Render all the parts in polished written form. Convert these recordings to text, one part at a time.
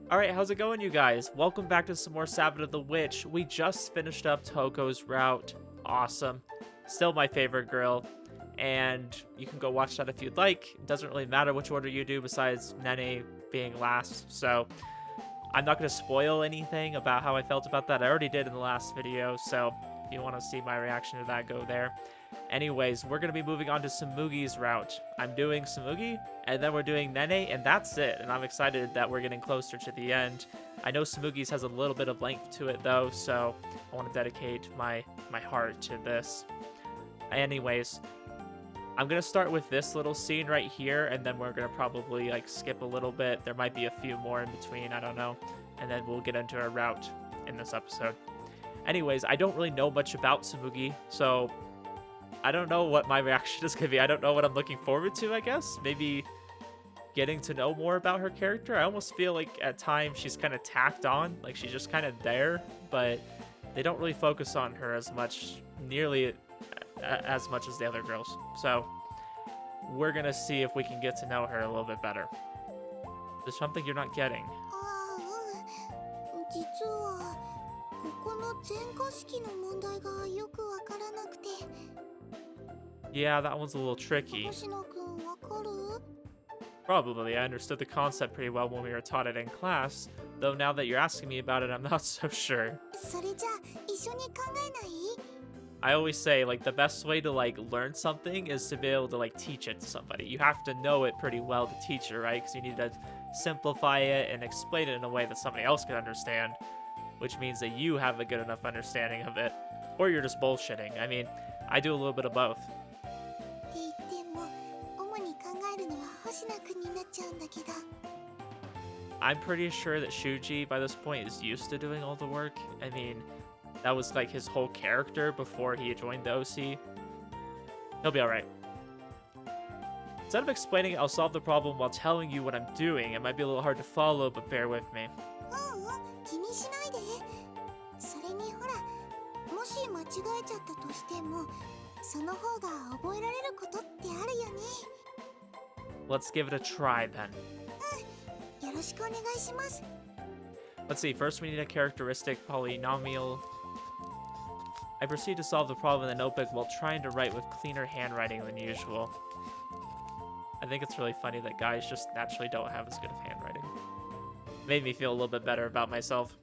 Alright, how's it going, you guys? Welcome back to some more Sabbat of the Witch. We just finished up Toko's route. Awesome. Still my favorite girl. And you can go watch that if you'd like. It doesn't really matter which order you do besides Nene being last. So I'm not going to spoil anything about how I felt about that. I already did in the last video. So if you want to see my reaction to that, go there. Anyways, we're going to be moving on to Tsumugi's route. I'm doing Tsumugi, and then we're doing Nene, and that's it. And I'm excited that we're getting closer to the end. I know Tsumugi's has a little bit of length to it, though, so I want to dedicate my heart to this. Anyways, I'm going to start with this little scene right here, and then we're going to probably, skip a little bit. There might be a few more in between, I don't know. And then we'll get into our route in this episode. Anyways, I don't really know much about Tsumugi, so I don't know what my reaction is going to be. I don't know what I'm looking forward to, I guess. Maybe getting to know more about her character. I almost feel like at times she's kind of tacked on. Like she's just kind of there, but they don't really focus on her as much, nearly as much as the other girls. So we're going to see if we can get to know her a little bit better. There's something you're not getting. Yeah, that one's a little tricky. Probably. I understood the concept pretty well when we were taught it in class, though now that you're asking me about it, I'm not so sure. I always say, the best way to, learn something is to be able to, teach it to somebody. You have to know it pretty well to teach it, right? Because you need to simplify it and explain it in a way that somebody else can understand, which means that you have a good enough understanding of it. Or you're just bullshitting. I mean, I do a little bit of both. I'm pretty sure that Shuuji, by this point, is used to doing all the work. I mean, that was, his whole character before he joined the OC. He'll be alright. Instead of explaining, I'll solve the problem while telling you what I'm doing. It might be a little hard to follow, but bear with me. Let's give it a try, then. Let's see, first we need a characteristic polynomial. I proceed to solve the problem in the notebook while trying to write with cleaner handwriting than usual. I think it's really funny that guys just naturally don't have as good of handwriting. Made me feel a little bit better about myself.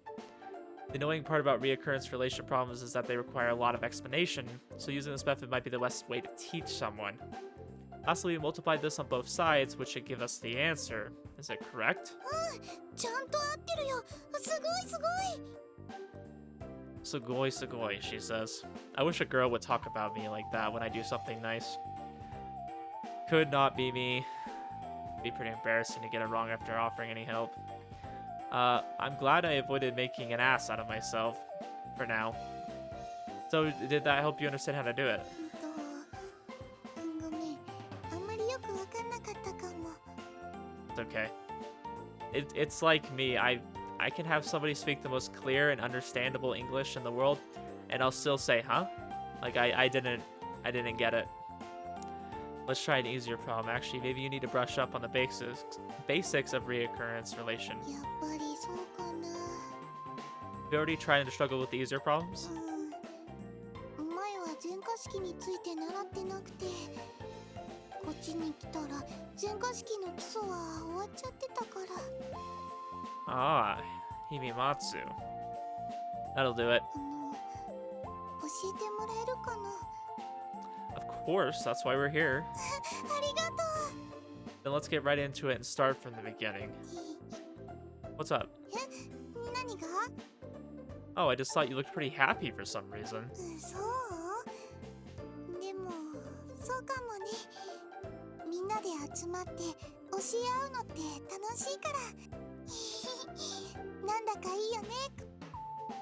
The annoying part about reoccurrence relation problems is that they require a lot of explanation, so using this method might be the best way to teach someone. Lastly, we multiplied this on both sides, which should give us the answer. Is it correct? Sugoi, sugoi, she says. I wish a girl would talk about me like that when I do something nice. Could not be me. It'd be pretty embarrassing to get it wrong after offering any help. I'm glad I avoided making an ass out of myself. For now. So, did that help you understand how to do it? It's okay. It's like me. I can have somebody speak the most clear and understandable English in the world, and I'll still say, huh? I didn't get it. Let's try an easier problem. Actually, maybe you need to brush up on the basics of reoccurrence relation. Have you already tried to struggle with the easier problems? Ah, Himimatsu. That'll do it. Of course, that's why we're here. Then let's get right into it and start from the beginning. What's up? Oh, I just thought you looked pretty happy for some reason.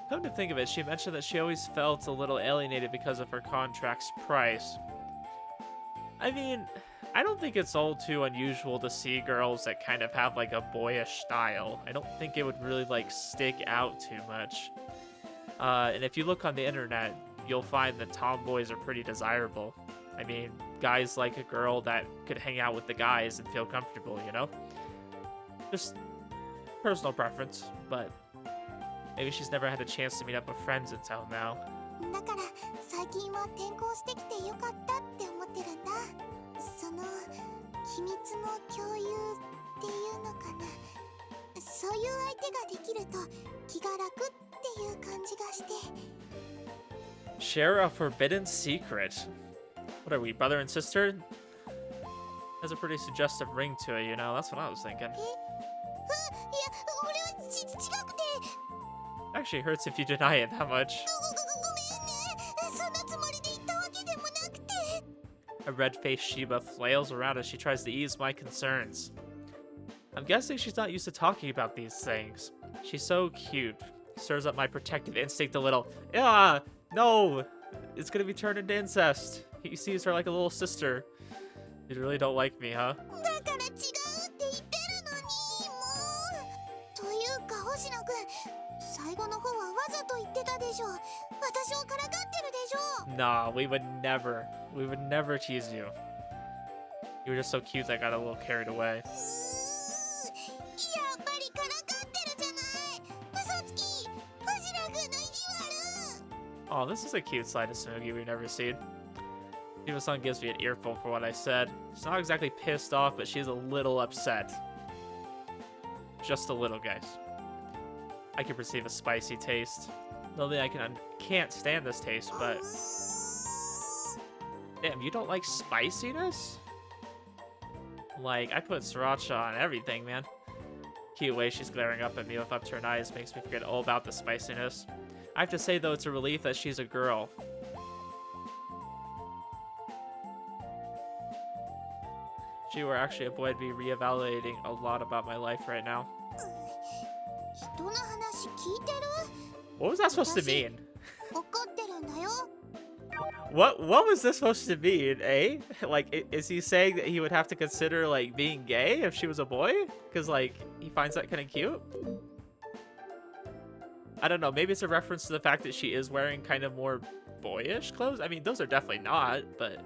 Come to think of it, she mentioned that she always felt a little alienated because of her contract's price. I mean, I don't think it's all too unusual to see girls that kind of have a boyish style. I don't think it would really stick out too much. And if you look on the internet, you'll find that tomboys are pretty desirable. I mean, guys like a girl that could hang out with the guys and feel comfortable, you know? Just Personal preference, but maybe she's never had a chance to meet up with friends until now. だから最近は転校してきてよかったって思ってるんだ。その秘密の共有っていうのかな。そういう相手ができると気が楽っていう感じがして。Share a forbidden secret. What are we, brother and sister? Has a pretty suggestive ring to it, you know? That's what I was thinking. いや、俺は違くて。 Actually hurts if you deny it that much. ごめんね。そんなつもりで言ったわけでもなくて。A red-faced Shiba flails around as she tries to ease my concerns. I'm guessing she's not used to talking about these things. She's so cute. Stirs up my protective instinct a little. Yeah, no! It's gonna be turned into incest. He sees her like a little sister. You really don't like me, huh? だから違うって言ってるのに、もう。というか星野くん、最後の方はわざと言ってたでしょ。私をからかってるでしょ。 Nah, we would never tease you. You were just so cute that I got a little carried away. やっぱりからかってるじゃない。嘘つき、星野くんの意地悪。 Oh, this is a cute side of Tsumugi we've never seen. Shiba-san gives me an earful for what I said. She's not exactly pissed off, but she's a little upset. Just a little, guys. I can perceive a spicy taste. Not that I can't stand this taste, but... Damn, you don't like spiciness? Like, I put sriracha on everything, man. Cute way she's glaring up at me with upturned eyes makes me forget all about the spiciness. I have to say, though, it's a relief that she's a girl. If she were actually a boy, I'd be reevaluating a lot about my life right now. 人の話聞いてる？ What was that supposed to mean? 怒ってるんだよ。 What was this supposed to mean, eh? Like, is he saying that he would have to consider, like, being gay if she was a boy? Because, like, he finds that kind of cute? I don't know, maybe it's a reference to the fact that she is wearing kind of more boyish clothes. I mean, those are definitely not, but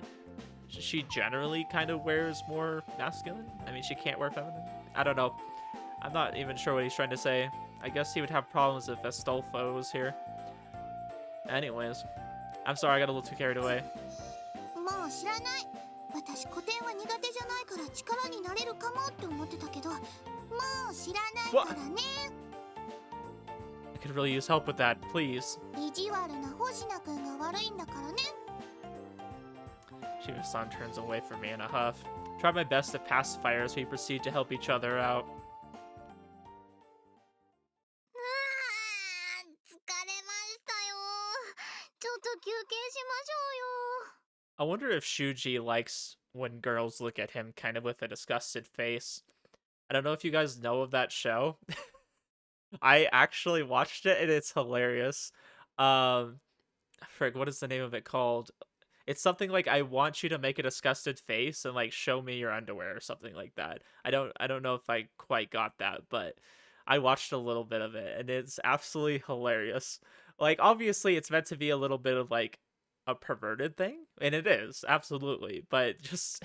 she generally kind of wears more masculine. I mean, she can't wear feminine. I don't know. I'm not even sure what he's trying to say. I guess he would have problems if Astolfo was here. Anyways, I'm sorry, I got a little too carried away. もう知らない。私古典は苦手じゃないから力になれるかもって思ってたけど、もう知らないからね。 I could really use help with that, please. 意地悪な星野くんが悪いんだからね。 Shiba-san turns away from me in a huff. Try my best to pacify her as we proceed to help each other out. 疲れましたよ。ちょっと休憩しましょうよ。 I wonder if Shuuji likes when girls look at him kind of with a disgusted face. I don't know if you guys know of that show. I actually watched it and it's hilarious. Frig, what is the name of it called? It's something like I want you to make a disgusted face and like show me your underwear or something like that. I don't know if I quite got that, but I watched a little bit of it and it's absolutely hilarious. Like obviously it's meant to be a little bit of like a perverted thing, and it is, absolutely, but just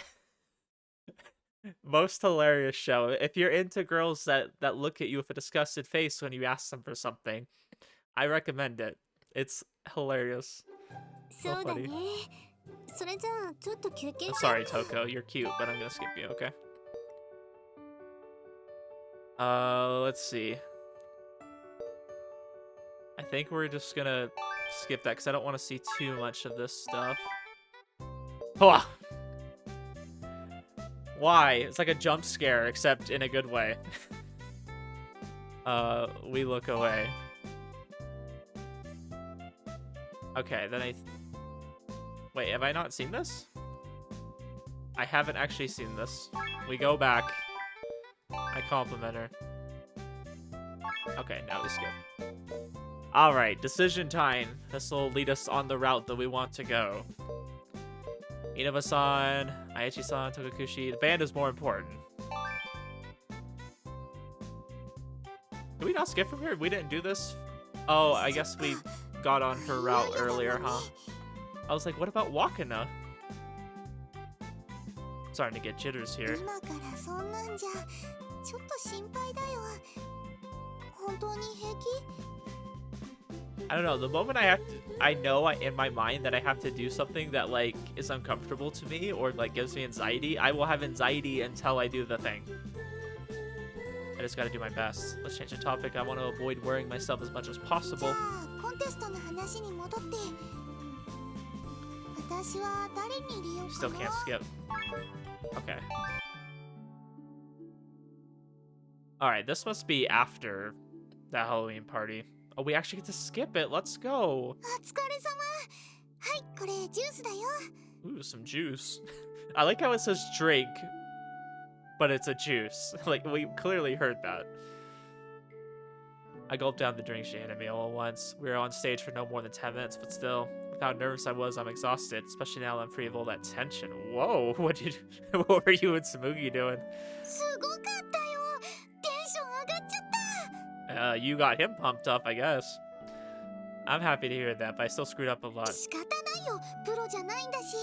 most hilarious show. If you're into girls that look at you with a disgusted face when you ask them for something, I recommend it. It's hilarious. So funny. I'm sorry, Toko. You're cute, but I'm gonna skip you, okay? Let's see. I think we're just gonna skip that because I don't want to see too much of this stuff. Hua! Why? It's like a jump scare, except in a good way. We look away. Okay, then wait, have I not seen this? I haven't actually seen this. We go back. I compliment her. Okay, now we skip. Alright, decision time. This will lead us on the route that we want to go. Inaba-san, Aichi-san, Togakushi. The band is more important. Did we not skip from here? We didn't do this? Oh, I guess we got on her route earlier, huh? I was like, what about Wakana? Starting to get jitters here. 本当に平気？ I don't know. The moment I know in my mind that I have to do something that like is uncomfortable to me or like gives me anxiety, I will have anxiety until I do the thing. I just gotta do my best. Let's change the topic. I want to avoid worrying myself as much as じゃ possible. あコンテストの話に戻って、私は誰に入れようか Still な。 can't skip. Okay. Alright, this must be after that Halloween party. Oh, we actually get to skip it. Let's go. お疲れ様。はい、これジュースだよ。 Ooh, some juice. I like how it says drink, but it's a juice. Like, we clearly heard that. I gulped down the drink she handed me all at once. We were on stage for no more than 10 minutes, but still, with how nervous I was, I'm exhausted, especially now that I'm free of all that tension. Whoa, what were you and Tsumugi doing? すごかったよ。テンション上がっちゃった。 You got him pumped up, I guess. I'm happy to hear that, but I still screwed up a lot. 仕方ないよ。プロじゃないんだし。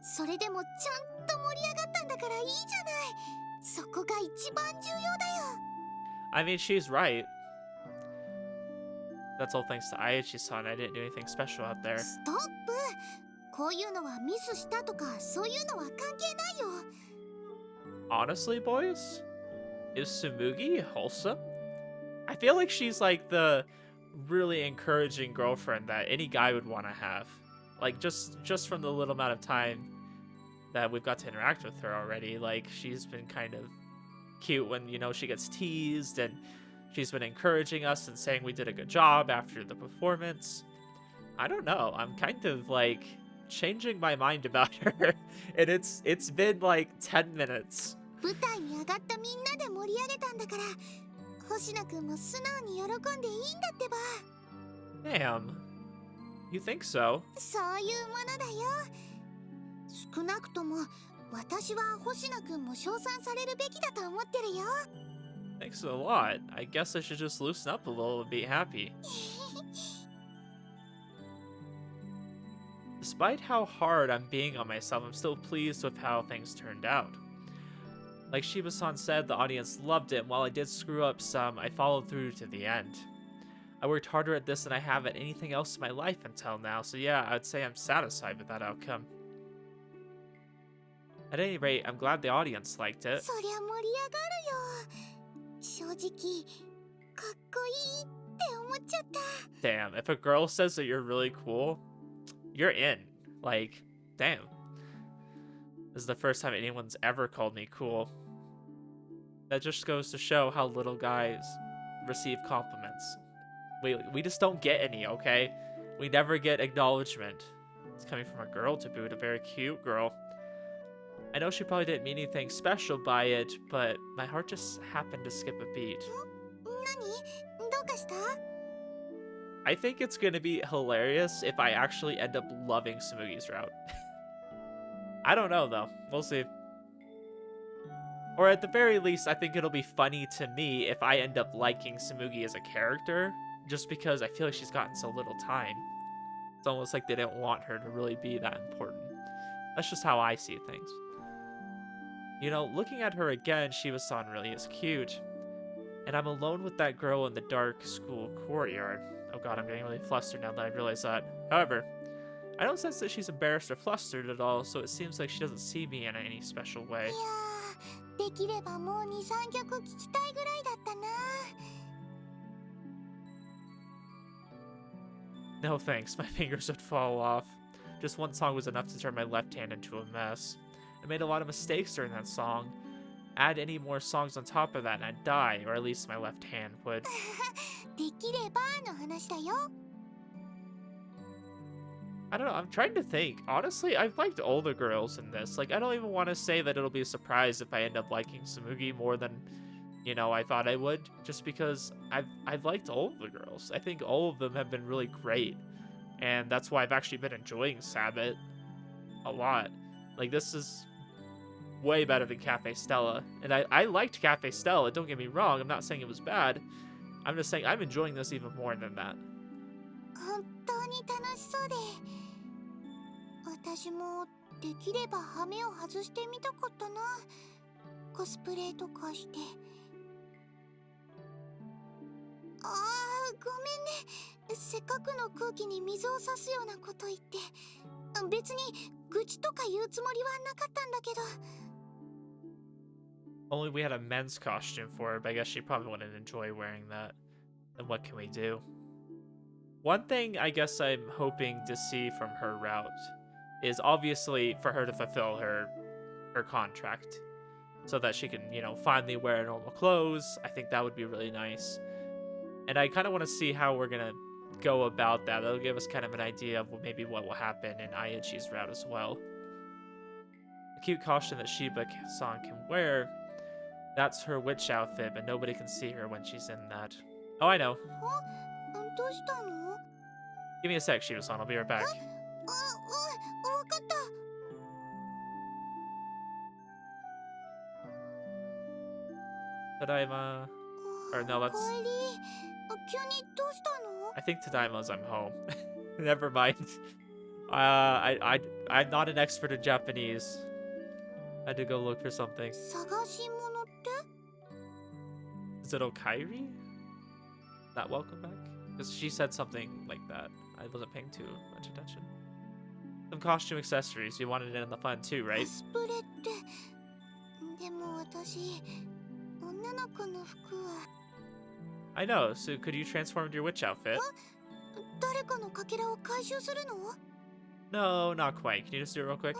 それでもちゃんと盛り上がったんだからいいじゃない。そこが一番重要だよ。 I mean, she's right. That's all thanks to Aichi-san. I didn't do anything special out there. ストップ。こういうのはミスしたとかそういうのは関係ないよ。 Honestly, boys, is Tsumugi wholesome? I feel like she's like the really encouraging girlfriend that any guy would want to have. Like just from the little amount of time that we've got to interact with her already, like she's been kind of cute when, you know, she gets teased, and she's been encouraging us and saying we did a good job after the performance. I don't know. I'm kind of like changing my mind about her, and it's been like 10 minutes. 舞台に上がったみんなで盛り上げたんだから、星野くんも素直に喜んでいいんだってば。 Damn. You think so? そういうものだよ。少なくとも私は星野くんも称賛されるべきだと思ってるよ。 Thanks a lot. I guess I should just loosen up a little and be happy. Despite how hard I'm being on myself, I'm still pleased with how things turned out. Like Shiba-san said, the audience loved it, and while I did screw up some, I followed through to the end. I worked harder at this than I have at anything else in my life until now, so yeah, I'd say I'm satisfied with that outcome. At any rate, I'm glad the audience liked it. そりゃ盛り上がるよ。正直かっこいいって思っちゃった。 Damn, if a girl says that you're really cool, you're in. Like, damn. This is the first time anyone's ever called me cool. That just goes to show how little guys receive compliments. We just don't get any, okay? We never get acknowledgement. It's coming from a girl to boot, a very cute girl. I know she probably didn't mean anything special by it, but my heart just happened to skip a beat. 何？どうかした？ I think it's gonna be hilarious if I actually end up loving Tsumugi's route. I don't know though. We'll see. Or at the very least, I think it'll be funny to me if I end up liking Tsumugi as a character, just because I feel like she's gotten so little time. It's almost like they didn't want her to really be that important. That's just how I see things. You know, looking at her again, Shiba-san really is cute. And I'm alone with that girl in the dark school courtyard. Oh god, I'm getting really flustered now that I realize that. However, I don't sense that she's embarrassed or flustered at all, so it seems like she doesn't see me in any special way. いやー、できればもう2、3曲聴きたいぐらいだったな。 No thanks, my fingers would fall off. Just one song was enough to turn my left hand into a mess. I made a lot of mistakes during that song. Add any more songs on top of that and I'd die, or at least my left hand would. できればの話だよ。 I don't know, I'm trying to think. Honestly, I've liked all the girls in this. Like, I don't even want to say that it'll be a surprise if I end up liking Tsumugi more than, you know, I thought I would. Just because I've liked all of the girls. I think all of them have been really great. And that's why I've actually been enjoying Sabbat a lot. Like, this is way better than Cafe Stella. And I liked Cafe Stella, don't get me wrong. I'm not saying it was bad. I'm just saying I'm enjoying this even more than that. 本当に楽しそうで、私もできれば羽目を外してみたかったな。コスプレとかして。ごめんね。せっかくの空気に水を差すようなこと言って。別に愚痴とか言うつもりはなかったんだけど。Only we had a men's costume for her, but I guess she probably wouldn't enjoy wearing that. Then what can we do? One thing I guess I'm hoping to see from her route is obviously for her to fulfill her contract so that she can, you know, finally wear normal clothes. I think that would be really nice. And I kind of want to see how we're going to go about that. That'll give us kind of an idea of maybe what will happen in Ayachi's route as well. A cute costume that Shiba-san can wear. That's her witch outfit, but nobody can see her when she's in that. Oh, I know. Give me a sec, Shiba-san. I'll be right back. Tadaima. Or no, let's... I think Tadaima's I'm home. Never mind. I'm not an expert in Japanese. I had to go look for something. Is it Okairi? Not welcome back? Because she said something like that. I wasn't paying too much attention. Some costume accessories. You wanted it in the fun too, right? I know, so could you transform into your witch outfit? No, not quite. Can you just do it real quick?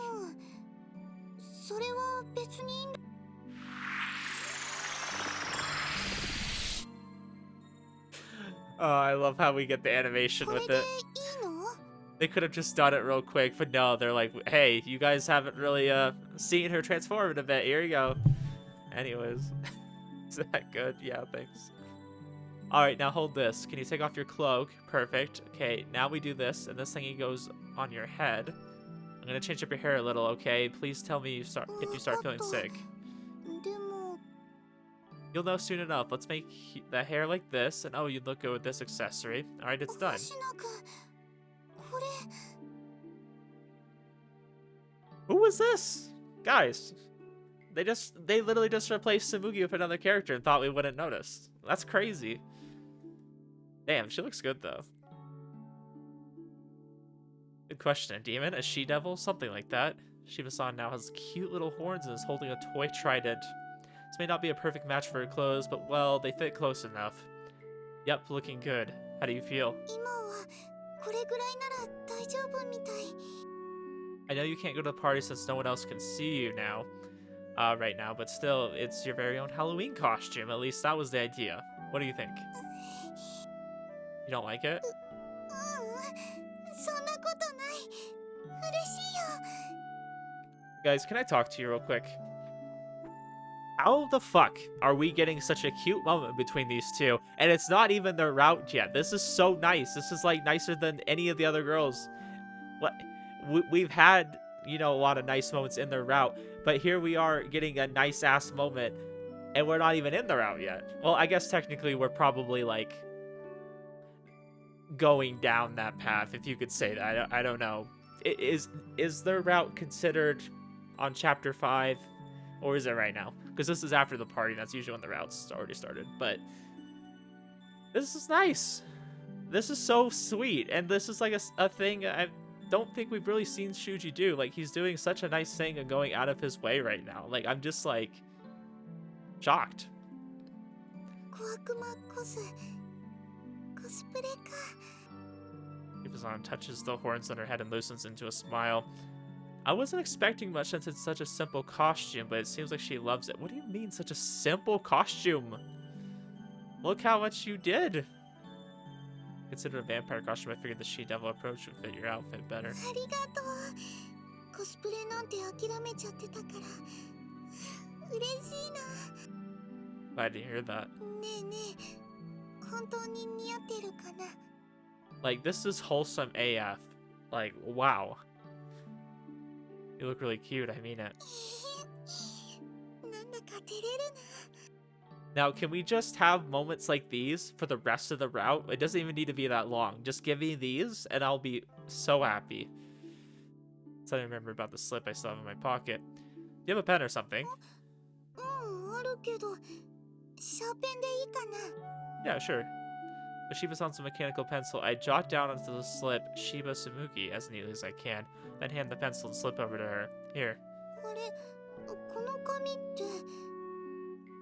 Oh, I love how we get the animation with it. They could have just done it real quick, but no, they're like, hey, you guys haven't really seen her transform in a bit. Here you go. Anyways, is that good? Yeah, thanks. Alright, now hold this. Can you take off your cloak? Perfect. Okay, now we do this, and this thingy goes on your head. I'm gonna change up your hair a little, okay? Please tell me if you start feeling sick. You'll know soon enough. Let's make the hair like this, and oh, you look good with this accessory. Alright, it's done. Who was this? Guys, they literally just replaced Tsumugi with another character and thought we wouldn't notice. That's crazy. Damn, she looks good though. Good question. A demon? A she-devil? Something like that. Shiba-san now has cute little horns and is holding a toy trident. This may not be a perfect match for her clothes, but well, they fit close enough. Yep, looking good. How do you feel? I know you can't go to the party since no one else can see you now, right now, but still, it's your very own Halloween costume. At least that was the idea. What do you think? You don't like it? Guys, can I talk to you real quick? How the fuck are we getting such a cute moment between these two? And it's not even their route yet. This is so nice. This is like nicer than any of the other girls. What we've had, you know, a lot of nice moments in their route, but here we are getting a nice ass moment and we're not even in the route yet. Well, I guess technically we're probably like going down that path, if you could say that. I don't know. Is their route considered on chapter 5, or is it right now? Because this is after the party. That's usually when the route's already started. But this is nice. This is so sweet, and this is like a thing I don't think we've really seen Shuuji do. Like, he's doing such a nice thing and going out of his way right now. Like, I'm just like shocked. Shiba-san touches the horns on her head and loosens into a smile. I wasn't expecting much since it's such a simple costume, but it seems like she loves it. What do you mean, such a simple costume? Look how much you did. Consider a vampire costume. I figured the she-devil approach would fit your outfit better. Glad to hear that. Like, this is wholesome AF. Like, wow. You look really cute, I mean it. Now, can we just have moments like these for the rest of the route? It doesn't even need to be that long. Just give me these, and I'll be so happy. So I remember about the slip I still have in my pocket. Do you have a pen or something? Yeah, sure. With Shiba-san's mechanical pencil, I jot down onto the slip Shiba Tsumugi as neatly as I can, then hand the pencil and slip over to her. Here. あれ、この紙って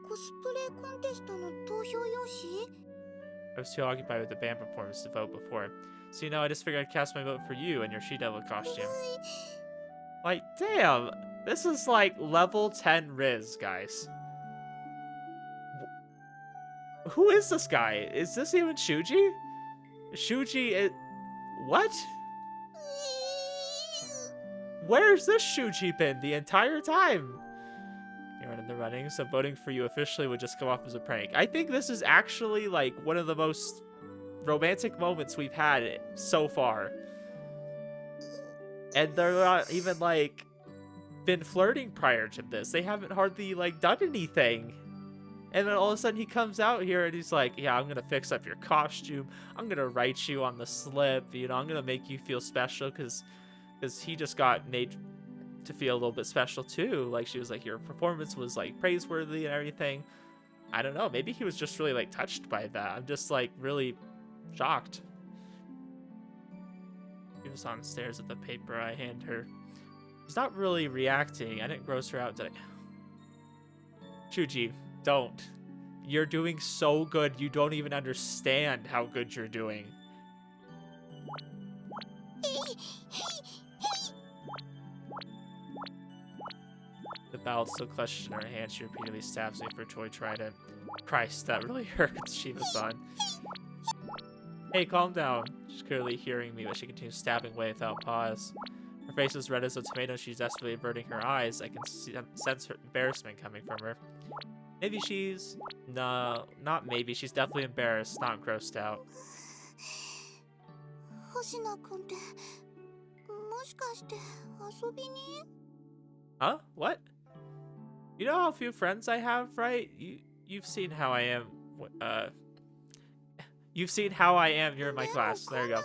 コスプレコンテストの投票用紙？ I was too occupied with the band performance to vote before. So I just figured I'd cast my vote for you and your She-Devil costume. Like, damn! This is like level 10 Riz, guys. Who is this guy? Is this even Shuuji? Shuuji is... What? Where's this Shuuji been the entire time? You're in the running, so voting for you officially would just come off as a prank. I think this is actually like one of the most romantic moments we've had so far. And they're not even like been flirting prior to this. They haven't hardly like done anything. And then all of a sudden he comes out here and he's like, yeah, I'm going to fix up your costume. I'm going to write you on the slip. You know, I'm going to make you feel special because he just got made to feel a little bit special too. Like she was like, your performance was like praiseworthy and everything. I don't know. Maybe he was just really like touched by that. I'm just like really shocked. Yusa stares at the paper I hand her. She's not really reacting. I didn't gross her out, did I? Shuuji, don't. You're doing so good. You don't even understand how good you're doing. The ballad still clutches in her hand. She repeatedly stabs me for a toy trident. Christ, that really hurts, Shiba-san. Hey, calm down. She's clearly hearing me, but she continues stabbing away without pause. Her face is red as a tomato. She's desperately averting her eyes. I can sense her embarrassment coming from her. Maybe she's... No, not maybe. She's definitely embarrassed, not grossed out. Huh? What? You know how few friends I have, right? You've seen how I am. You've seen how I am. You're in my class. There you go.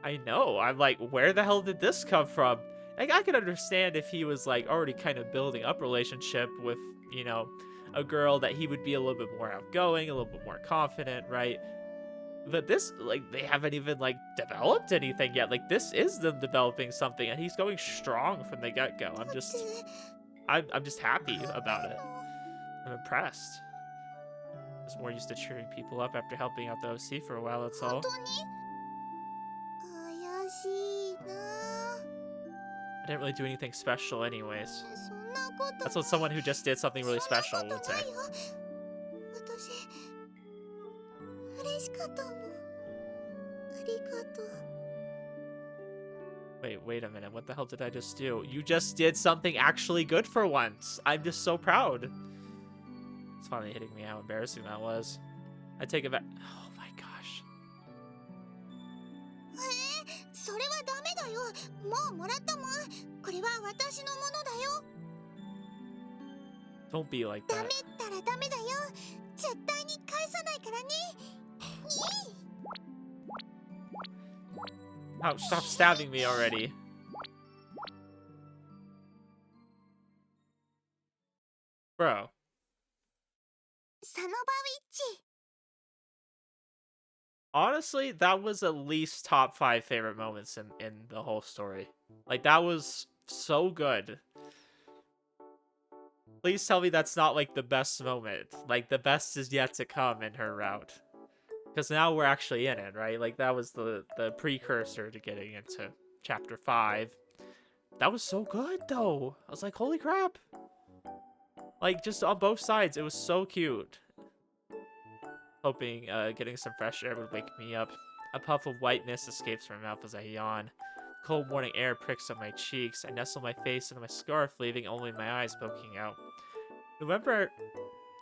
I know. I'm like, where the hell did this come from? Like, I could understand if he was like already kind of building up a relationship with, you know, a girl, that he would be a little bit more outgoing, a little bit more confident, right? But this, like, they haven't even like developed anything yet. Like, this is them developing something, and he's going strong from the get-go. I'm just happy about it. I'm impressed. I was more used to cheering people up after helping out the OC for a while, that's all. I didn't really do anything special anyways. That's what someone who just did something really special would say. Wait a minute. What the hell did I just do? You just did something actually good for once. I'm just so proud. It's finally hitting me how embarrassing that was. I take it back. Oh my gosh. Don't be like that. Oh, stop stabbing me already. Bro. Honestly, that was at least top 5 favorite moments in the whole story. Like, that was so good. Please tell me that's not, like, the best moment. Like, the best is yet to come in her route. Because now we're actually in it, right? Like, that was the precursor to getting into Chapter 5. That was so good, though. I was like, holy crap. Like, just on both sides, it was so cute. Hoping getting some fresh air would wake me up. A puff of white mist escapes from my mouth as I yawn. Cold morning air pricks up my cheeks. I nestle my face into my scarf, leaving only my eyes poking out. November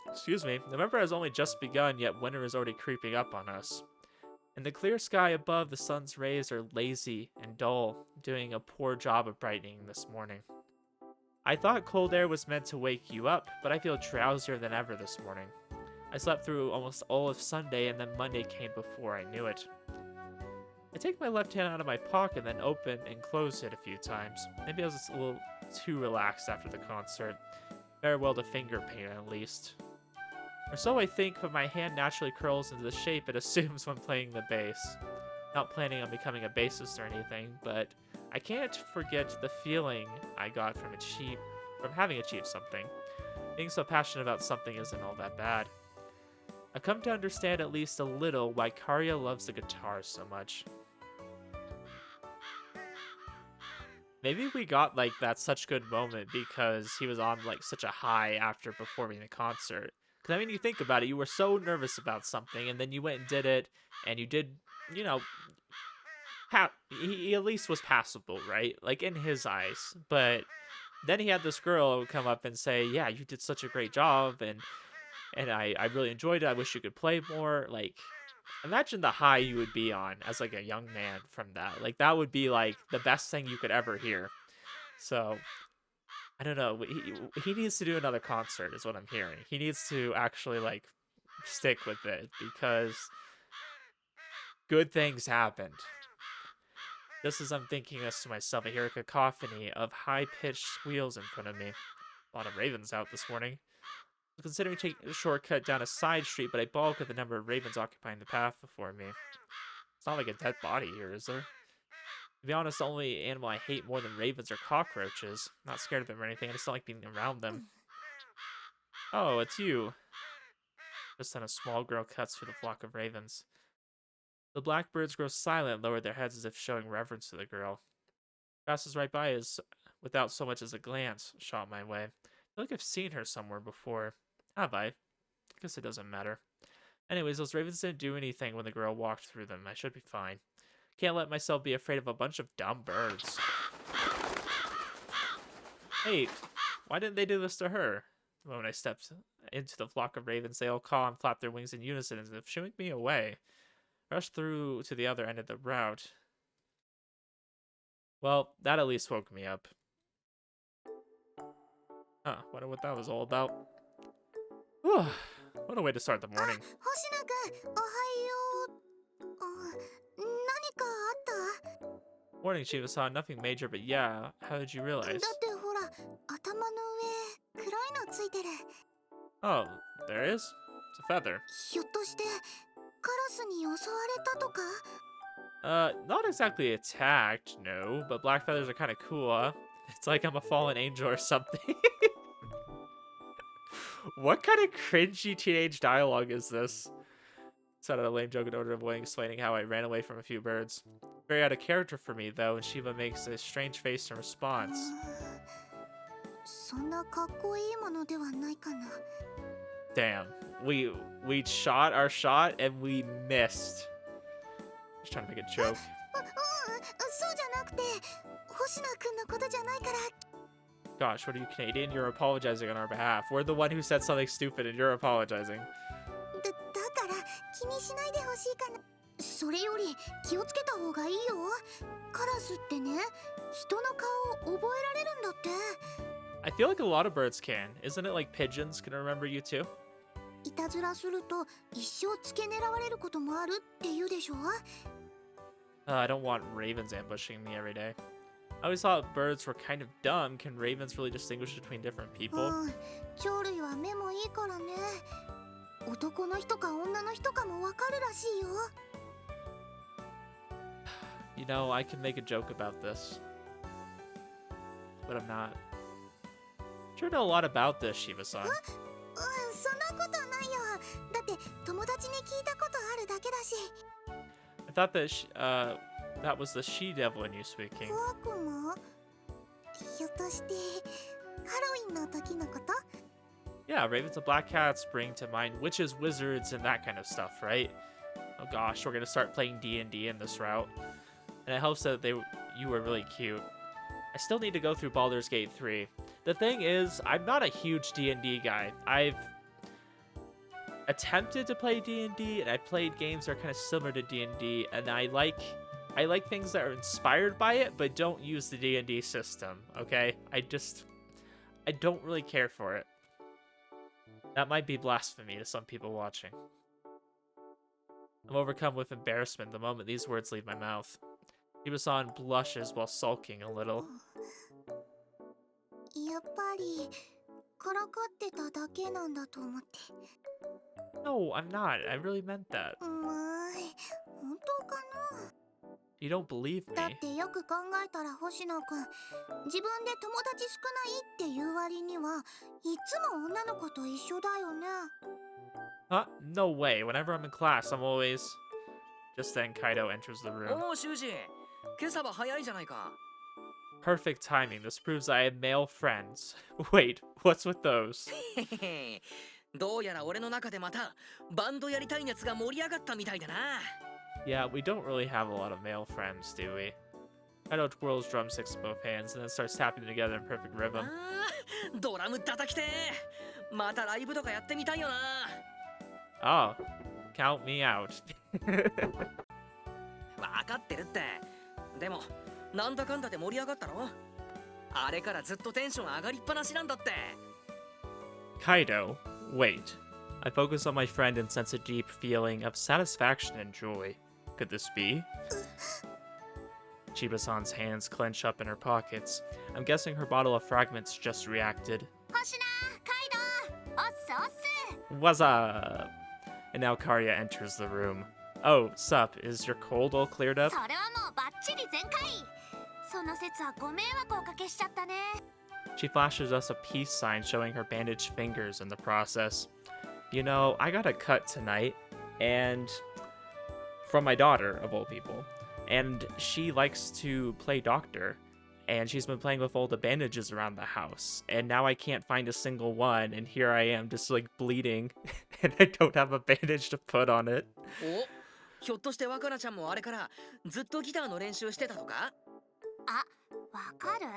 has only just begun, yet winter is already creeping up on us. In the clear sky above, the sun's rays are lazy and dull, doing a poor job of brightening this morning. I thought cold air was meant to wake you up, but I feel drowsier than ever this morning. I slept through almost all of Sunday, and then Monday came before I knew it. I take my left hand out of my pocket, then open and close it a few times. Maybe I was just a little too relaxed after the concert. Farewell to finger pain, at least. Or so I think, but my hand naturally curls into the shape it assumes when playing the bass. Not planning on becoming a bassist or anything, but I can't forget the feeling I got from having achieved something. Being so passionate about something isn't all that bad. I've come to understand at least a little why Karya loves the guitar so much. Maybe we got like that such good moment because he was on like such a high after performing the concert. Because I mean, you think about it, you were so nervous about something, and then you went and did it, and you did, you know, he at least was passable, right? Like in his eyes. But then he had this girl come up and say, "Yeah, you did such a great job, and I really enjoyed it. I wish you could play more." Like, imagine the high you would be on as like a young man from that. Like that would be like the best thing you could ever hear. So I don't know. He needs to do another concert, is what I'm hearing. He needs to actually like stick with it because good things happened. Just as I'm thinking this to myself, I hear a cacophony of high-pitched squeals in front of me. A lot of ravens out this morning. I was considering taking a shortcut down a side street, but I balk at the number of ravens occupying the path before me. It's not like a dead body here, is there? To be honest, the only animal I hate more than ravens are cockroaches. I'm not scared of them or anything, I just don't like being around them. Oh, it's you. Just then a small girl cuts through the flock of ravens. The blackbirds grow silent and lower their heads as if showing reverence to the girl. Passes right by us without so much as a glance shot my way. I feel like I've seen her somewhere before. Have I? Guess it doesn't matter. Anyways, those ravens didn't do anything when the girl walked through them. I should be fine. Can't let myself be afraid of a bunch of dumb birds. Hey, why didn't they do this to her? The moment I stepped into the flock of ravens, they all caw and flap their wings in unison as if shooing me away. Rushed through to the other end of the route. Well, that at least woke me up. Huh, wonder what that was all about. Whew, what a way to start the morning. Hoshina-kun, ohayo. 何かあった? Morning, Shiva-san. Nothing major, but yeah. How did you realize? だってほら、頭の上、黒いのついてる。 Oh, there is? It's a feather. ひょっとして、カラスに襲われたとか? Not exactly attacked, no, but black feathers are kind of cool, huh? It's like I'm a fallen angel or something. What kind of cringy teenage dialogue is this? Sounded a lame joke in order of explaining how I ran away from a few birds. Very out of character for me, though, and Shiva makes a strange face in response. そんなかっこいいものではないかな。 Damn, we shot our shot and we missed. Just trying to make a joke. そうじゃなくて、星野くんのことじゃないから。 Gosh, what are you, Canadian? You're apologizing on our behalf. We're the one who said something stupid and you're apologizing. だから気にしないでほしいかな。それより気をつけた方がいいよ。カラスってね、人の顔を覚えられるんだって。 I feel like a lot of birds can. Isn't it like pigeons can remember you too? いたずらすると一生付け狙われることもあるって言うでしょ。 I don't want ravens ambushing me every day. I always thought birds were kind of dumb. Can ravens really distinguish between different people? 鳥類は目もいいからね。男の人か女の人かもわかるらしいよ。 You know, I can make a joke about this, but I'm not. Sure know a lot about this, Shiva-san. そんなことないよ。だって友達に聞いたことあるだけだし。 I thought that that was the she-devil in you speaking. 怖くも？ひょっとしてハロウィンの時のこと？ Yeah, ravens and black cats bring to mind witches, wizards, and that kind of stuff, right? Oh gosh, we're gonna start playing D&D in this route. And it helps that you were really cute. I still need to go through Baldur's Gate 3. The thing is, I'm not a huge D&D guy. I've attempted to play D&D, and I've played games that are kind of similar to D&D, and I like things that are inspired by it, but don't use the D&D system, okay? I don't really care for it. That might be blasphemy to some people watching. I'm overcome with embarrassment the moment these words leave my mouth. Iba-san blushes while sulking a little. やっぱりからかってただけなんだと思って。 No, I'm not. I really meant that. まあ、本当かな。 You don't believe だっ me. てよく考えたら星野くん、自分で友達少ないっていう割にはいつも女の子と一緒だよね。 Huh? No way. Whenever I'm in class, I'm always... Just then, Kaido enters the room. おお、修二。今朝は早いじゃないか。 Perfect timing. This proves I have male friends. Wait, what's with those? へへへ。どうやら俺の中でまたバンドやりたい熱が盛り上がったみたいだな。 Yeah, we don't really have a lot of male friends, do we? Kaido twirls drumsticks in both hands and then starts tapping together in perfect あ rhythm. ー、ドラム叩きてー。またライブとかやってみたいよな。 Oh, count me out. わかってるって。でもなんだかんだで盛り上がったろ。あれからずっとテンション上がりっぱなしなんだって。 Kaido, wait. I focus on my friend and sense a deep feeling of satisfaction and joy. Could this be? Chiba-san's hands clench up in her pockets. I'm guessing her bottle of fragments just reacted. 星名、カイド、おっすおっす。 What's up? And now Karya enters the room. Oh, sup, is your cold all cleared up? それはもうバッチリ全開。その説はご迷惑をおかけしちゃったね。 She flashes us a peace sign showing her bandaged fingers in the process. You know, I got a cut tonight, and from my daughter, of all people. And she likes to play doctor, and she's been playing with all the bandages around the house. And now I can't find a single one, and here I am just like bleeding, and I don't have a bandage to put on it. お、ひょっとして若菜ちゃんもあれからずっとギターの練習してたとか？あ、わかる？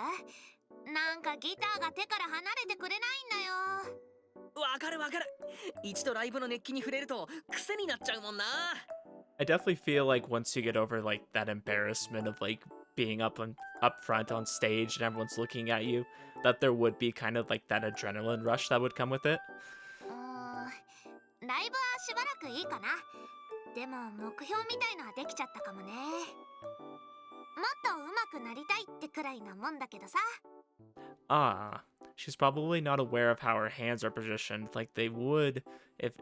なんかギターが手から離れてくれないんだよ。わかるわかる。一度ライブの熱気に触れると癖になっちゃうもんな。 I definitely feel like once you get over like that embarrassment of like being up front on stage and everyone's looking at you, that there would be kind of like that adrenaline rush that would come with it. ライブはしばらくいいかな。でも目標みたいのはできちゃったかもね。もっと上手くなりたいってくらいなもんだけどさ。 Ah, she's probably not aware of how her hands are positioned like they would if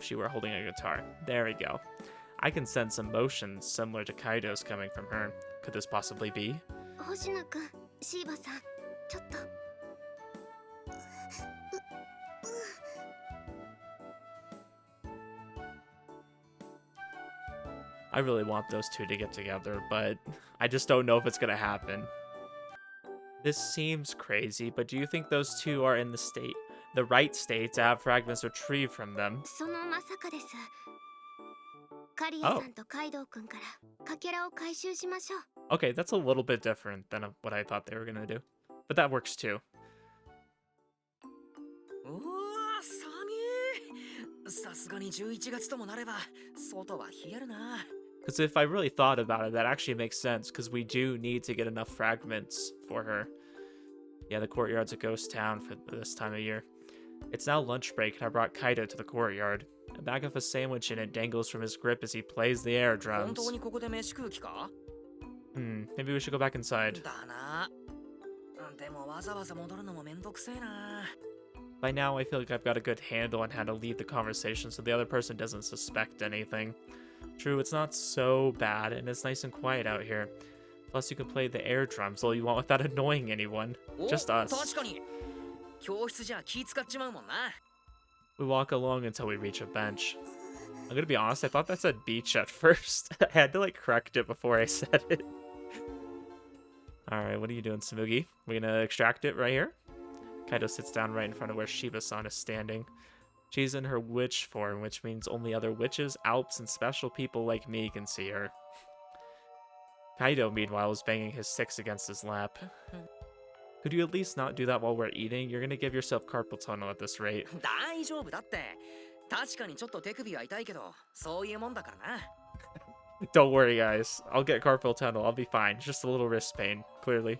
she were holding a guitar. There we go. I can sense emotions similar to Kaido's coming from her. Could this possibly be? 星野くん、シーバさん、ちょっと。I really want those two to get together, but I just don't know if it's gonna happen. This seems crazy, but do you think those two are in the right state to have fragments retrieved from them? そのまさかです。カリアさんとカイドウくんからかけらを回収しましょう。Okay, that's a little bit different than what I thought they were gonna do. But that works too. うわー、寒い。さすがに11月ともなれば外は冷えるな。 Because if I really thought about it, that actually makes sense, because we do need to get enough fragments for her. Yeah, the courtyard's a ghost town for this time of year. It's now lunch break, and I brought Kaido to the courtyard. A bag of a sandwich in it dangles from his grip as he plays the air 本 drums. 当にここで飯食う気か？ Maybe we should go back inside. だな。でもわざわざ戻るのもめんどくせえな。 By now, I feel like I've got a good handle on how to lead the conversation so the other person doesn't suspect anything. True, it's not so bad, and it's nice and quiet out here. Plus, you can play the air drums all you want without annoying anyone. お、 Just us. 確かに。教室じゃ気使っちまうもんな。 We walk along until we reach a bench. I'm gonna be honest, I thought that said beach at first. I had to like correct it before I said it. Alright, what are you doing, Tsumugi? We gonna extract it right here? Kaido sits down right in front of where Shiba-san is standing. She's in her witch form, which means only other witches, alps, and special people like me can see her. Kaido, meanwhile, is banging his sticks against his lap. Could you at least not do that while we're eating? You're gonna give yourself carpal tunnel at this rate. 大丈夫だって。確かにちょっと手首は痛いけど、そういうもんだからな。 Don't worry, guys. I'll get carpal tunnel. I'll be fine. Just a little wrist pain, clearly.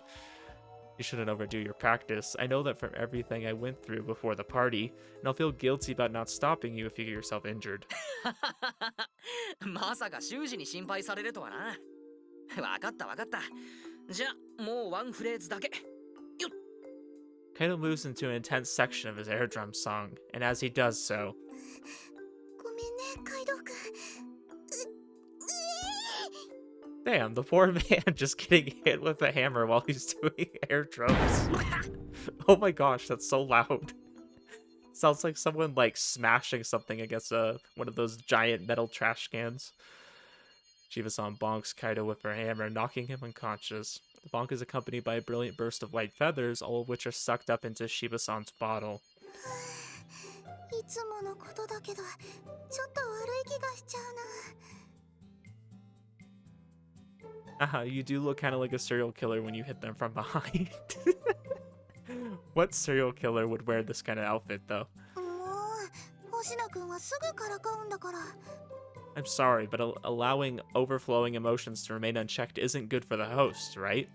You shouldn't overdo your practice. I know that from everything I went through before the party, and I'll feel guilty about not stopping you if you get yourself injured. まさか修二に心配されるとはな。わかったわかった。じゃあもうワンフレーズだけ。よっ。Kaido moves into an intense section of his air drum song, and as he does so, ごめんねカイドウくん。damn, the poor man just getting hit with a hammer while he's doing air drums. Oh my gosh, that's so loud. Sounds like someone like smashing something against one of those giant metal trash cans. Shiba-san bonks Kaido with her hammer, knocking him unconscious. The bonk is accompanied by a brilliant burst of white feathers, all of which are sucked up into Shiba-san's bottle. いつものことだけど、ちょっと悪い気がしちゃうな。You do look kind of like a serial killer when you hit them from behind. What serial killer would wear this kind of outfit, though? もう、星名くんはすぐからかうんだから。I'm sorry, but allowing overflowing emotions to remain unchecked isn't good for the host, right?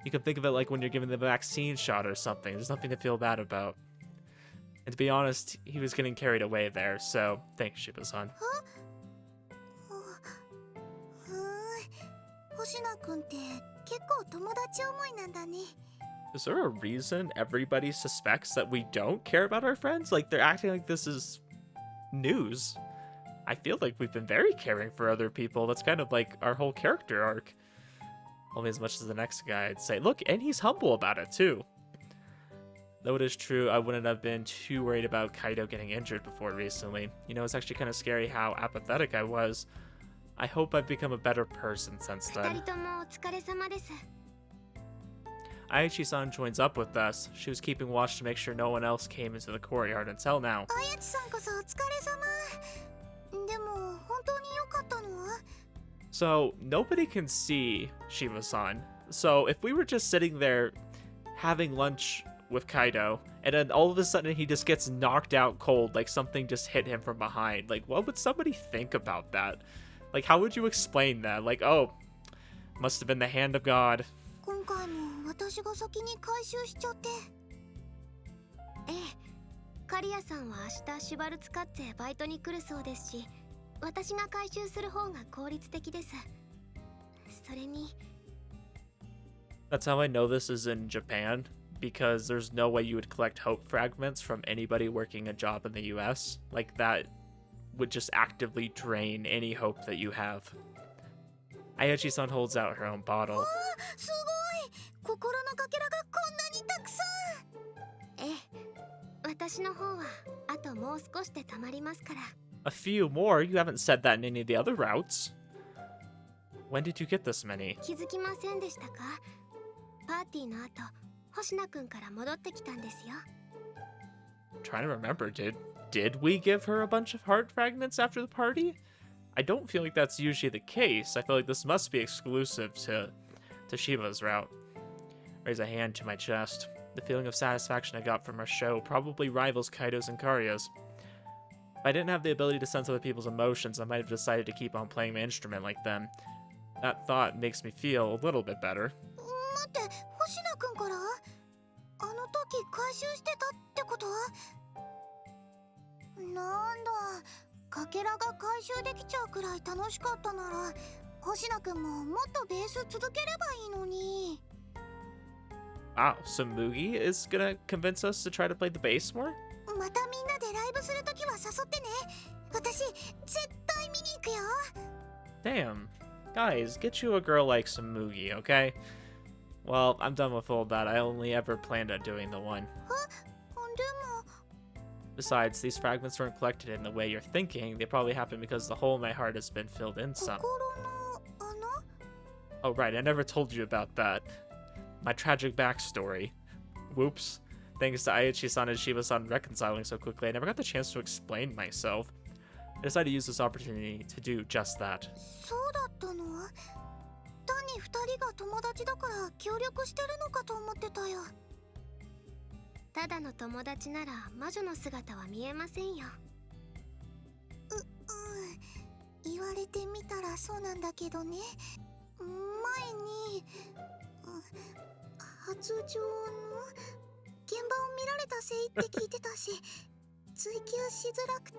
You can think of it like when you're giving the vaccine shot or something. There's nothing to feel bad about. And to be honest, he was getting carried away there, so thanks, Shiba-san. 星名くんって結構友達思いなんだね。Is there a reason everybody suspects that we don't care about our friends? Like, they're acting like this is news. I feel like we've been very caring for other people. That's kind of like our whole character arc. Only as much as the next guy, I'd say. Look, and he's humble about it, too. Though it is true, I wouldn't have been too worried about Kaido getting injured before recently. You know, it's actually kind of scary how apathetic I was. I hope I've become a better person since then. 二人ともお疲れ様です。Aichi-san joins up with us. She was keeping watch to make sure no one else came into the courtyard until now. あやちさんこそお疲れ様。でも本当に良かったの？ So, nobody can see Shiba-san. So, if we were just sitting there having lunch with Kaido, and then all of a sudden he just gets knocked out cold, like something just hit him from behind, like what would somebody think about that? Like, how would you explain that? Like, oh, must have been the hand of God. 今回も私が先に回収しちゃって。ええ、カリアさんは明日シュバル使ってバイトに来るそうですし、私が回収する方が効率的です。それに。That's how I know this is in Japan, because there's no way you would collect hope fragments from anybody working a job in the US. Like, that would just actively drain any hope that you have. Ayachi-san holds out her own bottle. すごい！心のかけらがこんなにたくさん。ええ、私の方はあともう少しでたまりますから。A few more? You haven't said that in any of the other routes. When did you get this many? 気づきませんでしたか？パーティーの後、星名くんから戻ってきたんですよ。I'm trying to remember, did we give her a bunch of heart fragments after the party? I don't feel like that's usually the case. I feel like this must be exclusive to Shiba's route. Raise a hand to my chest. The feeling of satisfaction I got from our show probably rivals Kaido's and Karya's. If I didn't have the ability to sense other people's emotions, I might have decided to keep on playing my instrument like them. That thought makes me feel a little bit better. 待って、星名くんから？あの時回収してたってこと？なんだ、かけらが回収できちゃうくらい楽しかったなら、星名くんももっとベース続ければいいのに。Wow, Tsumugi is gonna convince us to try to play the bass more? またみんなでライブするときは誘ってね。私、絶対見に行くよ。Damn. Guys, get you a girl like Tsumugi, okay? Well, I'm done with all that. I only ever planned on doing the one. でも。 Besides, these fragments weren't collected in the way you're thinking. They probably happened because the hole in my heart has been filled in some. 心の穴？ Oh, right, I never told you about that. My tragic backstory. Whoops. Thanks to Aichi-san and Shiba-san reconciling so quickly, I never got the chance to explain myself. I decided to use this opportunity to do just that. そうだったの？単に二人が友達だから協力してるのかと思ってたよ。ただの友達なら魔女の姿は見えませんよ。言われてみたらそうなんだけどね。前に、発情の現場を見られたせいって聞いてたし、追求しづらくて。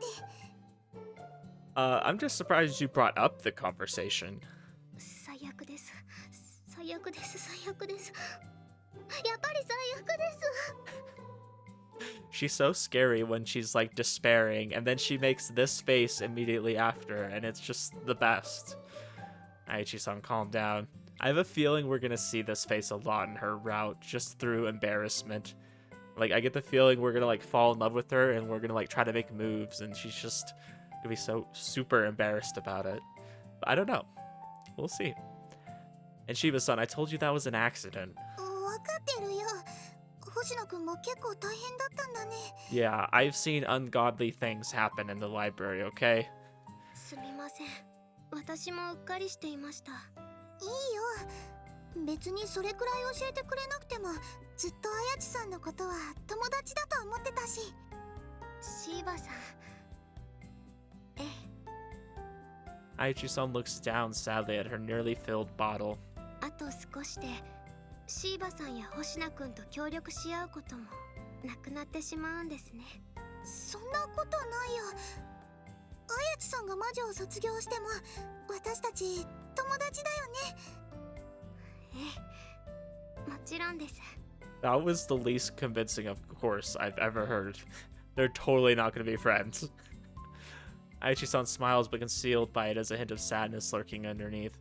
I'm just surprised you brought up the conversation. 最悪です。最悪です。最悪です。やっぱり最悪です。She's so scary when she's like despairing, and then she makes this face immediately after, and it's just the best. Aichi-san, calm down. I have a feeling we're gonna see this face a lot in her route, just through embarrassment. Like, I get the feeling we're gonna like fall in love with her, and we're gonna like try to make moves, and she's just gonna be so super embarrassed about it. But I don't know. We'll see. And Shiba-san, I told you that was an accident. わかってるよ。星野くんも結構大変だったんだね。 Yeah, I've seen ungodly things happen in the library, okay? すみません。私もうっかりしていました。いいよ。別にそれくらい教えてくれなくても、ずっと綾地さんのことは友達だと思ってたし。シーバさん。ええ。Aichi-san looks down sadly at her nearly filled bottle. あと少しでシーバさんや星名くんと協力し合うこともなくなってしまうんですね。そんなことないよ。綾地さんが魔女を卒業しても私たち友達だよね。ええ、もちろんです。That was the least convincing, of course, I've ever heard. They're totally not going to be friends. Aichi-san smiles, but concealed by it is a hint of sadness lurking underneath.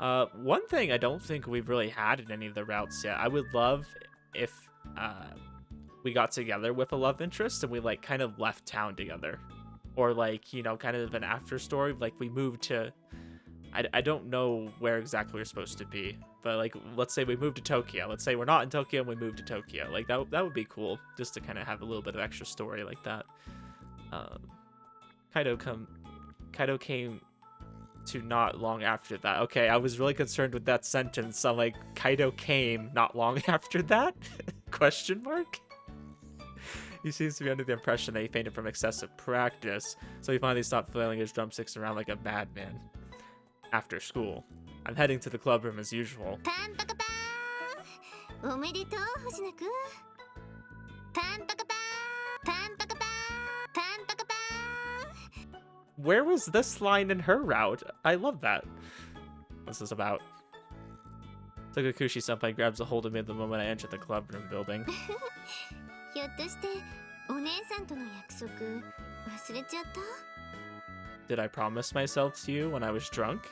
One thing I don't think we've really had in any of the routes yet. I would love if we got together with a love interest and we like kind of left town together, or like, you know, kind of an after story. Like we moved to, I don't know where exactly we're supposed to be, but like let's say we moved to Tokyo. Let's say we're not in Tokyo and we moved to Tokyo. Like that would be cool, just to kind of have a little bit of extra story like that. Kaido came to not long after that. Okay, I was really concerned with that sentence. I'm like, Kaido came not long after that? Question mark? He seems to be under the impression that he fainted from excessive practice, so he finally stopped flailing his drumsticks around like a madman. After school, I'm heading to the club room as usual. Where was this line in her route? I love that. What's this about? Togakushi-senpai grabs a hold of me the moment I enter the clubroom building. Did I promise myself to you when I was drunk?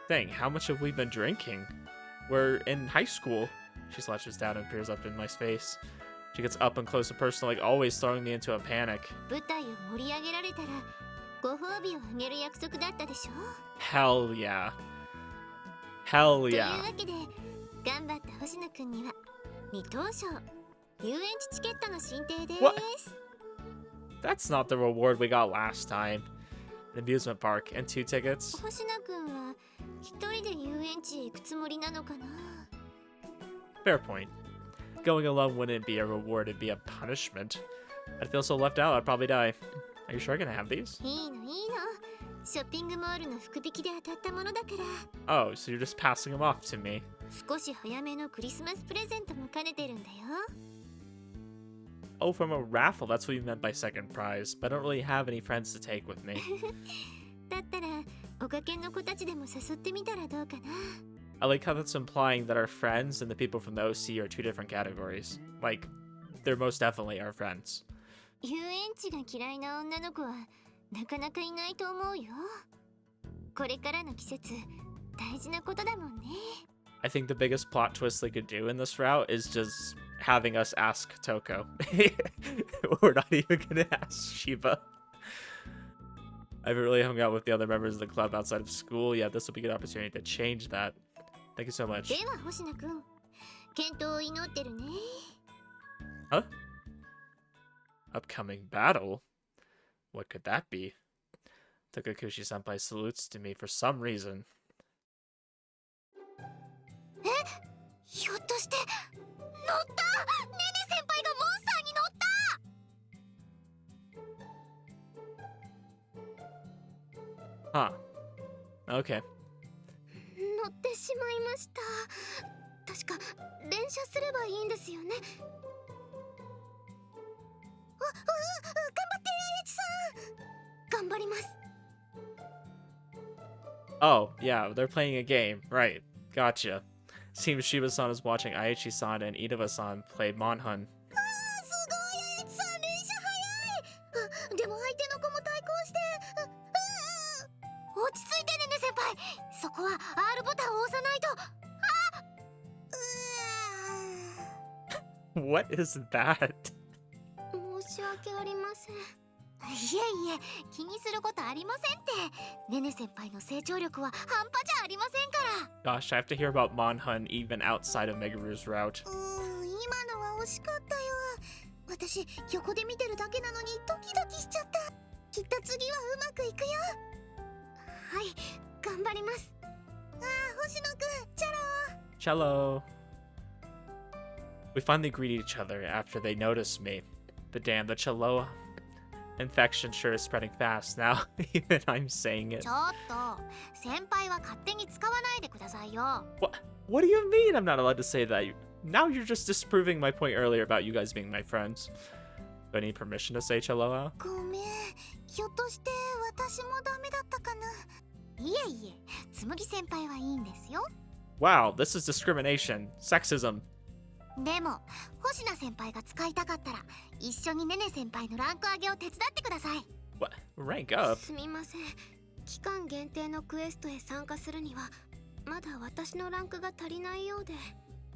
Dang, how much have we been drinking? We're in high school. She slouches down and peers up in my face. She gets up and close and personal, like always, throwing me into a panic. Hell yeah. Hell yeah. What? That's not the reward we got last time. An amusement park and 2 tickets. Fair point. Going alone wouldn't be a reward, it'd be a punishment. I'd feel so left out, I'd probably die. Are you sure I can have these? Oh, so you're just passing them off to me. Oh, from a raffle, that's what you meant by second prize. But I don't really have any friends to take with me. I like how that's implying that our friends and the people from the OC are 2 different categories. Like, they're most definitely our friends. I think the biggest plot twist they could do in this route is just having us ask Toko. We're not even gonna ask Shiba. I haven't really hung out with the other members of the club outside of school yet. This will be a good opportunity to change that. Thank you so much. Huh? Upcoming battle? What could that be? Togakushi-senpai salutes to me for some reason. Huh. Okay. Oh, yeah, they're playing a game. Right. Gotcha. Seems Shiba-san is watching Aichi-san and Inaba-san play Monhun. すごい、あやちさん連射早い。でも相手の子も対抗して。落ち着いてねね先輩。そこは R ボタンを押さないと。What is that? 申し訳ありません。いえいえ、気にすることありませんって。ねね先輩の成長力は半端じゃありませんから。Gosh, I have to hear about Monhun even outside of Meguru's route. 今のは惜しかったよ。私、横で見てるだけなのにドキドキしちゃった。きっと次はうまくいくよ。はい、頑張ります。星野くん、チャロ。 Cello. We finally greet each other after they notice me. But damn, the cello infection sure is spreading fast now. Even I'm saying it. ちょっと、先輩は勝手に使わないでくださいよ。 What do you mean I'm not allowed to say that? Now you're just disproving my point earlier about you guys being my friends. Do I need permission to say cello out? ごめん、ひょっとして私もダメだったかな。いえいえ、つむぎ先輩はいいんですよ。 Wow, this is discrimination. Sexism. でも、星名先輩が使いたかったら、一緒にねね先輩のランク上げを手伝ってください。What? Rank up? すみません。期間限定のクエストへ参加するには、まだ私のランクが足りないようで。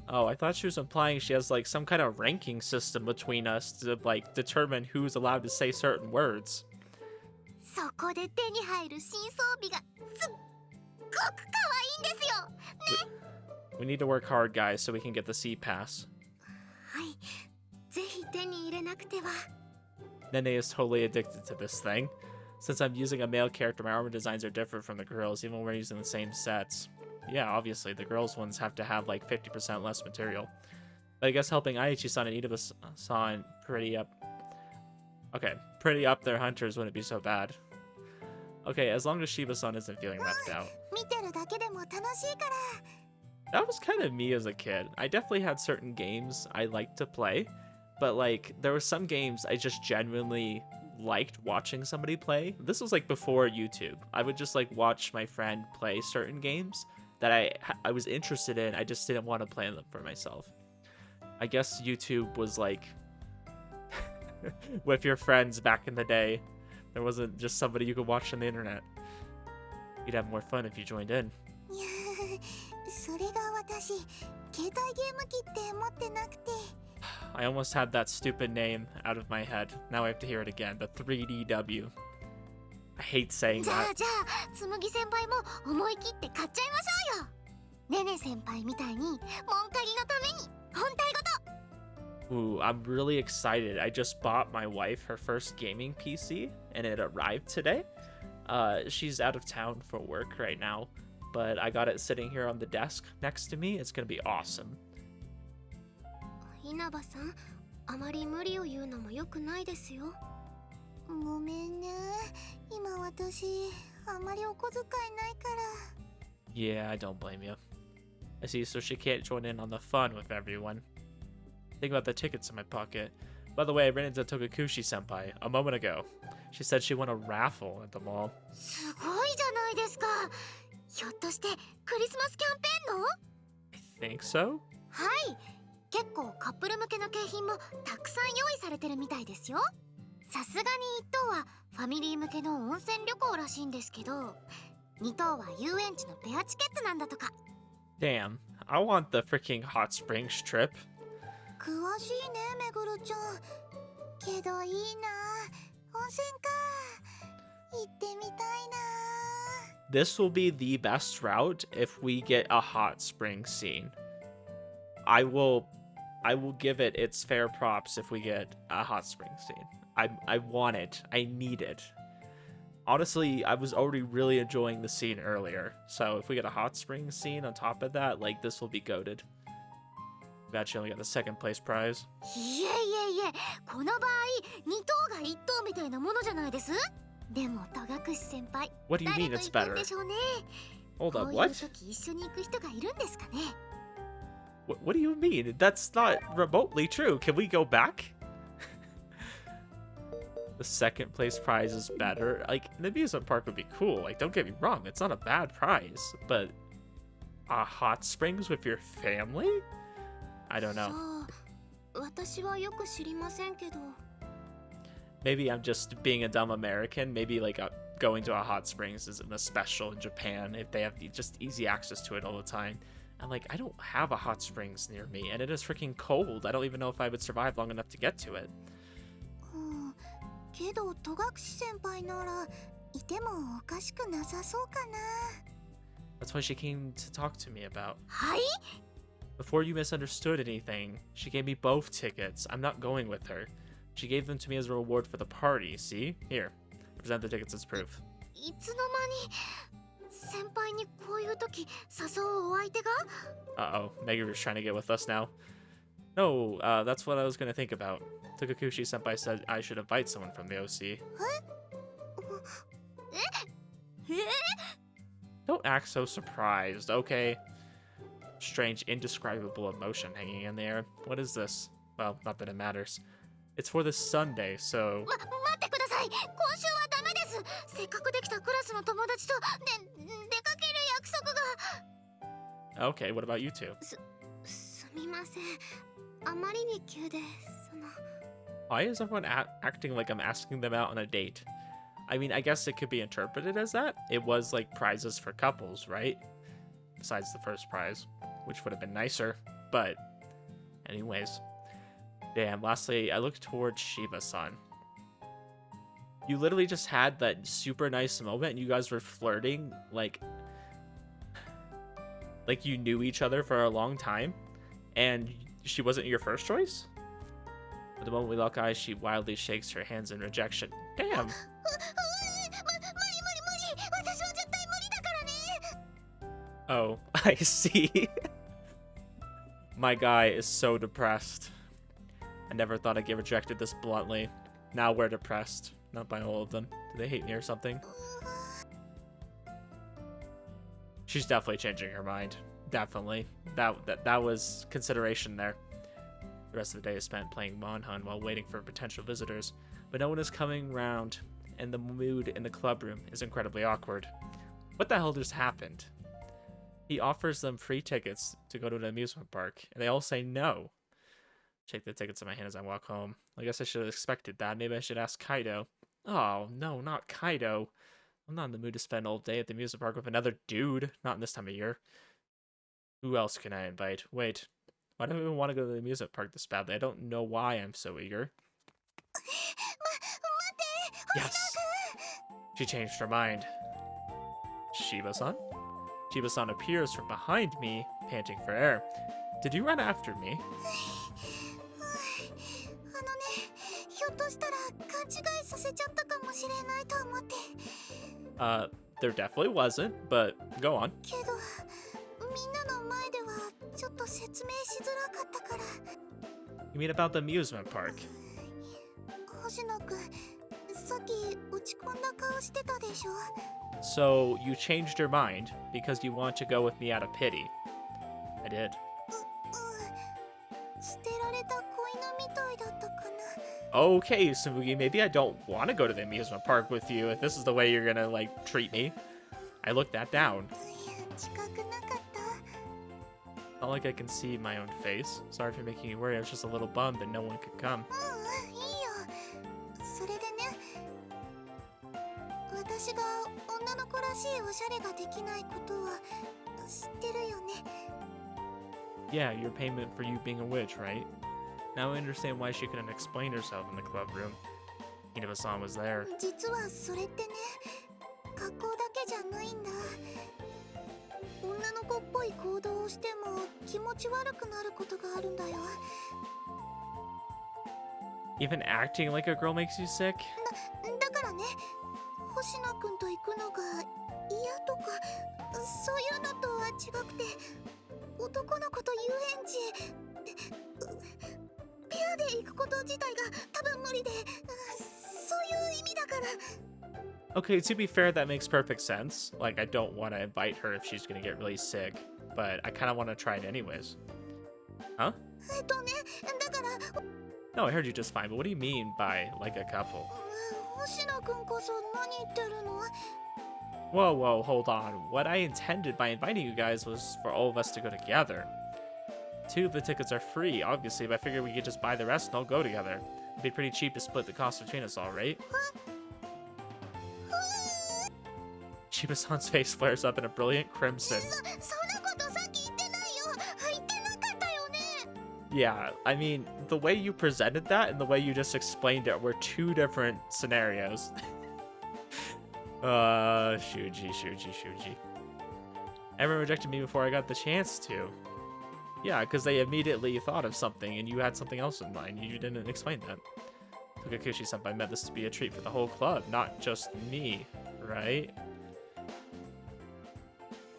Oh, I thought she was implying she has like some kind of ranking system between us to like determine who's allowed to say certain words. そこで手に入る新装備がすっごく可愛いんですよ。ね。We need to work hard, guys, so we can get the C pass. はい。ぜひ手に入れなくては。Nene is totally addicted to this thing. Since I'm using a male character, my armor designs are different from the girls, even when we're using the same sets. Yeah, obviously, the girls' ones have to have like 50% less material. But I guess helping Aichi-san and Inaba-san pretty up their hunters wouldn't be so bad. Okay, as long as Shiba-san isn't feeling left out. 見てるだけでも楽しいから。 That was kind of me as a kid. I definitely had certain games I liked to play, but like there were some games I just genuinely liked watching somebody play. This was like before YouTube. I would just like watch my friend play certain games that I was interested in. I just didn't want to play them for myself. I guess YouTube was like with your friends back in the day. There wasn't just somebody you could watch on the internet. You'd have more fun if you joined in. それが私、携帯ゲーム機って持ってなくて。 I almost had that stupid name out of my head. Now I have to hear it again. The 3DW. I hate saying じゃ that. あじゃあ、つむぎ先輩も思い切って買っちゃいましょうよ。ねね先輩みたいに、モンカリのために、本体ごと。 Ooh, I'm really excited. I just bought my wife her first gaming PC, and it arrived today. She's out of town for work right now, but I got it sitting here on the desk next to me. It's gonna be awesome. 稲葉さん、あまり無理を言うのも良くないですよ。ごめんね。今私、あまりお小遣いないから。 Yeah, I don't blame you. I see, so she can't join in on the fun with everyone. Think about the tickets in my pocket. By the way, I ran into Togakushi-senpai a moment ago. She said she won a raffle at the mall. すごいじゃないですか。ひょっとしてクリスマスキャンペーンの？ I think so? はい。結構カップル向けの景品もたくさん用意されてるみたいですよ。さすがに1等はファミリー向けの温泉旅行らしいんですけど、2等は遊園地のペアチケットなんだとか。 Damn, I want the freaking hot springs trip. 詳しいね、めぐるちゃん。けどいいな。温泉か。行ってみたいな。 This will be the best route if we get a hot spring scene. I will give it its fair props if we get a hot spring scene. I want it. I need it. Honestly, I was already really enjoying the scene earlier. So if we get a hot spring scene on top of that, like this will be goated. Bet you only got the second place prize. いえいえいえ、この場合、2等が1等みたいなものじゃないです。でも、戸隠先輩、 What do you mean 誰 it's と行くん better? でしょうね。 Hold こ up, ういう what? 時一緒に行く人がいるんですかね。 What do you mean? That's not remotely true. Can we go back? The second place prize is better. Like, an amusement park would be cool. Like, don't get me wrong, it's not a bad prize. But hot springs with your family? I don't know. 私はよく知りませんけど。 Maybe I'm just being a dumb American. Maybe like going to a hot springs isn't a special in Japan if they have just easy access to it all the time. I'm like, I don't have a hot springs near me, and it is freaking cold. I don't even know if I would survive long enough to get to it. けど戸隠先輩ならいてもおかしくなさそうかな。 That's what she came to talk to me about. はい? Before you misunderstood anything, she gave me both tickets. I'm not going with her. She gave them to me as a reward for the party. See? Here. Present the tickets as proof. いつの間に先輩にこういう時誘うお相手が? Uh-oh. Meguru was trying to get with us now. No, that's what I was going to think about. Takakushi-senpai said I should invite someone from the OC. Don't act so surprised, okay? Strange, indescribable emotion hanging in the air. What is this? Well, not that it matters. It's for this Sunday, so... 待ってください。今週はダメです。せっかくできたクラスの友達と出かける約束が。 Okay, what about you two? すみません。あまりに急で、Why is everyone acting like I'm asking them out on a date? I mean, I guess it could be interpreted as that. It was like prizes for couples, right? Besides the first prize, which would have been nicer. But anyways. Damn, lastly, I looked towards Shiba-san. You literally just had that super nice moment and you guys were flirting like you knew each other for a long time and she wasn't your first choice? At the moment we lock eyes, she wildly shakes her hands in rejection. Damn! Oh, I see. My guy is so depressed. I never thought I'd get rejected this bluntly. Now we're depressed. Not by all of them. Do they hate me or something? She's definitely changing her mind. Definitely. That was consideration there. The rest of the day is spent playing Monhun while waiting for potential visitors, but no one is coming round, and the mood in the club room is incredibly awkward. What the hell just happened? He offers them free tickets to go to an amusement park, and they all say no. Shake the tickets in my hand as I walk home. I guess I should have expected that. Maybe I should ask Kaido. Oh, no, not Kaido. I'm not in the mood to spend all day at the amusement park with another dude. Not in this time of year. Who else can I invite? Wait. Why do I even want to go to the amusement park this badly? I don't know why I'm so eager. Yes! She changed her mind. Shiba-san? Shiba-san appears from behind me, panting for air. Did you run after me? There definitely wasn't, but go on. You mean about the amusement park? So you changed your mind because you want to go with me out of pity. I did. Okay, Tsumugi, maybe I don't want to go to the amusement park with you if this is the way you're gonna, like, treat me. I looked that down. Not like I can see my own face. Sorry for making you worry, I was just a little bummed that no one could come. Yeah, your payment for you being a witch, right? Now I understand why she couldn't explain herself in the club room. Inaba-san was there. Even acting like a girl makes you sick? Okay, to be fair, that makes perfect sense. Like, I don't want to invite her if she's gonna get really sick, but I kind of want to try it anyways. Huh? No, I heard you just fine, but what do you mean by, like, a couple? 星野くんこそ何言ってるの？ Whoa, hold on. What I intended by inviting you guys was for all of us to go together. 2 of the tickets are free, obviously, but I figured we could just buy the rest and all go together. It'd be pretty cheap to split the cost between us all, right? Chiba-san's face flares up in a brilliant crimson. そんなことさっき言ってないよ。言ってなかったよね。 Yeah, I mean, the way you presented that and the way you just explained it were 2 different scenarios. Shuuji. Everyone rejected me before I got the chance to. Yeah, because they immediately thought of something and you had something else in mind. You didn't explain that. Tokakushi-senpai meant this to be a treat for the whole club, not just me, right?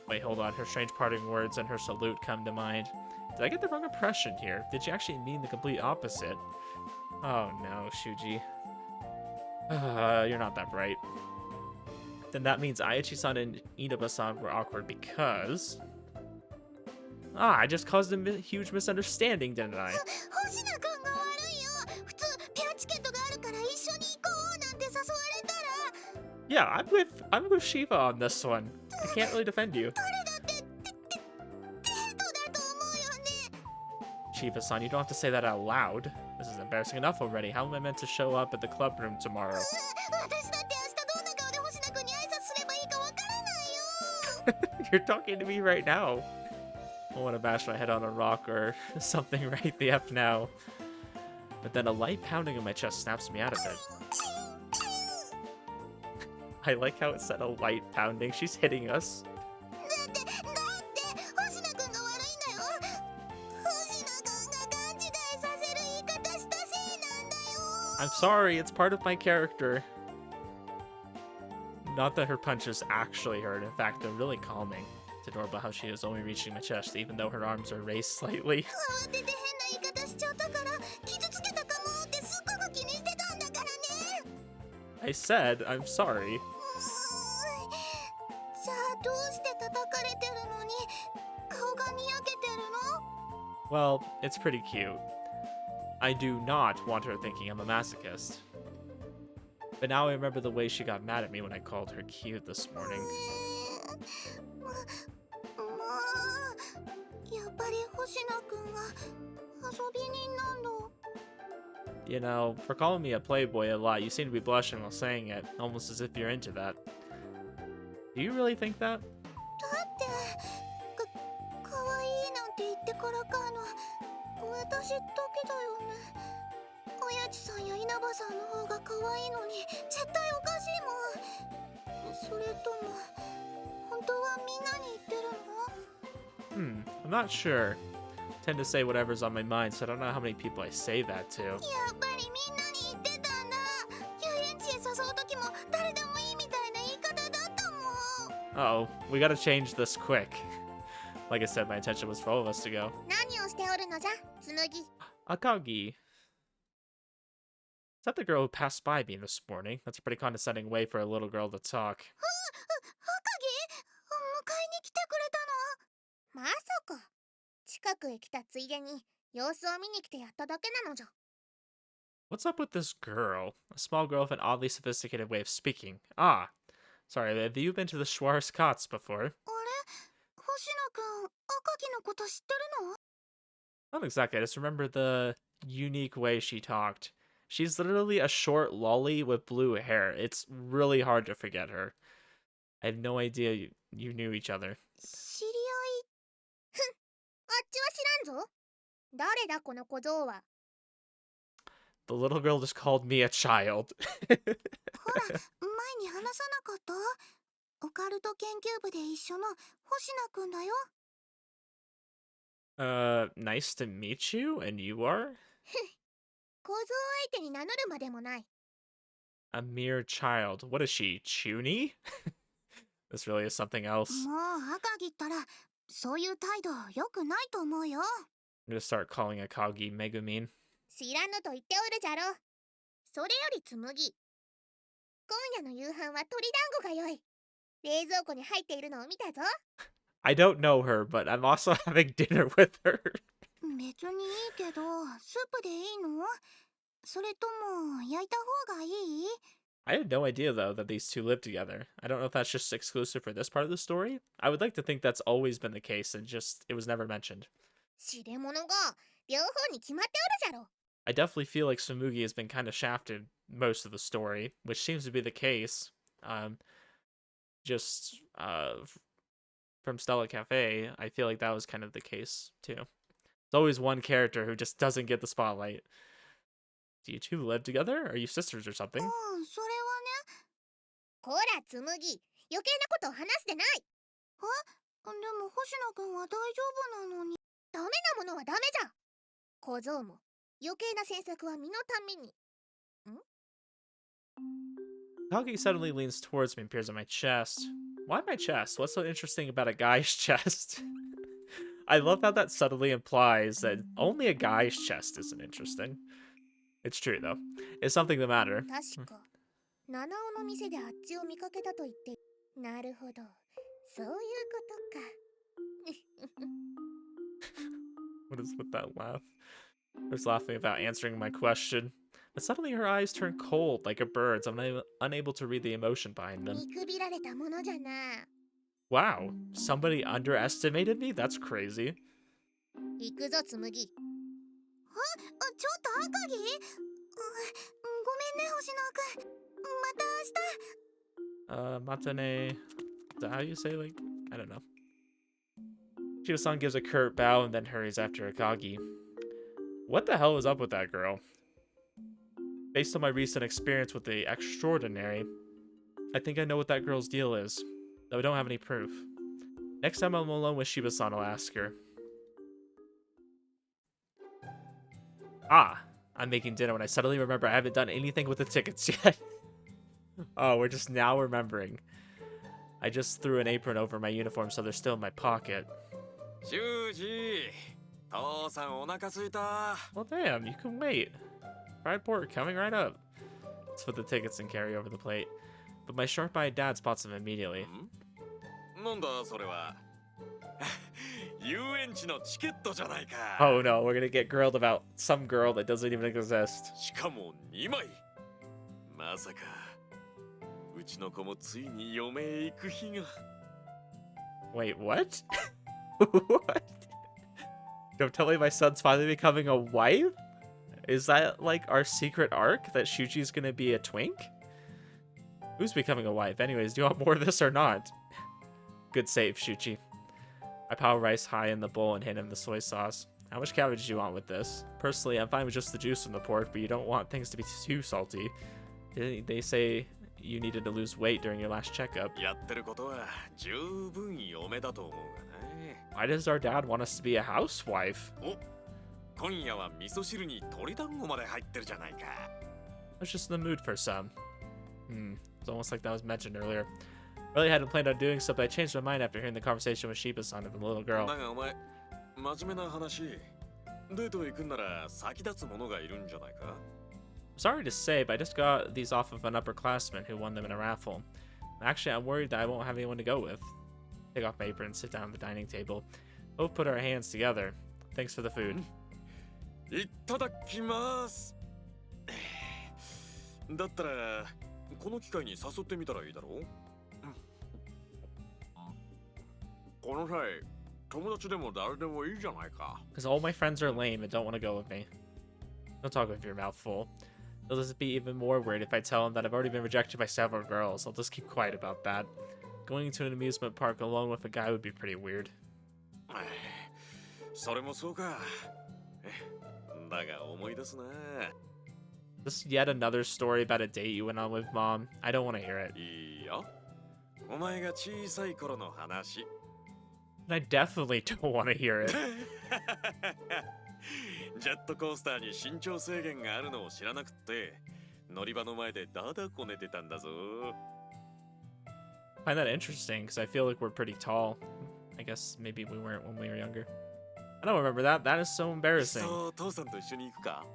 Wait, hold on. Her strange parting words and her salute come to mind. Did I get the wrong impression here? Did she actually mean the complete opposite? Oh no, Shuuji. You're not that bright. Then that means Aichi-san and Inaba-san were awkward because... I just caused a huge misunderstanding, didn't I? 星野くんが悪いよ。普通ペアチケットがあるから一緒に行こうなんて誘われたら。 Yeah, I'm with Shiva on this one. I can't really defend you. 誰だってデートだと思うよね。 Shiva-san, you don't have to say that out loud. This is embarrassing enough already. How am I meant to show up at the club room tomorrow? 私だって明日どんな顔で星野くんに挨拶すればいいかわからないよ。 You're talking to me right now. I want to bash my head on a rock or something right the F now. But then a light pounding in my chest snaps me out of it. I like how it said a light pounding. She's hitting us. だって星野くんが悪いんだよ。星野くんが勘違いさせる言い方したせいなんだよ。 I'm sorry, it's part of my character. Not that her punches actually hurt. In fact, they're really calming. It's adorable how she is only reaching my chest, even though her arms are raised slightly. 慌てて変な言い方しちゃったから傷つけたかもってすっごく気にしてたんだからね。 I said, I'm sorry. じゃあどうして叩かれてるのに顔がにやけてるの？ Well, it's pretty cute. I do not want her thinking I'm a masochist. But now I remember the way she got mad at me when I called her cute this morning. やっぱり星野くんは遊び人なんだ。 You know, for calling me a Playboy a lot, you seem to be blushing while saying it, almost as if you're into that. Do you really think that? だってかわいいなんて言ってからか私だけだよね。親父さんや稲葉さんの方が可愛いのに絶対おかしいもん。それとも本当はみんなに言ってるの？ I'm not sure. I tend to say whatever's on my mind, so I don't know how many people I say that to. やっぱりみんなに言ってたんだ。遊園地へ誘う時も誰でもいいみたいな言い方だったもん。 Uh-oh, we gotta change this quick. Like I said, my intention was for all of us to go. 何をしておるのじゃ、紬。 Agaki. Is that the girl who passed by me this morning? That's a pretty condescending way for a little girl to talk. 赤木？迎えに来てくれたの？まさか。近くへ来たついでに様子を見に来てやっただけなのじゃ。 What's up with this girl? A small girl with an oddly sophisticated way of speaking. Ah. Sorry, have you been to the Schwarzkopf before? あれ？星野くん、赤木のこと知ってるの？ Not exactly. I just remember the unique way she talked. She's literally a short lolly with blue hair. It's really hard to forget her. I have no idea you knew each other. 知り合い？ふん、あっちは知らんぞ。誰だこの小僧は。 The little girl just called me a child. ほら、前に話さなかった？オカルト研究部で一緒の星野くんだよ。 Nice to meet you, and you are? 小僧相手に名乗るまでもない。 A mere child. What is she, Chuni? This really is something else. もう赤木ったらそういう態度良くないと思うよ。 I'm gonna start calling Akagi Megumin. 知らぬと言っておるじゃろ。それより紬。今夜の夕飯は鶏団子が良い。冷蔵庫に入っているのを見たぞ。 I don't know her, but I'm also having dinner with her. 別にいいけど、スープでいいの？それとも焼いた方がいい？ I had no idea, though, that these two live together. I don't know if that's just exclusive for this part of the story. I would like to think that's always been the case and just, it was never mentioned. 知れ者が両方に決まっておるじゃろ I definitely feel like Tsumugi has been kind of shafted most of the story, which seems to be the case. Just from Stella Cafe, I feel like that was kind of the case, too. There's always one character who just doesn't get the spotlight. Do you two live together? Are you sisters or something? それはねこら紬余計なことを話してないでも星野くんは大丈夫なのにダメなものはダメじゃ小僧も余計な詮索は身のために Agaki suddenly leans towards me and peers at my chest. Why my chest? What's so interesting about a guy's chest? I love how that subtly implies that only a guy's chest isn't interesting. It's true, though. It's something the matter. 確か七尾の店であっちを見かけたと言ってなるほどそういうことか What is with that laugh? She's laughing about answering my question. But suddenly her eyes turn cold like a bird's. I'm unable to read the emotion behind them. 見くびられたものじゃな Wow, somebody underestimated me? That's crazy. 行くぞ紬ちょっと赤木ごめんね星野くんまた明日 Matane. Is that how you say, like, I don't know. Chiyo-san gives a curt bow and then hurries after Akagi. What the hell is up with that girl? Based on my recent experience with the extraordinary, I think I know what that girl's deal is, though I don't have any proof. Next time I'm alone with Shiba-san, I'll ask her. Ah, I'm making dinner when I suddenly remember I haven't done anything with the tickets yet. Oh, we're just now remembering. I just threw an apron over my uniform, so they're still in my pocket. Shuuji, 父さんお腹すいた。 Well, damn, you can wait. Fried pork coming right up. Let's put the tickets and carry over the plate. But my sharp-eyed dad spots them immediately. なんだそれは。遊園地のチケットじゃないか。 Oh no, we're gonna get grilled about some girl that doesn't even exist. しかも2枚。まさかうちの子もついに嫁へ行く日が。 Wait, what? What? Don't tell me my son's finally becoming a wife? Is that like our secret arc that Shuji's gonna be a twink? Who's becoming a wife? Anyways, do you want more of this or not? Good save, Shuji. I pile rice high in the bowl and hand him the soy sauce. How much cabbage do you want with this? Personally, I'm fine with just the juice from the pork, but you don't want things to be too salty. They say you needed to lose weight during your last checkup. やってることは十分嫁だと思うがね。 Why does our dad want us to be a housewife? お、今夜は味噌汁に鶏団子まで入ってるじゃないか。 I was just in the mood for some. It's almost like that was mentioned earlier. Really hadn't planned on doing so, but I changed my mind after hearing the conversation with Shiba-san and the little girl. だがお前、真面目な話。デートへ行くんなら先立つ者がいるんじゃないか。 Sorry to say, but I just got these off of an upperclassman who won them in a raffle. Actually, I'm worried that I won't have anyone to go with. Take off my apron and sit down at the dining table. Both put our hands together. Thanks for the food. いただきます。だったらこの機会に誘ってみたらいいだろう。この際、友達でも誰でもいいじゃないか。 Because all my friends are lame and don't want to go with me. Don't talk with your mouth full. They'll just be even more weird if I tell them that I've already been rejected by several girls. I'll just keep quiet about that. Going to an amusement park alone with a guy would be pretty weird. それもそうか。だが思い出すな。 This is yet another story about a date you went on with mom. I don't want to hear it. いいよ。お前が小さい頃の話。 And I definitely don't want to hear it. ジェットコースターに身長制限があるのを知らなくって、乗り場の前でだだこねてたんだぞ。 I find that interesting because I feel like we're pretty tall. I guess maybe we weren't when we were younger. I don't remember that. That is so embarrassing. そう、父さんと一緒に行くか。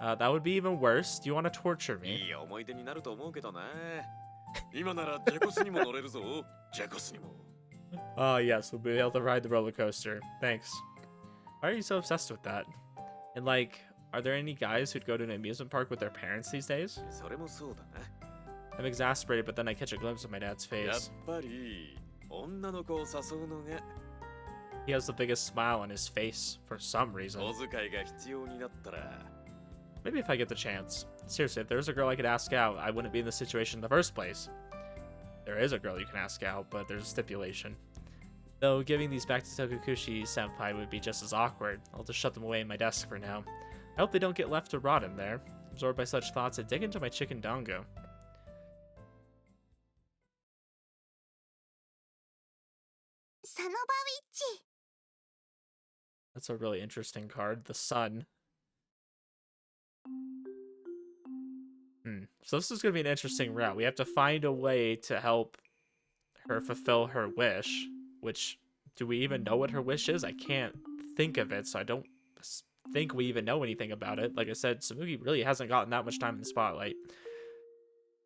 That would be even worse. Do you want to torture me? いい思い出になると思うけどな。今ならジェコスにも乗れるぞ。ジェコスにも。 Oh, yes, we'll be able to ride the roller coaster. Thanks. Why are you so obsessed with that? And, like, are there any guys who'd go to an amusement park with their parents these days? それもそうだな。I'm exasperated, but then I catch a glimpse of my dad's やっ face. ぱり女の子を誘うのが He has the biggest smile on his face for some reason. 小遣いが必要になったら Maybe if I get the chance. Seriously, if there's a girl I could ask out, I wouldn't be in this situation in the first place. There is a girl you can ask out, but there's a stipulation. Though giving these back to Tokukushi senpai would be just as awkward, I'll just shut them away in my desk for now. I hope they don't get left to rot in there. Absorbed by such thoughts, I dig into my chicken dango. That's a really interesting card. The sun. So this is going to be an interesting route. We have to find a way to help her fulfill her wish. Which, do we even know what her wish is? I can't think of it, so I don't think we even know anything about it. Like I said, Tsumugi really hasn't gotten that much time in the spotlight.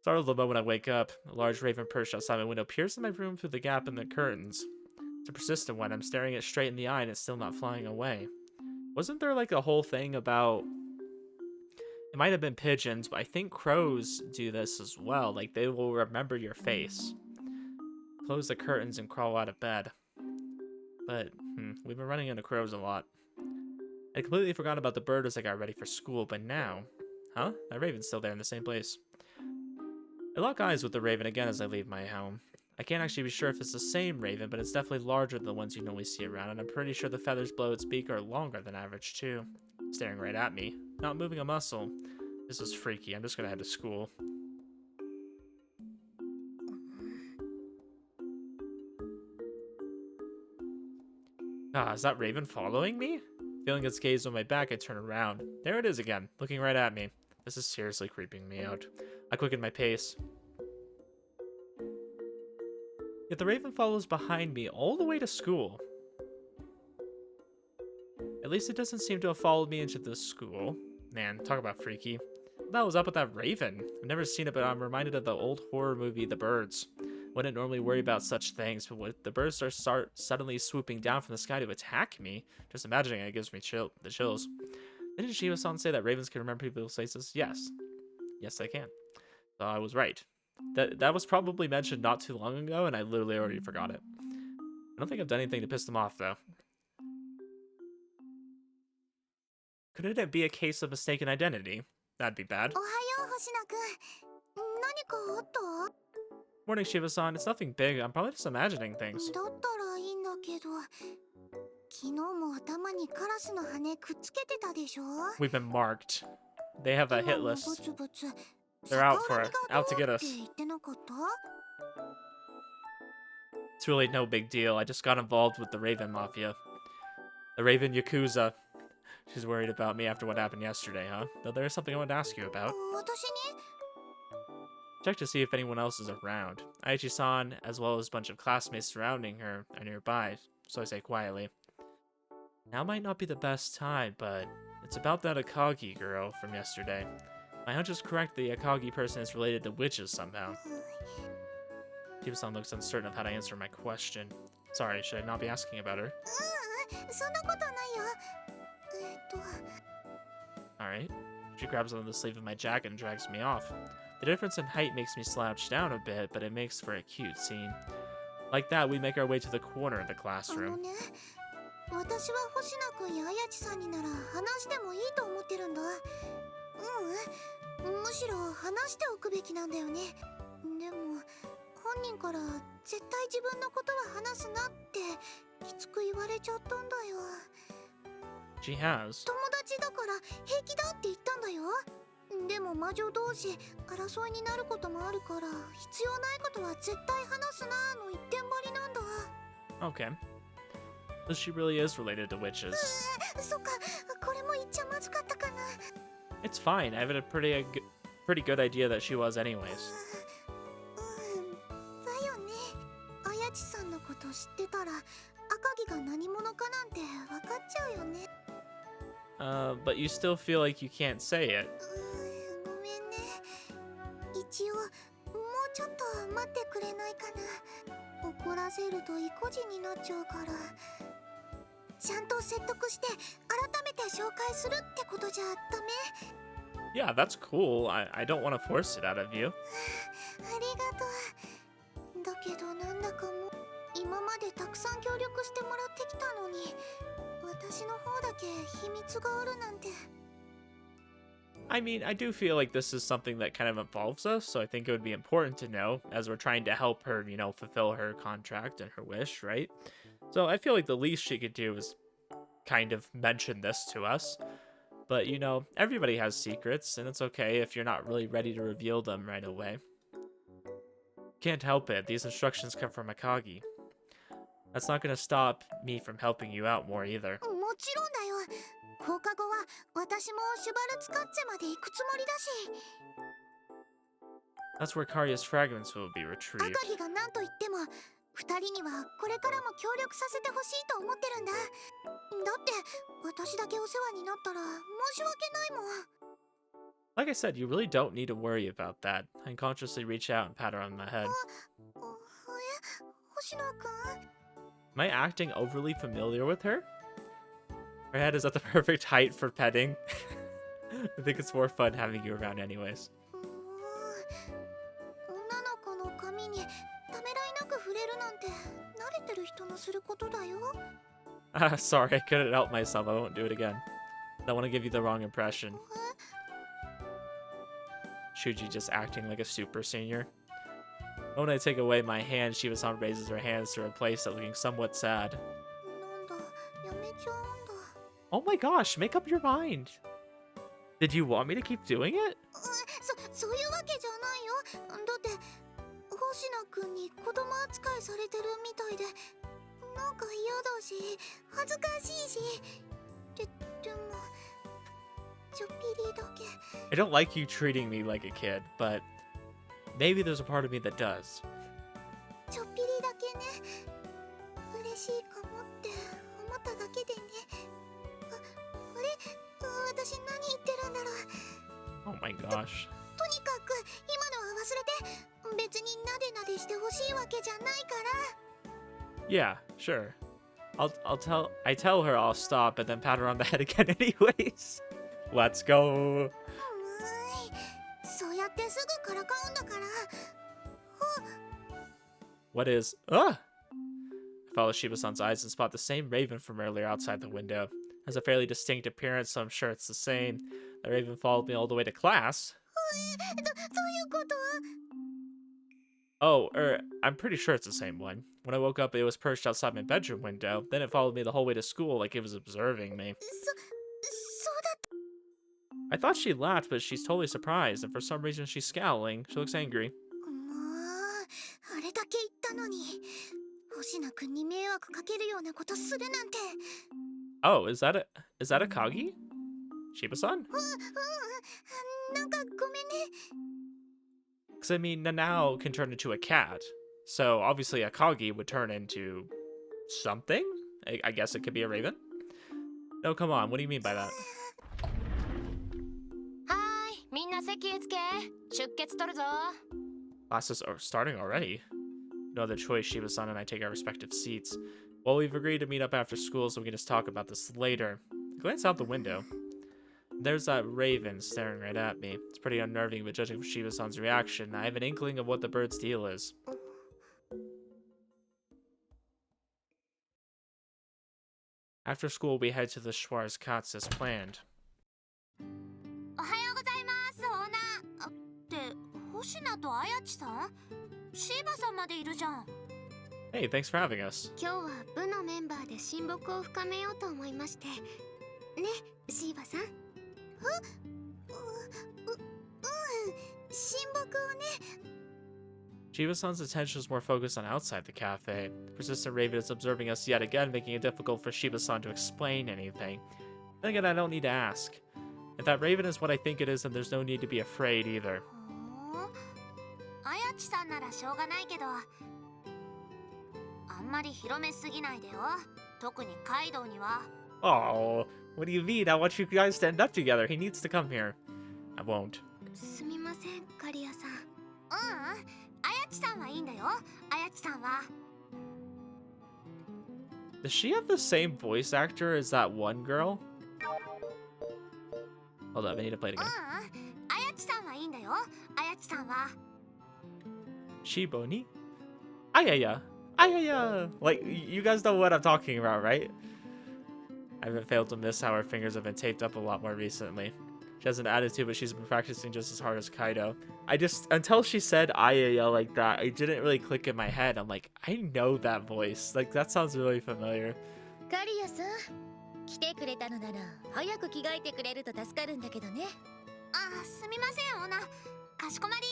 Startled the moment I wake up. A large raven perched outside my window peers in my room through the gap in the curtains. It's a persistent one. I'm staring it straight in the eye and it's still not flying away. Wasn't there like a whole thing about... It might have been pigeons, but I think crows do this as well. Like, they will remember your face. Close the curtains and crawl out of bed. But, we've been running into crows a lot. I completely forgot about the bird as I got ready for school, but now... Huh? That raven's still there in the same place. I lock eyes with the raven again as I leave my home. I can't actually be sure if it's the same raven, but it's definitely larger than the ones you normally see around, and I'm pretty sure the feathers below its beak are longer than average, too. Staring right at me, not moving a muscle. This is freaky. I'm just gonna head to school. Ah, is that raven following me? Feeling its gaze on my back, I turn around. There it is again, looking right at me. This is seriously creeping me out. I quicken my pace. Yet the raven follows behind me all the way to school. At least it doesn't seem to have followed me into this school. Man, talk about freaky. What the hell was up with that raven? I've never seen it, but I'm reminded of the old horror movie, The Birds. Wouldn't normally worry about such things, but when the birds start suddenly swooping down from the sky to attack me, just imagining it gives me the chills. Didn't Shiba-san say that ravens can remember people's faces? Yes. Yes, they can. So I was right. That was probably mentioned not too long ago, and I literally already forgot it. I don't think I've done anything to piss them off, though. Couldn't it be a case of mistaken identity? That'd be bad. Morning, Shiba-san. It's nothing big. I'm probably just imagining things. We've been marked. They have a hit list. They're out for it. Out to get us. It's really no big deal. I just got involved with the Raven Mafia. The Raven Yakuza. She's worried about me after what happened yesterday, huh? Though there's something I wanted to ask you about. Check to see if anyone else is around. Aichi-san, as well as a bunch of classmates surrounding her, are nearby, so I say quietly. Now might not be the best time, but it's about that Akagi girl from yesterday. My hunch is correct, the Akagi person is related to witches somehow. Shiba-san looks uncertain of how to answer my question. Sorry, should I not be asking about her? Alright. She grabs on the sleeve of my jacket and drags me off. The difference in height makes me slouch down a bit, but it makes for a cute scene. Like that, we make our way to the corner of the classroom. She has. Okay. So she really is related to witches. It's fine. I have a pretty good idea that she was anyways. But you still feel like you can't say it. Yeah, that's cool. I don't want to force it out of you. ありがとう。だけどなんだかもう今までたくさん協力してもらってきたのに、私の方だけ秘密があるなんて。I mean, I do feel like this is something that kind of involves us, so I think it would be important to know as we're trying to help her, you know, fulfill her contract and her wish, right? So I feel like the least she could do is kind of mention this to us. But, you know, everybody has secrets, and it's okay if you're not really ready to reveal them right away. Can't help it, these instructions come from Akagi. That's not gonna stop me from helping you out more either. もちろんだよ。放課後は私もシュバルツカッツェまで行くつもりだし。That's where Karya's fragments will be retrieved. 赤木が何と言っても二人にはこれからも協力させてほしいと思ってるんだ。だって私だけお世話になったら申し訳ないもん。Like I said, you really don't need to worry about that. I unconsciously reach out and pat her on the head. 星野くん Am I acting overly familiar with her? Her head is at the perfect height for petting. I think it's more fun having you around anyways. 女の子の髪にためらいなく触れるなんて慣れてる人のすることだよ。Sorry, I couldn't help myself. I won't do it again. Don't want to give you the wrong impression. Shuuji just acting like a super senior. When I take away my hand, Shiba-san raises her hands to replace it, looking somewhat sad. なんだ、やめちゃうんだ。Oh my gosh, make up your mind. Did you want me to keep doing it? そういうわけじゃないよ。だって星野くんに子供扱いされてるみたいで、なんか嫌だし恥ずかしいし。でもちょっぴりだけ。I don't like you treating me like a kid, but maybe there's a part of me that does. ちょっぴりだけね。嬉しいかもって思っただけでね。あれ、私何言ってるんだろう。 Oh my gosh. とにかく今のは忘れて。別になでなでしてほしいわけじゃないから。 Yeah, sure. I tell her I'll stop and then pat her on the head again anyways. Let's go. そうやってすぐからかうんだから。 What is... I follow Shiba-san's eyes and spot the same raven from earlier outside the window. Has a fairly distinct appearance, so I'm sure it's the same. The raven followed me all the way to class. どういうこと？ Oh, I'm pretty sure it's the same one. When I woke up, it was perched outside my bedroom window. Then it followed me the whole way to school like it was observing me. そうだった。 I thought she laughed, but she's totally surprised, and for some reason she's scowling. She looks angry. もうあれだけ言ったのに星野くんに迷惑かけるようなことするなんて。 Oh, is that Akagi? Shiba-san? なんかごめんね。 Because I mean, Nanao can turn into a cat. So obviously Akagi would turn into something? I guess it could be a raven? No, come on. What do you mean by that? はーい、みんな席へつけ。出血取るぞ。 Classes are starting already. No other choice, Shiba-san and I take our respective seats. Well, we've agreed to meet up after school so we can just talk about this later. I glance out the window. There's that raven staring right at me. It's pretty unnerving, but judging from Shiba-san's reaction, I have an inkling of what the bird's deal is. After school, we head to the Schwarzkatz as planned. おはようございます、オーナー。って星名とあやちさん？シーバさんまでいるじゃん。 Hey, thanks for having us. 今日は部のメンバーで親睦を深めようと思いまして。ね、シーバさん。親睦をね。 Shiba-san's attention is more focused on outside the cafe. Persistent Raven is observing us yet again, making it difficult for Shiba-san to explain anything. Then again, I don't need to ask. If that Raven is what I think it is, then there's no need to be afraid either. あやちさんならしょうがないけど、あんまり広めすぎないでよ。特にカイドウには。 Oh, what do you mean? I want you guys to end up together. He needs to come here. I won't. すみません、カリアさん。あやちさんはいいんだよ。あやちさんは。 Does she have the same voice actor as that one girl? Hold up, I need to play it again. いんだよ、あやちさんは。 Shiboni? Ayaya. Ayaya. Like, you guys know what I'm talking about, right? I haven't failed to miss how her fingers have been taped up a lot more recently. She has an attitude, but she's been practicing just as hard as Kaido. Until she said Ayaya like that, it didn't really click in my head. I'm like, I know that voice. Like, that sounds really familiar. カリアさん、来てくれたのなら早く着替えてくれると助かるんだけどね。あ、すみません、オーナー。かしこまり。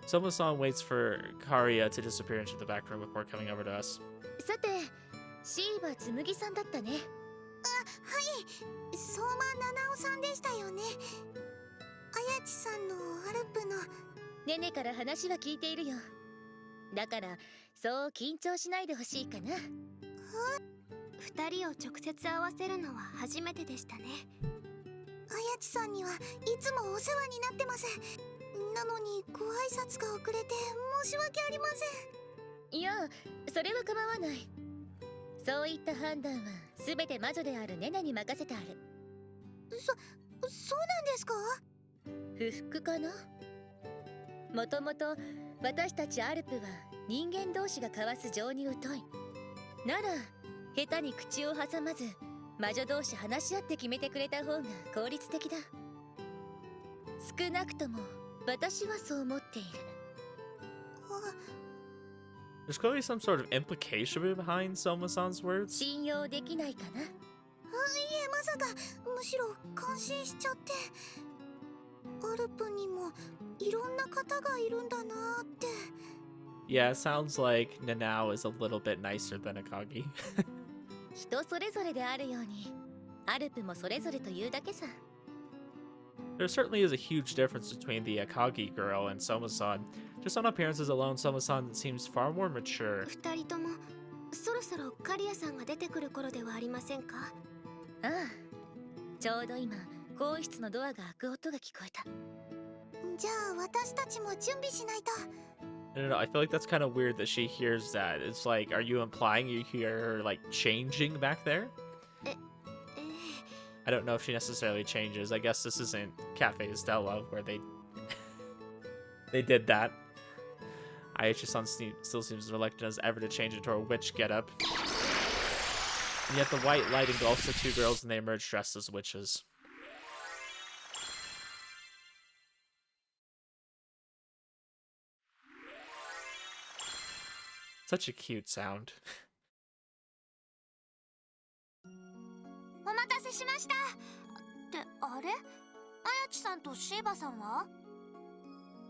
Soma-san waits for Karia to disappear into the back room before coming over to us. さて、シーバつむぎさんだったね。あ、はい。相馬七尾さんでしたよね。あやちさんのアルプの。ねねから話は聞いているよ。だからそう緊張しないでほしいかな。二人を直接会わせるのは初めてでしたね。あやちさんにはいつもお世話になってます。なのにご挨拶が遅れて申し訳ありません。いや、それは構わない。そういった判断は全て魔女であるネネに任せてある。そうなんですか？不服かな？もともと私たちアルプは人間同士が交わす情に疎い。なら下手に口を挟まず魔女同士話し合って決めてくれた方が効率的だ。少なくとも私はそう思っている。There's clearly some sort of implication behind Soma-san's words. 信用できないかな？いえ、まさか。むしろ感心しちゃって。アルプにもいろんな方がいるんだなって。Yeah, it sounds like Nanao is a little bit nicer than Agaki. 人それぞれであるように、アルプもそれぞれというだけさ。There certainly is a huge difference between the Akagi girl and Soma-san. Just on appearances alone, Soma-san seems far more mature. 二人ともそろそろカリアさんが出てくる頃ではありませんか？ああ、ちょうど今更衣室のドアが開く音が聞こえた。じゃあ私たちも準備しないと。I don't know, I feel like that's kind of weird that she hears that. It's like, are you implying you hear her like changing back there? I don't know if she necessarily changes. I guess this isn't Cafe Estella where they did that. Aichi-san still seems reluctant as ever to change into her witch getup. And yet the white light engulfs the two girls and they emerge dressed as witches. Such a cute sound. お待たせしました。ってあれ？あやちさんとシーバさんは？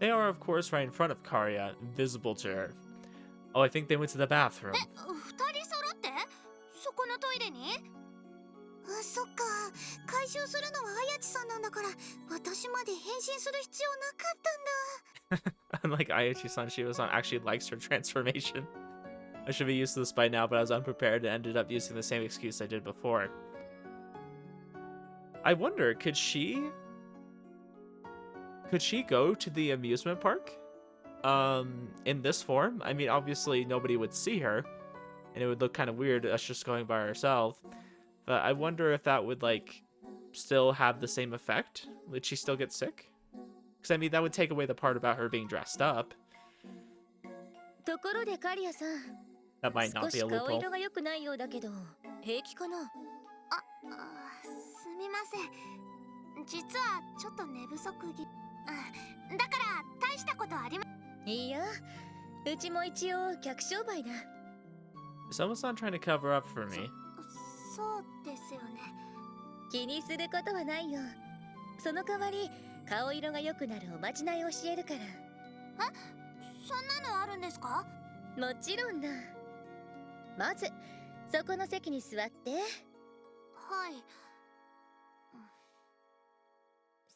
They are, of course, right in front of Karia, invisible to her. Oh, I think they went to the bathroom. 二人揃って？そこのトイレに？あ、そっか。回収するのはあやちさんなんだから、私まで変身する必要なかったんだ。Unlike Aichi-san, Shiba-san actually likes her transformation. I should be used to this by now, but I was unprepared and ended up using the same excuse I did before. I wonder, could she go to the amusement park? In this form? I mean, obviously nobody would see her, and it would look kind of weird us just going by herself. But I wonder if that would, like, still have the same effect? Would she still get sick? Because, I mean, that would take away the part about her being dressed up. ところでカリアさん。 That might not 少 be し a 顔 loophole. 色が良くないようだけど、平気かな？すみません。実はちょっと寝不足ぎ。だから大したことありま。いや、うちも一応客商売だ。Is Somo-san trying to cover up for me? そうですよね。気にすることはないよ。その代わり顔色が良くなるおまじないを教えるから。そんなのあるんですか？もちろんだ。まずそこの席に座って。はい。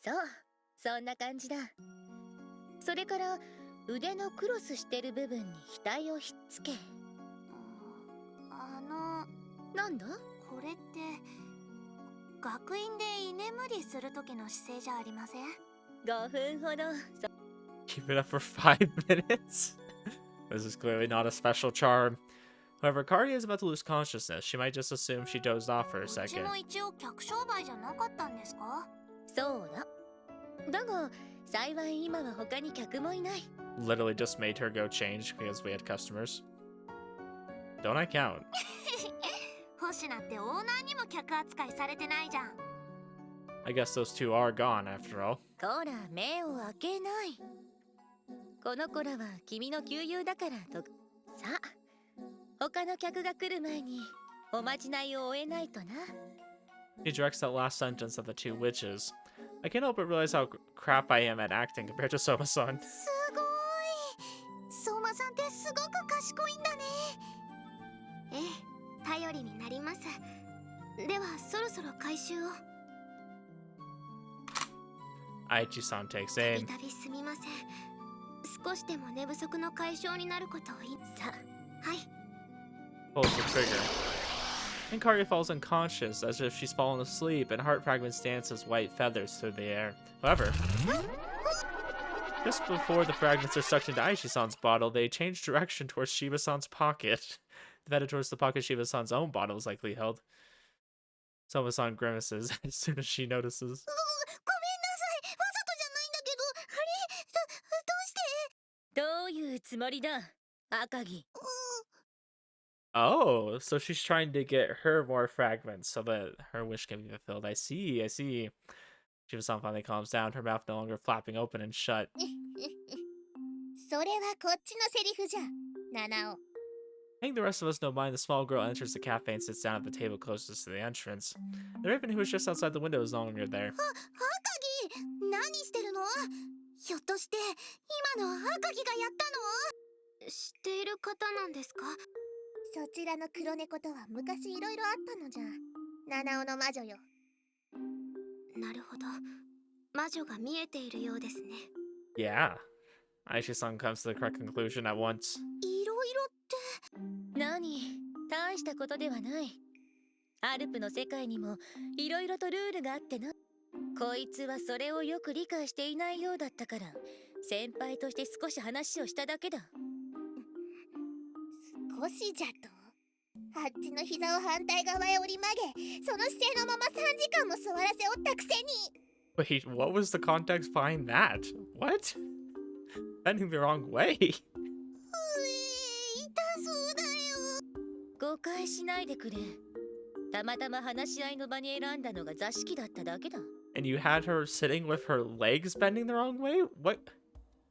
そう、そんな感じだ。それから腕のクロスしてる部分に額をひっつけ。なんだ？これって学院で居眠りする時の姿勢じゃありません？5分ほど。Keep it up for 5 minutes? This is clearly not a special charm. However, Karia is about to lose consciousness. She might just assume she dozed off for a うち second. も一応客商売じゃなかったんですか？そうだ。だが幸い今は他に客もいない。 Literally just made her go change because we had customers. Don't I count? 星なんてオーナーにも客扱いされてないじゃん。 I guess those two are gone after all. こら目を開けない。この子らは君の旧友だからと。さあ他の客が来る前におまじないを終えないとな。 He directs that last sentence of the two witches. I can't help but realize how crap I am at acting compared to Soma-san. すごい。相馬さんってすごく賢いんだね。ええ、頼りになります。ではそろそろ回収を。 Aichi-san takes た aim. びたびすみません。少しでも寝不足の解消になることをさ。はい。 Pulls the trigger. And Karia falls unconscious as if she's fallen asleep, and Heart Fragments dance as white feathers through the air. However, just before the fragments are sucked into Aichi-san's bottle, they change direction towards Shiba-san's pocket. Headed towards the pocket Shiba-san's own bottle is likely held. Soma-san grimaces as soon as she notices. ごめんなさい。わざとじゃないんだけど。あれどうして？どういうつもりだ赤木。 Oh, so she's trying to get her more fragments so that her wish can be fulfilled. I see, I see. Shiba-san finally calms down, her mouth no longer flapping open and shut. それはこっちのセリフじゃ。七尾。 I think the rest of us don't mind. The small girl enters the cafe and sits down at the table closest to the entrance. The raven who was just outside the window is no longer there. 赤木、何してるの？ひょっとして今の赤木がやったの？知っている方なんですか？そちらの黒猫とは昔いろいろあったのじゃ。七尾の魔女よ。なるほど。魔女が見えているようですね。 Yeah. Aishi-san comes to the correct conclusion at once. いろいろって。何大したことではない。アルプの世界にもいろいろとルールがあってな。こいつはそれをよく理解していないようだったから先輩として少し話をしただけだ。少しじゃと。あっちの膝を反対側へ折り曲げ、その姿勢のまま3時間も座らせおったくせに。 Wait, what was the context behind that? What? Bending the wrong way? 痛そうだよ。誤解しないでくれ。たまたま話し合いの場に選んだのが座敷だっただけだ。 And you had her sitting with her legs bending the wrong way? What?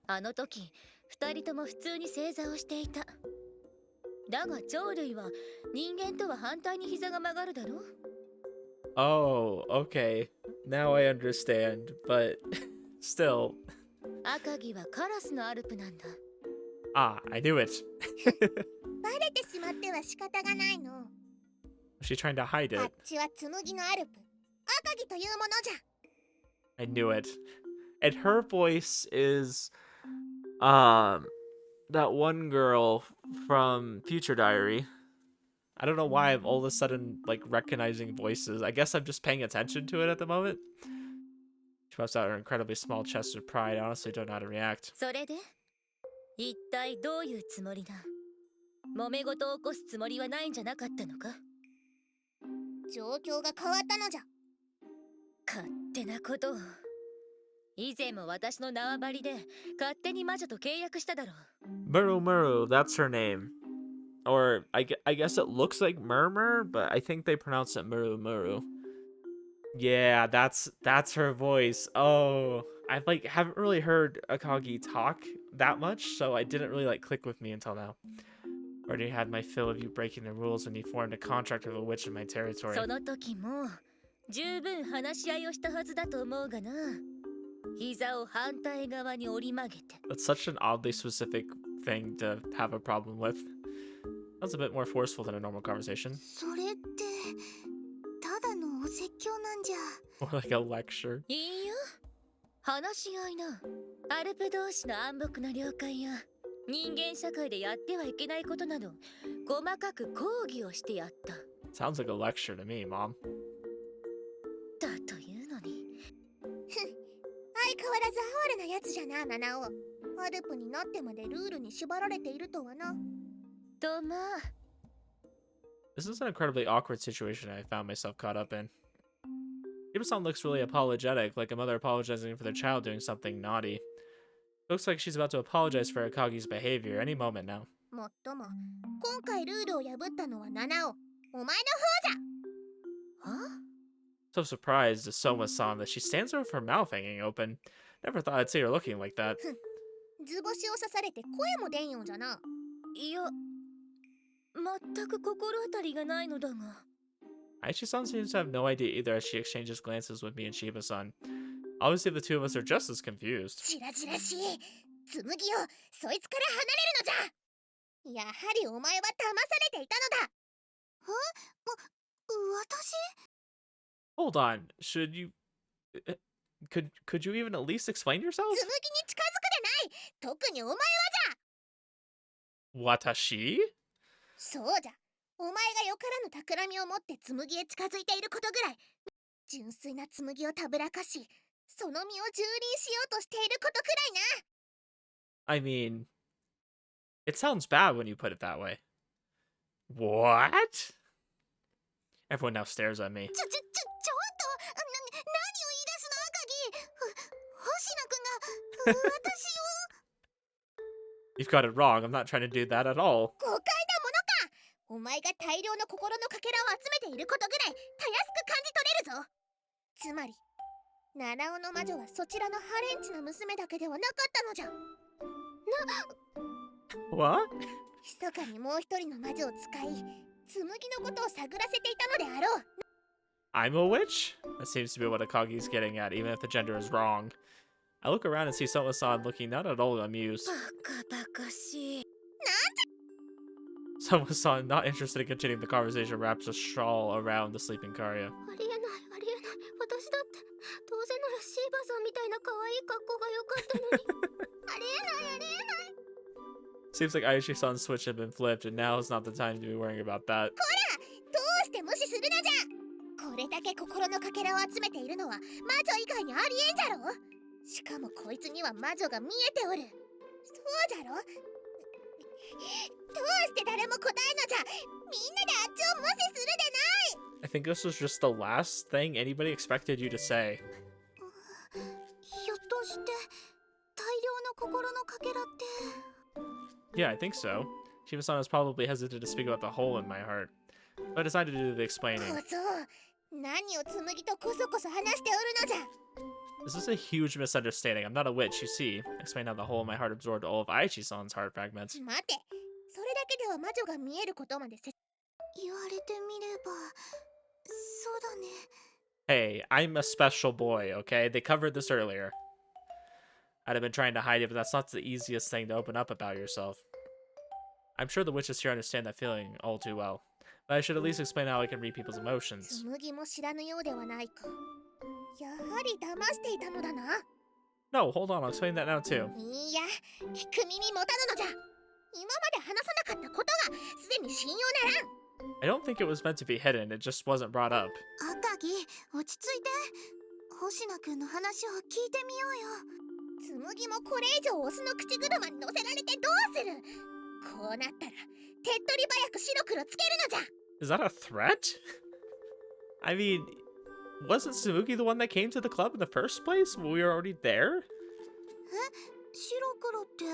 あの時二人とも普通に正座をしていた。だが鳥類は人間とは反対に膝が曲がるだろ。 Oh, okay. Now I understand, but still. 赤木はカラスのアルプなんだ。 Ah, I knew it. バレてしまっては仕方がないの。 Was she trying to hide あっ it? ちは紬のアルプ。赤木というものじゃ。 I knew it. And her voice is that one girl from Future Diary. I don't know why I'm all of a sudden like recognizing voices. I guess I'm just paying attention to it at the moment. She puffs out her incredibly small chest of pride. I honestly don't know how to react. それで一体どういうつもりだ。揉め事を起こすつもりはないんじゃなかったのか。状況が変わったのじゃ。勝手なことを。以前も私の縄張りで勝手に魔女と契約しただろう。 Muru Muru, that's her name. Or I guess it looks like Murmur, but I think they pronounce it Muru Muru. Yeah, that's her voice. Oh, I haven't really heard Akagi talk that much, so I didn't really click with me until now. Already had my fill of you breaking the rules when you formed a contract with a witch in my territory. その時も十分話し合いをしたはずだと思うがな。膝を反対側に折り曲げて。 That's such an oddly specific thing to have a problem with. That's a bit more forceful than a normal conversation. それってただのお説教なんじゃ。 Or like a lecture. いいよ。話し合いな。アルプ同士の暗黙の了解や人間社会でやってはいけないことなど細かく講義をしてやった。 Sounds like a lecture to me, Mom. だというのに。相変わらず哀れなやつじゃな、七尾。アルプになってまでルールに縛られているとはな。とまあ。 This is an incredibly awkward situation I found myself caught up in. Shiba-san looks really apologetic, like a mother apologizing for their child doing something naughty. Looks like she's about to apologize for Akagi's behavior any moment now. もっとも今回ルールを破ったのは七尾お前の方じゃ。は So surprised is Soma-san that she stands there with her mouth hanging open. Never thought I'd see her looking like that. 図星を刺されて声も出んようじゃな。いや全く心当たりがないのだが。Aichi-san seems to have no idea either as she exchanges glances with me and Shiba-san. Obviously the two of us are just as confused. しらじらしい紬よそいつから離れるのじゃ。やはりお前は騙されていたのだ。私 Hold on, should you... Could you even at least explain yourself? 紬に近づくでない。特にお前はじゃ。 Watashi? そうじゃ。お前がよからぬ企みを持って紬へ近づいていることぐらい純粋な紬をたぶらかしその身を蹂躙しようとしていることくらいな。 I mean... It sounds bad when you put it that way. What? Everyone now stares at me. ちょっと何を言い出すの赤木星名くんが私を You've got it wrong. I'm not trying to do that at all. 誤解だものか。お前が大量の心のかけらを集めていることぐらいたやすく感じ取れるぞ。つまり七尾の魔女はそちらのハレンチな娘だけではなかったのじゃ。 What? 密かにもう一人の魔女を使い紬のことを探らせていたのであろう。 I'm a witch? That seems to be what Akagi's getting at, even if the gender is wrong. I look around and see Soma-san looking not at all amused. バカバカしい。 Soma-san, not interested in continuing the conversation, wraps a shawl around the sleeping Karya. ありえないありえない。私だってどうせならシーバさんみたいな可愛い格好が良かったのに。ありえないありえない。 Seems like Aichi-san's switch had been flipped, and now is not the time to be worrying about that. どうして無視するのじゃ。これだけ心のかけらを集めているのは魔女以外にありえんじゃろ。しかもこいつには魔女が見えておる。そうじゃろ。どうして誰も答えのじゃ。みんなであっちを無視するでない。 I think this was just the last thing anybody expected you to say. ひょっとして大量の心のかけらって Yeah, I think so. Shiba-san was probably hesitant to speak about the hole in my heart, but I decided to do the explaining. こそ何を紬とこそこそ話しておるのじゃ。 This is a huge misunderstanding. I'm not a witch, you see. Explain how the hole in my heart absorbed all of Aichi-san's heart fragments. 待て、それだけでは魔女が見えることまで言われてみればそうだね。 Hey, I'm a special boy, okay? They covered this earlier. I'd have been trying to hide it, but that's not the easiest thing to open up about yourself. I'm sure the witches here understand that feeling all too well, but I should at least explain how I can read people's emotions. 紬も知らぬようではないか。やはり騙していたのだな。 No, hold on, I'll explain that now too. いや、聞く耳持たぬのじゃ。今まで話さなかったことがすでに信用ならん。 I don't think it was meant to be hidden, it just wasn't brought up. 赤木落ち着いて。星名くんの話を聞いてみようよ。紬もこれ以上オスの口車に乗せられてどうする。こうなったら手っ取り早く白黒つけるのじゃ。 Is that a threat? I mean, wasn't Tsumugi the one that came to the club in the first place when we were already there? 白黒って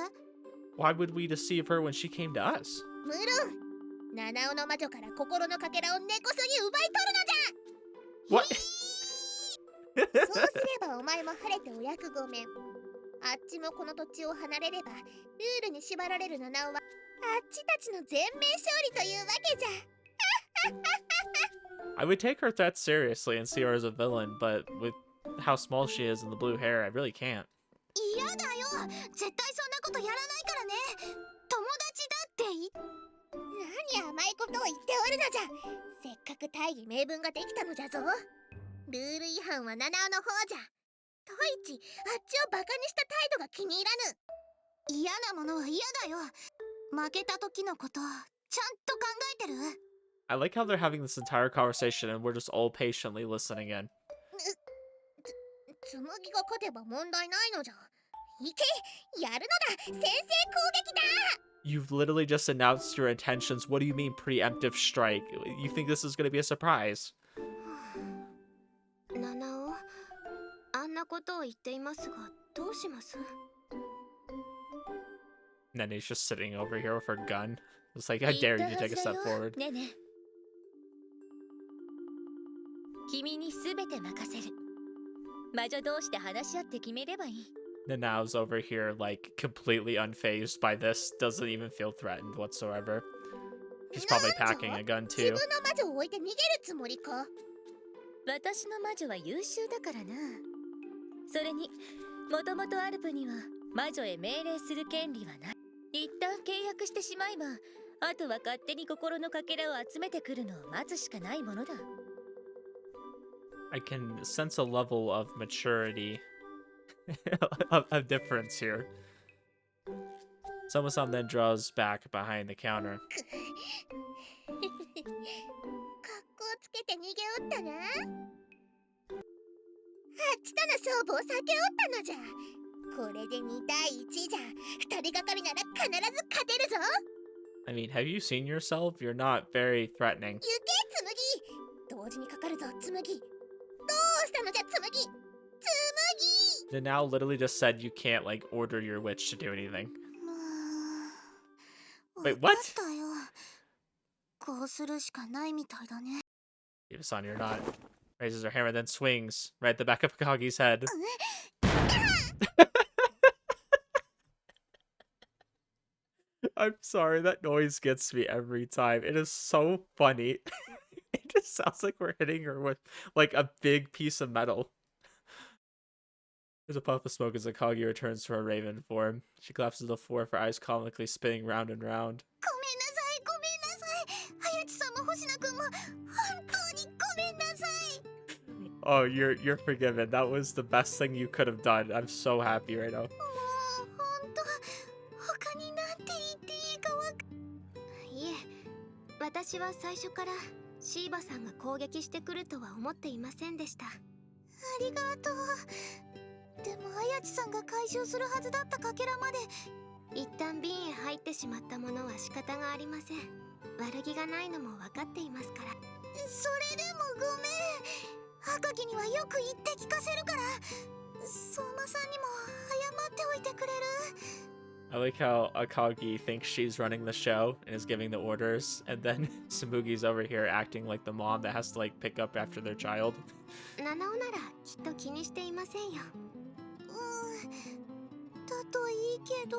Why would we deceive her when she came to us? 無論七尾の魔女から心のかけらを根こそぎ奪い取るのじゃ。 What? そうすればお前も晴れてお役御免。あっちもこの土地を離れればルールに縛られる七尾はあっちたちの全面勝利というわけじゃ。 I would take her threats seriously and see her as a villain, but with how small she is and the blue hair, I really can't. 嫌だよ。絶対そんなことやらないからね。友達だって何甘いことを言っておるのじゃ。せっかく大義名分ができたのじゃぞ。ルール違反は七尾の方じゃ。トイチ、あっちをバカにした態度が気に入らぬ。嫌なものは嫌だよ。負けた時のことちゃんと考えてる。 I like how they're having this entire conversation and we're just all patiently listening in. 紬が勝てば問題ないのじゃ。いけ、やるのだ。先制攻撃だ。 You've literally just announced your intentions. What do you mean preemptive strike? You think this is going to be a surprise? 七尾ことを言っていますが、どうします？ And then he's just sitting over here with her gun. It's like, I dare you to take a step forward. ねえねえ。君にすべて任せる。魔女同士で話し合って決めればいい。 Nanao's over here, like, completely unfazed by this. Doesn't even feel threatened whatsoever. She's probably packing a gun 自 too. 分の魔女を置いて逃げるつもりか？私の魔女は優秀だからな。それに、もともとアルプには魔女へ命令する権利はない。一旦契約してしまえば、あとは勝手に心のかけらを集めてくるのを待つしかないものだ。 I can sense a level of maturity, a difference here. Someone then draws back behind the counter. 格好つけて逃げおったな。あっちとの勝負を避けおったのじゃ。これで2対1じゃ。2人がかりなら必ず勝てるぞ。 I mean, have you seen yourself? You're not very threatening. 行けつむぎ。同時にかかるぞつむぎ。どうしたのじゃつむぎ。つむぎ。 The now literally just said you can't, like, order your witch to do anything. まあ、 Wait, わ what? かったよ。こうするしかないみたいだね。 Son, you're not. Raises her hammer, then swings right at the back of Akagi's head. I'm sorry, that noise gets me every time. It is so funny. It just sounds like we're hitting her with, like, a big piece of metal. There's a puff of smoke as Akagi returns to her raven form. She collapses to the floor, her eyes comically spinning round and round. ごめんなさい、ごめんなさい。隼さんも星野くんも本当にごめんなさい。 Oh, you're forgiven. That was the best thing you could have done. I'm so happy right now. もう本当、他になんて言っていいかわかいえ、私は最初からシーバさんが攻撃してくるとは思っていませんでした。ありがとう。でも綾地さんが回収するはずだったかけらまで一旦瓶へ入ってしまったものは仕方がありません。悪気がないのも分かっていますから。それでもごめん。赤木にはよく言って聞かせるから相馬さんにも謝っておいてくれる？ I like how Akagi thinks she's running the show and is giving the orders, and then Tsumugi's over here acting like the mom that has to, like, pick up after their child. 七尾ならきっと気にしていませんよ。だといいけど。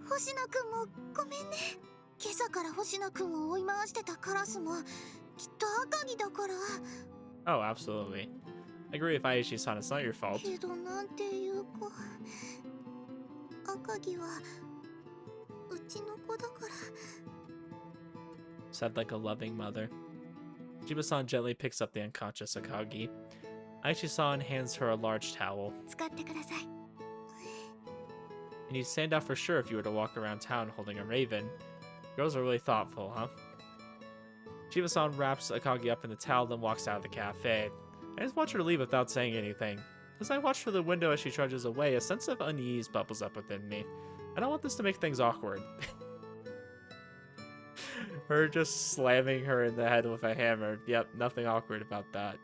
星野くんもごめんね。今朝から星野くんを追い回してたカラスもきっと赤木だから。 Oh, absolutely. I agree with Aishi-san, it's not your fault. けどなんていうか、赤木はうちの子だから。 Said like a loving mother. Jiba-san gently picks up the unconscious Akagi. Aishi-san hands her a large towel. 使ってください。 And you'd stand out for sure if you were to walk around town holding a raven. Girls are really thoughtful, huh? Jiba-san wraps Akagi up in the towel, then walks out of the cafe. I just watch her leave without saying anything. As I watch through the window as she trudges away, a sense of unease bubbles up within me. I don't want this to make things awkward. Her just slamming her in the head with a hammer. Yep, nothing awkward about that.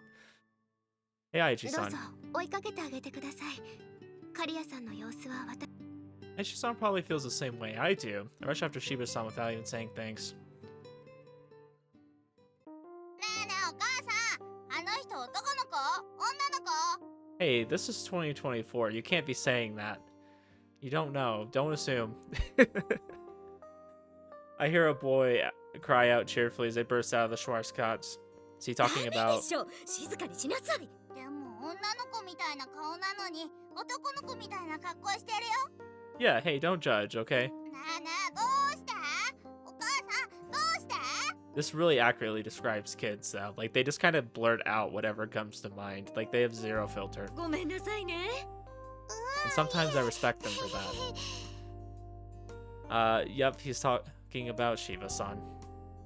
Hey, どう Aichi-san. ぞ追いかけてあげてください。カリアさんの様子は私。 Aichi-san probably feels the same way I do. I rush after Shiba-san without even saying thanks. ねえねえお母さん、あの人男の子？女の子？ Hey, this is 2024. You can't be saying that. You don't know. Don't assume. I hear a boy cry out cheerfully as they burst out of the Schwarzkopf. Is he talking about... 静かにしなさい。でも女の子みたいな顔なのに男の子みたいな格好してるよ。 Yeah, hey, don't judge, okay? ねえねえどうして？お母さんどうして？ This really accurately describes kids, though. Like, they just kind of blurt out whatever comes to mind. Like, they have zero filter. ごめんなさいね。 And sometimes I respect them for that. Yep, he's talking about Shiva-san.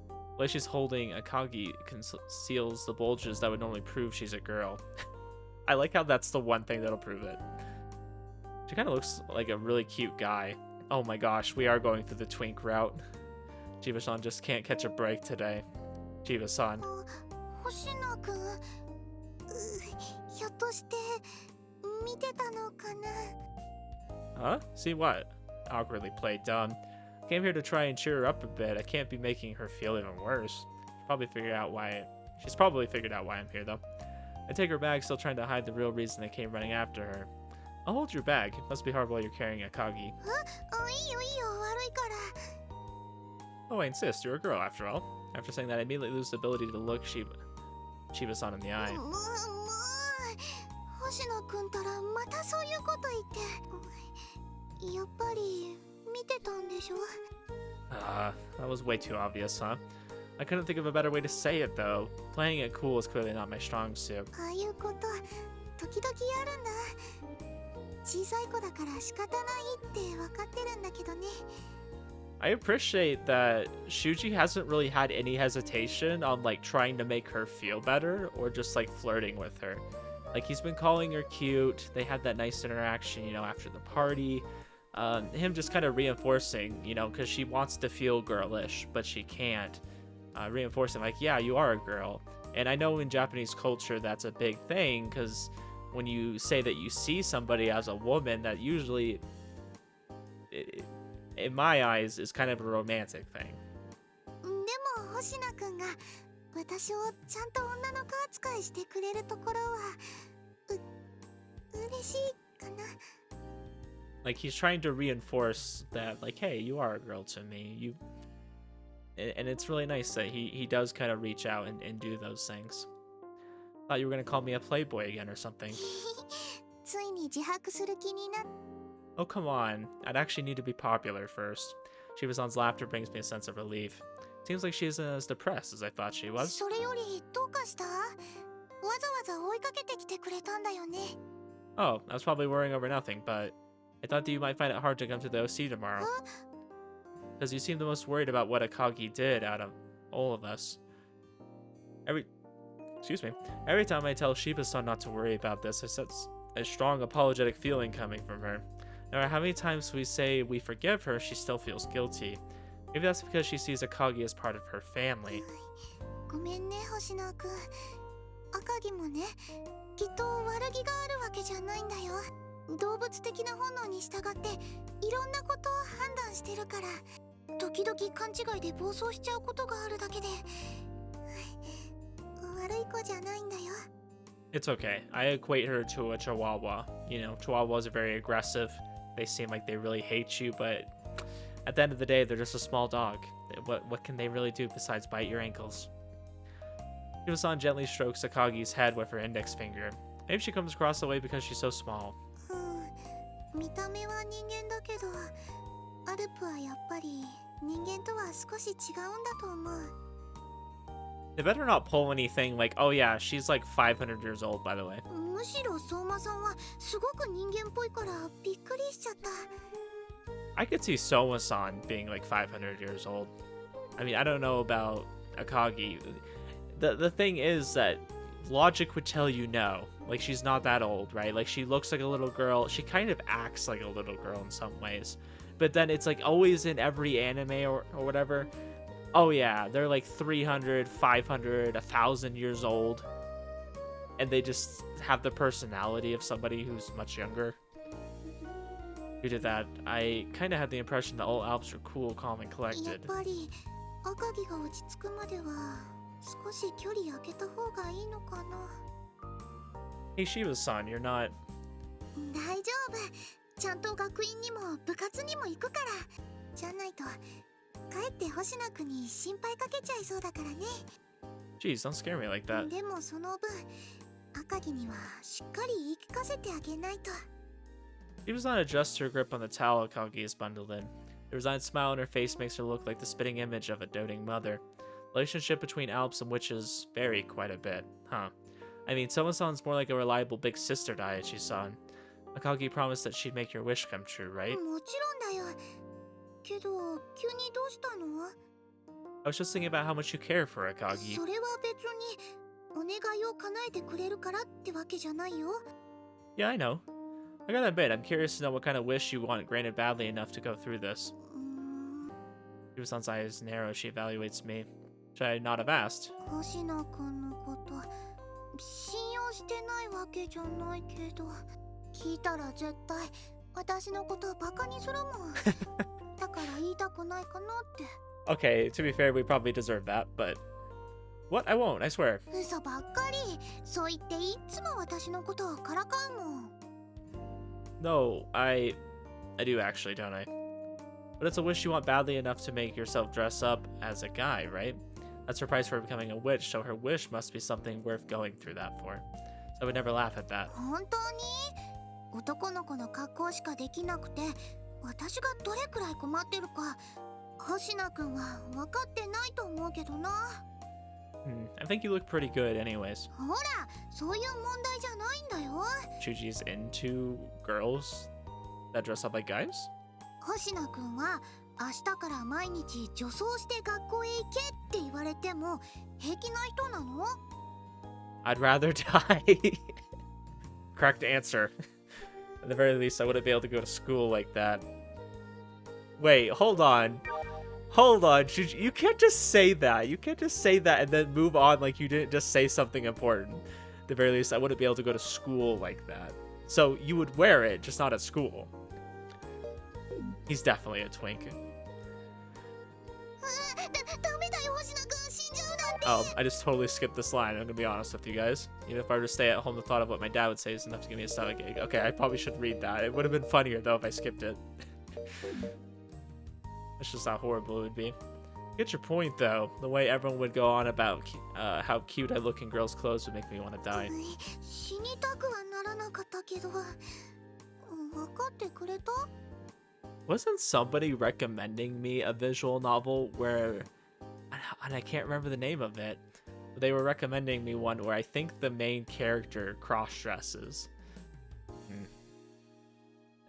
The way she's holding Akagi conceals the bulges that would normally prove she's a girl. I like how that's the one thing that'll prove it. She kind of looks like a really cute guy. Oh my gosh, we are going through the twink route. Shiva-san just can't catch a break today. Shiva-san. 星野くん、として見てたのかな。 Huh? See what? Awkwardly played dumb. Came here to try and cheer her up a bit. I can't be making her feel even worse. She's probably figured out why I'm here, though. I take her bag, still trying to hide the real reason I came running after her. I'll hold your bag. It must be hard while you're carrying Akagi. いいよいいよ、悪いから。 Oh, I insist. You're a girl, after all. After saying that, I immediately lose the ability to look Shiba-san in the eye. もう星野くんたらまたそういうこと言って。やっぱり見てたんでしょ。 That was way too obvious, huh? I couldn't think of a better way to say it, though. Playing it cool is clearly not my strong suit. ああいうこと時々あるんだ。小さい子だから仕方ないって分かってるんだけどね。 I appreciate that Shuji hasn't really had any hesitation on like trying to make her feel better or just like flirting with her. Like he's been calling her cute. They had that nice interaction, you know, after the party. Him just kind of reinforcing, you know, because she wants to feel girlish, but she can't. Reinforcing like, yeah, you are a girl. And I know in Japanese culture that's a big thing because when you say that you see somebody as a woman, that usually, in my eyes, is kind of a romantic thing. でも星野くんが私をちゃんと女の子扱いしてくれるところは嬉しいかな。 Like he's trying to reinforce that, like, hey, you are a girl to me. And it's really nice that he does kind of reach out and do those things. Thought you were gonna call me a Playboy again or something. ついに自白する気になっ Oh, come on. I'd actually need to be popular first. Shiba-san's laughter brings me a sense of relief. Seems like she isn't as depressed as I thought she was. それよりどうかした？わざわざ追いかけてきてくれたんだよね。 Oh, I was probably worrying over nothing, but I thought that you might find it hard to come to the OC tomorrow. Because you seem the most worried about what Akagi did out of all of us. Every time I tell Shiba-san not to worry about this, I sense a strong apologetic feeling coming from her. No matter how many times we say we forgive her, she still feels guilty. Maybe that's because she sees Akagi as part of her family. ごめんね星野くん。赤城もね、きっと悪気があるわけじゃないんだよ。動物的な本能に従っていろんなことを判断してるから、時々勘違いで暴走しちゃうことがあるだけで、悪い子じゃないんだよ。 It's okay. I equate her to a chihuahua. You know, chihuahuas are very aggressive. They seem like they really hate you, but at the end of the day, they're just a small dog. What can they really do besides bite your ankles? Shiba-san gently strokes Akagi's head with her index finger. Maybe she comes across the way because she's so small. 見た目は人間だけど、アルプはやっぱり人間とは少し違うんだと思う。 They better not pull anything like, oh yeah, she's like 500 years old, by the way. むしろ相馬さんはすごく人間っぽいからびっくりしちゃった。 I could see Soma-san being like 500 years old. I mean, I don't know about Akagi. The thing is that logic would tell you no. Like, she's not that old, right? Like, she looks like a little girl. She kind of acts like a little girl in some ways. But then it's like always in every anime or whatever. Oh yeah, they're like 300, 500, 1,000 years old. And they just have the personality of somebody who's much younger. Due to that, I kind of had the impression that all Alps are cool, calm, and やっ collected. ぱり赤城が落ち着くまでは少し距離空けた方がいいのかな。 Hey, Shiba-san, you're not... 大丈夫。ちゃんと学院にも部活にも行くから。じゃないとかえって星野くんに心配かけちゃいそうだからね。 Jeez, don't scare me like that. でもその分赤城にはしっかり言い聞かせてあげないと。 Shiba-san adjusts her grip on the towel Akagi is bundled in. The resigned smile on her face makes her look like the spitting image of a doting mother. The relationship between Alps and witches vary quite a bit, huh? I mean, Soma-san's more like a reliable big sister to Aichi-san. Akagi promised that she'd make your wish come true, right? もちろんだよ。けど急にどうしたの？ I was just thinking about how much you care for Akagi. それは別にお願いを叶えてくれるからってわけじゃないよ。 Yeah, I know. I gotta admit, I'm curious to know what kind of wish you want granted badly enough to go through this. Shiba-san's eyes narrow as she evaluates me. Should I not have asked? 星野くんのこと信用ししてないわけじゃないけど、聞いたら絶対私のことバカにするもん。だから言いたくないかなって。Okay, to be fair, we probably deserve that, but what? I won't, I swear. 嘘ばっかり。そう言っていつも私のことをからかうもん。No, I do actually, don't I? But it's a wish you want badly enough to make yourself dress up as a guy, right? That's her price for becoming a witch, so her wish must be something worth going through that for. So I would never laugh at that. 本当に男の子の格好しかできなくて、私がどれくらい困ってるか、星名くんは分かってないと思うけどな。I think you look pretty good anyways. ほら、そういう問題じゃないんだよ。Shuuji's into girls that dress up like guys? 星名くんは明日から毎日女装して学校へ行けって言われても平気な人なの？ I'd rather die. Correct answer. At the very least, I wouldn't be able to go to school like that. Wait, hold on. Hold on, Shuuji. You can't just say that. You can't just say that and then move on like you didn't just say something important. At the very least, I wouldn't be able to go to school like that. So you would wear it, just not at school. He's definitely a twink. ダメだよ、星名くん。死んじゃうなんて。Oh, I just totally skipped this line. I'm gonna be honest with you guys. Even if I were to stay at home, the thought of what my dad would say is enough to give me a stomach ache. Okay, I probably should read that. It would have been funnier though if I skipped it. That's just how horrible it would be. Get your point though. The way everyone would go on about how cute I look in girls' clothes would make me want to die. 死にたくはならなかったけど、分かってくれた？ Wasn't somebody recommending me a visual novel where, and I can't remember the name of it, but they were recommending me one where I think the main character cross-dresses.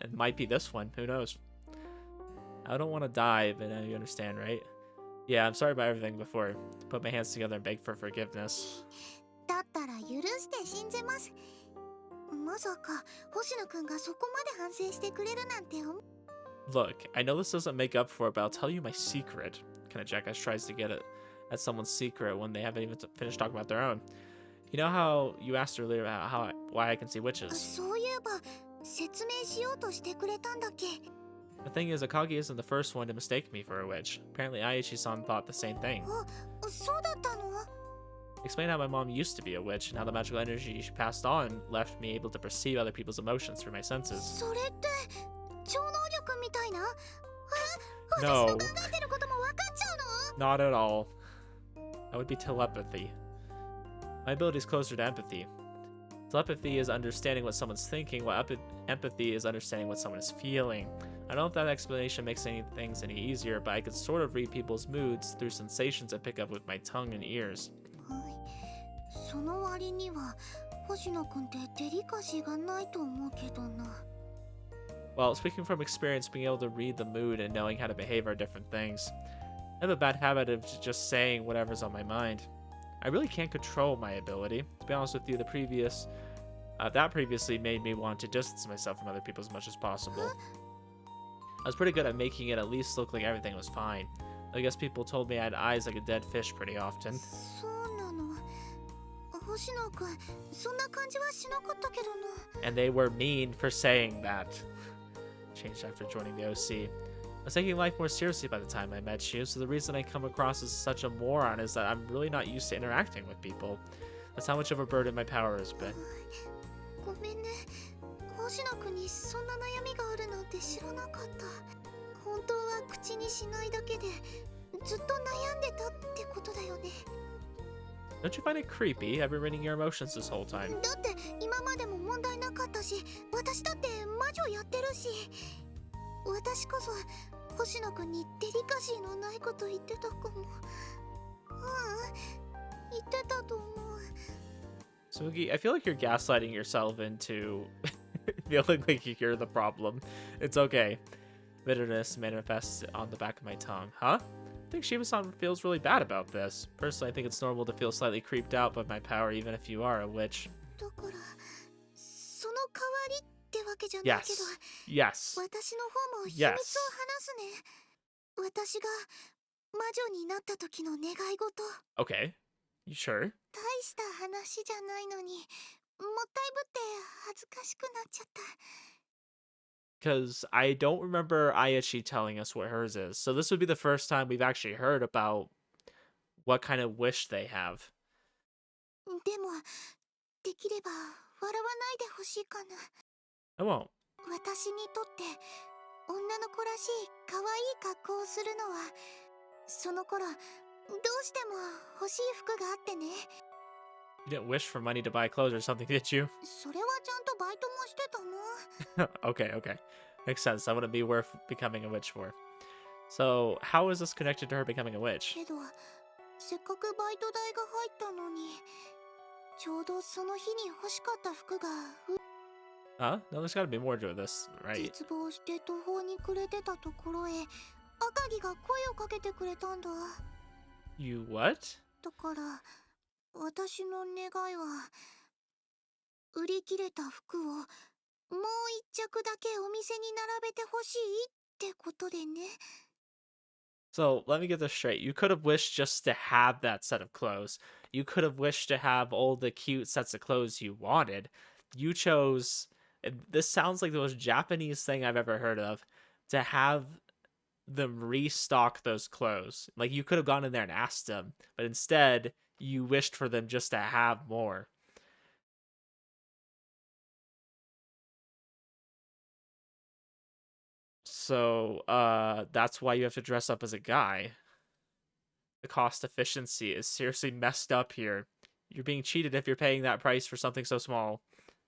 It might be this one, who knows? I don't want to die, but you understand, right? Yeah, I'm sorry about everything before. Put my hands together and beg for forgiveness. だったら許して信じます。まさか星野くんがそこまで反省してくれるなんて思う。Look, I know this doesn't make up for it, but I'll tell you my secret. Kind of jackass tries to get it at someone's secret when they haven't even finished talking about their own. You know how you asked earlier about why I can see witches? そういえば説明しようとしてくれたんだっけ。 The thing is, Agaki isn't the first one to mistake me for a witch. Apparently, Aichi-san thought the same thing. そうだったの？ Explain how my mom used to be a witch and how the magical energy she passed on left me able to perceive other people's emotions through my senses. それって超能力みたいな？ No, 私の考えてることも分かっちゃうの？ not at all. That would be telepathy. My ability is closer to empathy. Telepathy is understanding what someone's thinking, while empathy is understanding what someone is feeling. I don't know if that explanation makes things any easier, but I could sort of read people's moods through sensations I pick up with my tongue and ears. その割には星野くんってデリカシーがないと思うけどな。 Well, speaking from experience, being able to read the mood and knowing how to behave are different things. I have a bad habit of just saying whatever's on my mind. I really can't control my ability. To be honest with you, that previously made me want to distance myself from other people as much as possible. I was pretty good at making it at least look like everything was fine. I guess people told me I had eyes like a dead fish pretty often. そうなの。星野くん、そんな感じはしなかったけどな。 And they were mean for saying that. Changed after joining the OC. I was taking life more seriously by the time I met you, so the reason I come across as such a moron is that I'm really not used to interacting with people. That's how much of a burden my power has been. ごめんね。星野くんにそんな悩みがあるなんて知らなかった。本当は口にしないだけでずっと悩んでたってことだよね。 Don't you find it creepy? I've been reading your emotions this whole time. だって今までも問題なかったし、私だって魔女やってるし。私こそ星野くんにデリカシーのないこと言ってたかも。言ってたと思う。 Tsumugi, I feel like you're gaslighting yourself into feeling like you're the problem. It's okay. Bitterness manifests on the back of my tongue. Huh? I think Shiba-san feels really bad about this. Personally, I think it's normal to feel slightly creeped out by my power, even if you are a witch. だからその代わりってわけじゃないけど、 Yes. 私の方も秘密を話すね。私が魔女になった時の願い事。 Okay. You sure? 大した話じゃないのに、もったいぶって恥ずかしくなっちゃった。 Because I don't remember Ayachi telling us what hers is. So this would be the first time we've actually heard about what kind of wish they have. でもできれば笑わないでほしいかな。 I won't. 私にとって女の子らしい可愛い格好をするのは、その頃どうしても欲しい服があってね。 You didn't wish for money to buy clothes or something, did you? それはちゃんとバイトもしてたもん。 Okay, okay. Makes sense. That wouldn't be worth becoming a witch for. So, how is this connected to her becoming a witch? けどせっかくバイト代が入ったのに、ちょうどその日に欲しかった服が Huh? No, there's gotta be more to this, right? 絶望して途方に暮れてたところへ赤木が声をかけてくれたんだ。 You what? だから私の願いは、売り切れた服をもう一着だけお店に並べてほしいってことでね。 So, let me get this straight. You could have wished just to have that set of clothes. You could have wished to have all the cute sets of clothes you wanted. You chose, and this sounds like the most Japanese thing I've ever heard of, to have them restock those clothes. Like, you could have gone in there and asked them, but instead, you wished for them just to have more. So, that's why you have to dress up as a guy. The cost efficiency is seriously messed up here. You're being cheated if you're paying that price for something so small.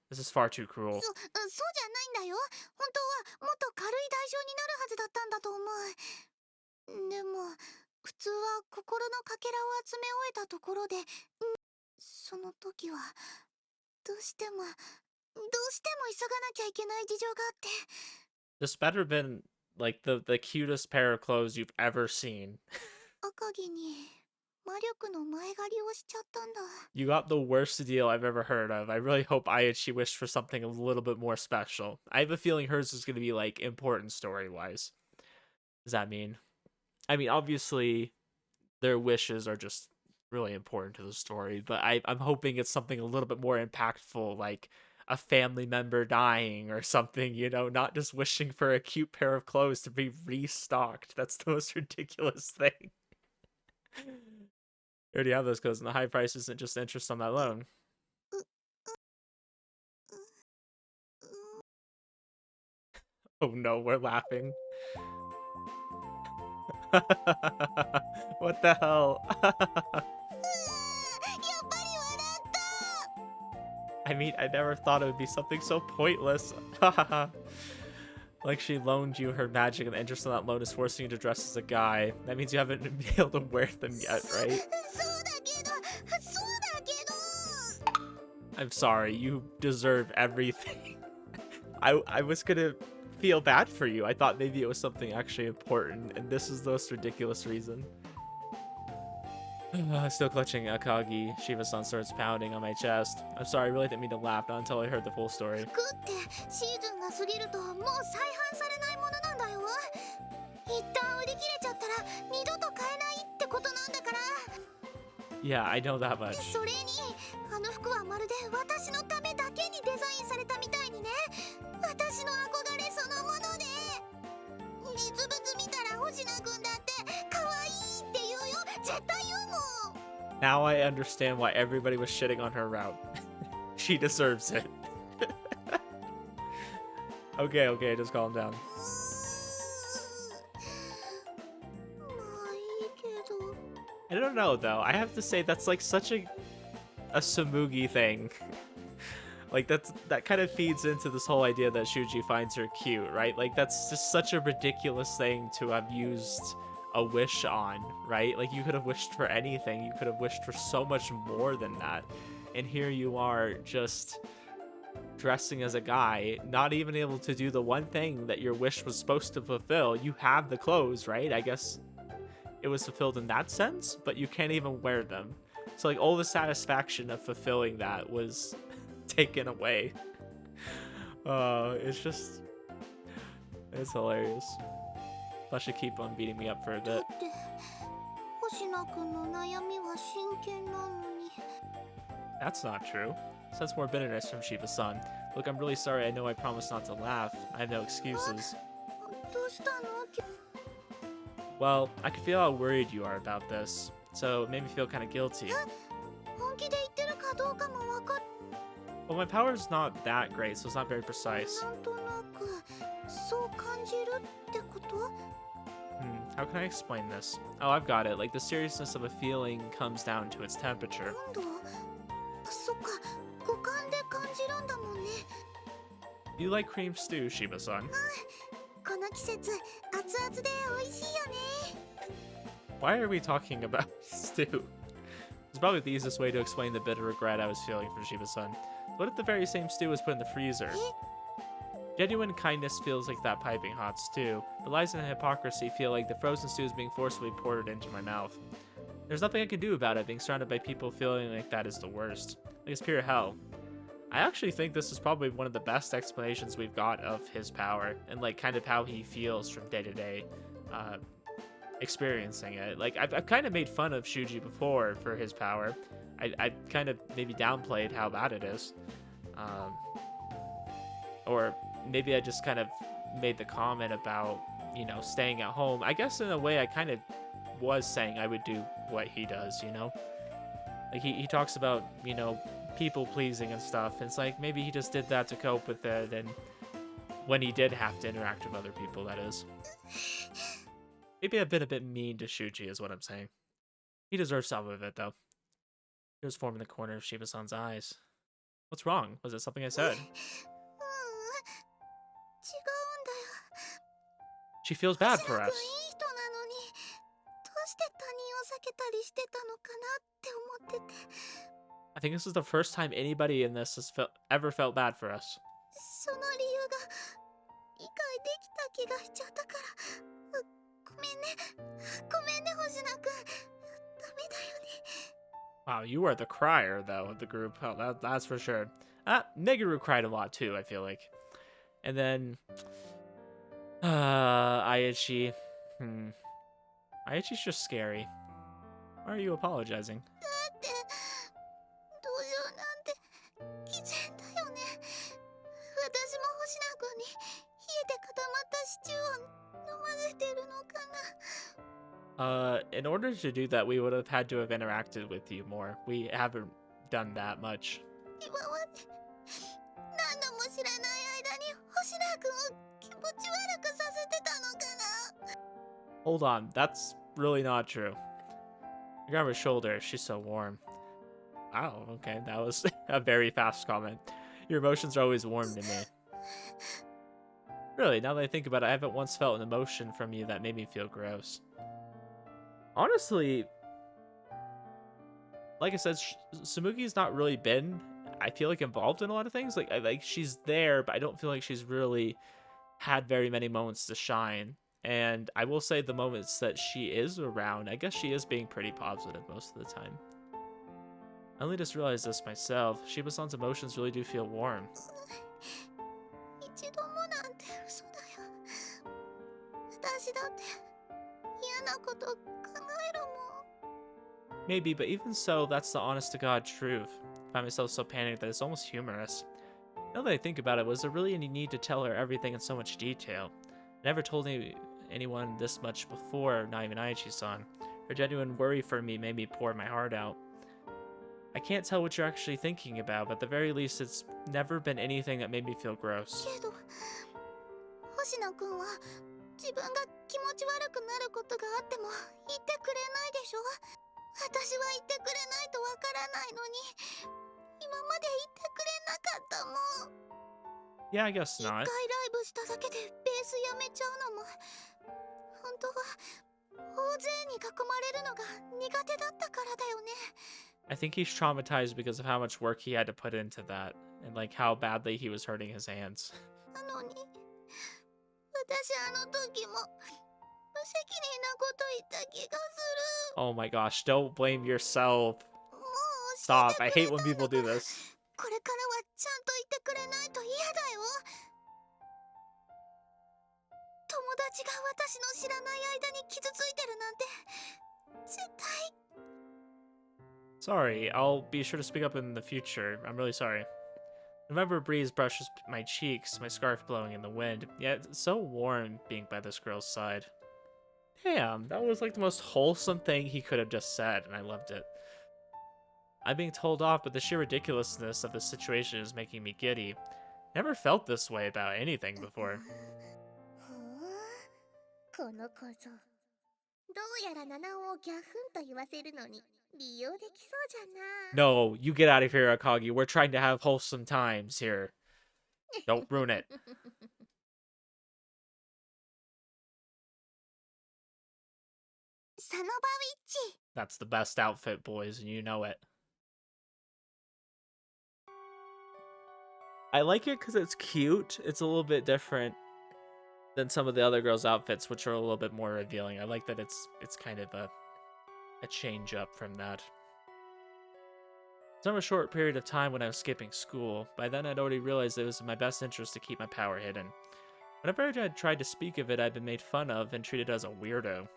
This is far too cruel. そうじゃないんだよ。本当はもっと軽い代償になるはずだったんだと思う。でも普通は心のかけらを集め終えたところで、その時はどうしても急がなきゃいけない事情があって。 This better have been like the cutest pair of clothes you've ever seen. 赤木に魔力の前借りをしちゃったんだ。 You got the worst deal I've ever heard of. I really hope Ayachi wished for something a little bit more special. I have a feeling hers is going to be like important story-wise. Does that mean? I mean, obviously, their wishes are just really important to the story, but I'm hoping it's something a little bit more impactful, like a family member dying or something, you know, not just wishing for a cute pair of clothes to be restocked. That's the most ridiculous thing. You already have those clothes, and the high price isn't just interest on that loan. Oh no, we're laughing. What the hell? やっぱり笑った。 I mean, I never thought it would be something so pointless. Like she loaned you her magic and the interest on that loan is forcing you to dress as a guy. That means you haven't been able to wear them yet, right? そうだけど。 I'm sorry, you deserve everything. I was gonna feel bad for you. I thought maybe it was something actually important, and this is the most ridiculous reason. Still clutching Akagi. Shiva-san starts pounding on my chest. I'm sorry, I really didn't mean to laugh, not until I heard the full story. 服ってシーズンが過ぎるともう再販されないものなんだよ。一旦売り切れちゃったら二度と買えないってことなんだから。 Yeah, I know that much. それにあの服はまるで私のためだけにデザインされたみたいにね。私の憧れそのもので。実物見たら星名くんだって可愛いって言うよ。絶対言うもん。 Now I understand why everybody was shitting on her route. She deserves it. Okay, just calm down. まあいいけど。 I don't know though. I have to say that's like such a Tsumugi thing. Like that kind of feeds into this whole idea that Shuuji finds her cute, right? Like that's just such a ridiculous thing to have used a wish on, right? Like you could have wished for anything. You could have wished for so much more than that. And here you are just dressing as a guy, not even able to do the one thing that your wish was supposed to fulfill. You have the clothes, right? I guess it was fulfilled in that sense, but you can't even wear them. So like all the satisfaction of fulfilling that was taken away. It's hilarious. I should keep on beating me up for a だっ bit. て星名くんの悩みは真剣なのに。 That's not true. Sense more bitterness from Shiba-san. Look, I'm really sorry. I know I promised not to laugh. I have no excuses. どうしたの？ Well, I could feel how worried you are about this, so it made me feel kind of guilty. 本気で言ってるかどうかもわかっ Well, my power's not that great, so it's not very precise. なんとなくそう感じるってこと？ How can I explain this? Oh, I've got it. Like, the seriousness of a feeling comes down to its temperature. 温度？そっか、五感で感じるんだもんね。 You like cream stew, Shiba-san. この季節、熱々で美味しいよね。 Why are we talking about stew? It's probably the easiest way to explain the bitter regret I was feeling for Shiba-san. What if the very same stew was put in the freezer? Genuine kindness feels like that piping hot stew, but lies and hypocrisy feel like the frozen stew is being forcibly poured into my mouth. There's nothing I can do about it. Being surrounded by people feeling like that is the worst. Like it's pure hell. I actually think this is probably one of the best explanations we've got of his power and like kind of how he feels from day to day experiencing it. Like I've kind of made fun of Shuuji before for his power. I kind of maybe downplayed how bad it is. Or maybe I just kind of made the comment about, you know, staying at home. I guess in a way I kind of was saying I would do what he does, you know? Like he talks about, you know, people pleasing and stuff. It's like maybe he just did that to cope with it, and when he did have to interact with other people, that is. Maybe I've been a bit mean to Shuuji is what I'm saying. He deserves some of it though. Tears form in the corner of Shiba-san's eyes. What's wrong? Was it something I said? 違うんだよ。 She feels bad 星 for 野 us. くんいい人なのに、どうして他人を避けたりしてたのかなって思ってて。 I think this is the first time anybody in this has ever felt bad for us. その理由が理解できた気がしちゃったから。ごめんね。ごめんね、星野くん。ダメだよね。 Wow, you are the crier though of the group. Oh, that's for sure. Meguru cried a lot too, I feel like. And then Aichi. Aichi's just scary. Why are you apologizing? だって同情なんて偽善だよね。私も星野くんに冷えて固まったシチューを飲ませてるのかな。 In order to do that, we would have had to have interacted with you more. We haven't done that much. 今まで何度も知らない間に星野くんを気持ち悪くさせてたのかな。 Hold on, that's really not true. I grab her shoulder, she's so warm. Wow, okay, that was a very fast comment. Your emotions are always warm to me. Really, now that I think about it, I haven't once felt an emotion from you that made me feel gross. Honestly, like I said, Tsumugi's not really been, I feel like, involved in a lot of things. Like she's there, but I don't feel like she's really had very many moments to shine. And I will say the moments that she is around, I guess she is being pretty positive most of the time. I only just realized this myself. Shiba-san's emotions really do feel warm. 一度もなんて嘘だよ。私だって嫌なこと考えるもん。 Maybe, but even so, that's the honest-to-God truth. I find myself so panicked that it's almost humorous. Now that I think about it, was there really any need to tell her everything in so much detail? I never told anyone this much before, not even Aichi-san. Her genuine worry for me made me pour my heart out. I can't tell what you're actually thinking about, but at the very least, it's never been anything that made me feel gross. けど星野くんは自分が気持ち悪くなることがあっても言ってくれないでしょ。私は言ってくれないとわからないのに今まで言ってくれなかったもん。 Yeah, I guess 一回ラ not. イブしただけでベースやめちゃうのも本当は大勢に囲まれるのが苦手だったからだよね。 I think he's traumatized because of how much work he had to put into that, and like how badly he was hurting his hands. なのに私あの時も無責任なこと言った気がする。 Oh my gosh, don't blame yourself. もう Stop, I hate when people do this. これからはちゃんと言ってくれないと嫌だよ。友達が私の知らない間に傷ついてるなんて絶対。Sorry, I'll be sure to speak up in the future. I'm really sorry. The November breeze brushes my cheeks, my scarf blowing in the wind, yet it's so warm being by this girl's side. Damn, that was like the most wholesome thing he could have just said, and I loved it. I'm being told off, but the sheer ridiculousness of the situation is making me giddy. Never felt this way about anything before. この小僧どうやら七尾をギャフンと言わせるのに利用できそうじゃな。 No, you get out of here, Akagi. We're trying to have wholesome times here. Don't ruin it. サノバウィッチ That's the best outfit, boys, and you know it. I like it because it's cute. It's a little bit different than some of the other girls' outfits, which are a little bit more revealing. I like that it's kind of a change up from that. It's not a short period of time when I was skipping school. By then, I'd already realized it was in my best interest to keep my power hidden. Whenever I had tried to speak of it, I'd been made fun of and treated as a weirdo.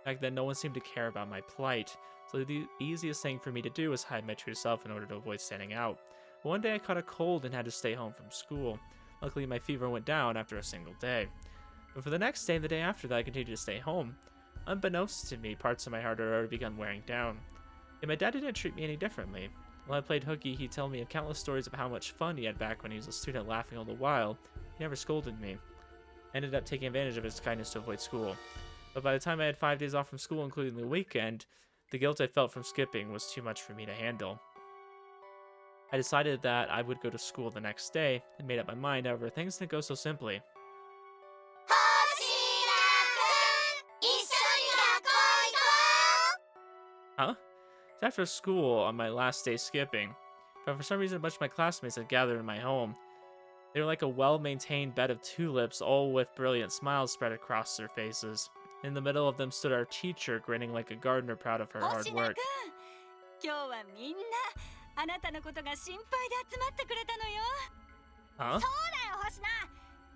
Back then, no one seemed to care about my plight, so the easiest thing for me to do was hide my true self in order to avoid standing out. But one day I caught a cold and had to stay home from school. Luckily, my fever went down after a single day. But for the next day and the day after that, I continued to stay home. Unbeknownst to me, parts of my heart had already begun wearing down. Yet my dad didn't treat me any differently. While I played hooky, he'd tell me of countless stories of how much fun he had back when he was a student, laughing all the while. He never scolded me. I ended up taking advantage of his kindness to avoid school. But by the time I had 5 days off from school, including the weekend, the guilt I felt from skipping was too much for me to handle. I decided that I would go to school the next day, and made up my mind. However, things didn't go so simply. 星名くん一緒に学校行こう Huh? It's after school on my last day skipping, but for some reason a bunch of my classmates had gathered in my home. They were like a well-maintained bed of tulips, all with brilliant smiles spread across their faces. In the middle of them stood our teacher, grinning like a gardener proud of her hard work. 今日はみんなあなたのことが心配で集まってくれたのよ。 Huh? そうだよ星名。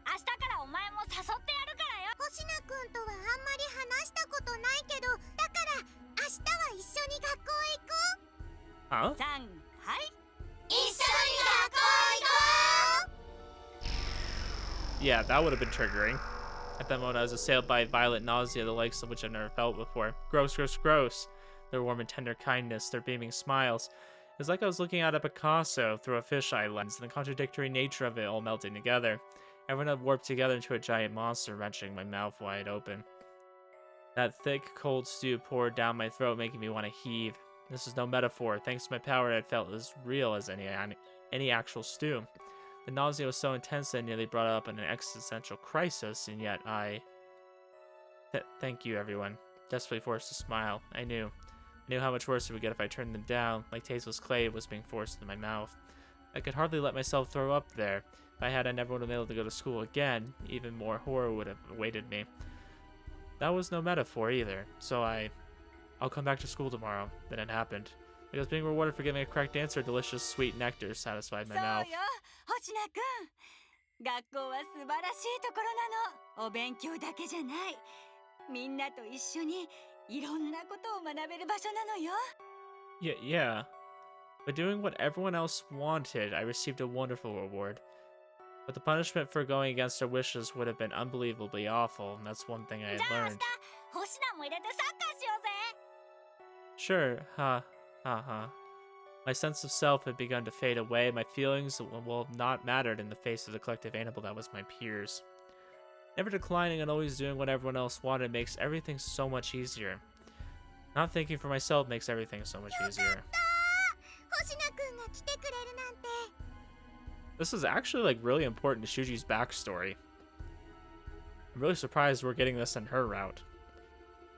明日からお前も誘ってやるからよ。星名くんとはあんまり話したことないけど、だから明日は一緒に学校へ行こう Huh? さんはい一緒に学校行こう Yeah, that would have been triggering. At that moment, I was assailed by violent nausea, the likes of which I've never felt before. Gross, gross, gross. Their warm and tender kindness, their beaming smiles. It was like I was looking at a Picasso through a fisheye lens, and the contradictory nature of it all melting together. Everyone had warped together into a giant monster, wrenching my mouth wide open. That thick, cold stew poured down my throat, making me want to heave. This is no metaphor. Thanks to my power, I felt as real as any actual stew. The nausea was so intense that it nearly brought up an existential crisis, and yet thank you, everyone. Desperately forced to smile. I knew how much worse it would get if I turned them down, like tasteless clay was being forced into my mouth. I could hardly let myself throw up there. If I had, I never would have been able to go to school again. Even more horror would have awaited me. That was no metaphor either, so I'll come back to school tomorrow. Then it happened. Because being rewarded for giving a correct answer, delicious sweet nectar satisfied my そう mouth. よ星名くん。学校は素晴らしいところなの。お勉強だけじゃない。みんなと一緒にいろんなことを学べる場所なのよ。 Yeah. By doing what everyone else wanted, I received a wonderful reward. But the punishment for going against their wishes would have been unbelievably awful, and that's one thing I じ had ゃあ明日 learned. 星名も入れてサッカーしようぜ。 Sure, My sense of self had begun to fade away. My feelings, well, not mattered in the face of the collective animal that was my peers. Never declining and always doing what everyone else wanted makes everything so much easier. Not thinking for myself makes everything so much easier. 星名くんが来てくれるなんて This is actually like really important to Shuji's backstory. I'm really surprised we're getting this in her route.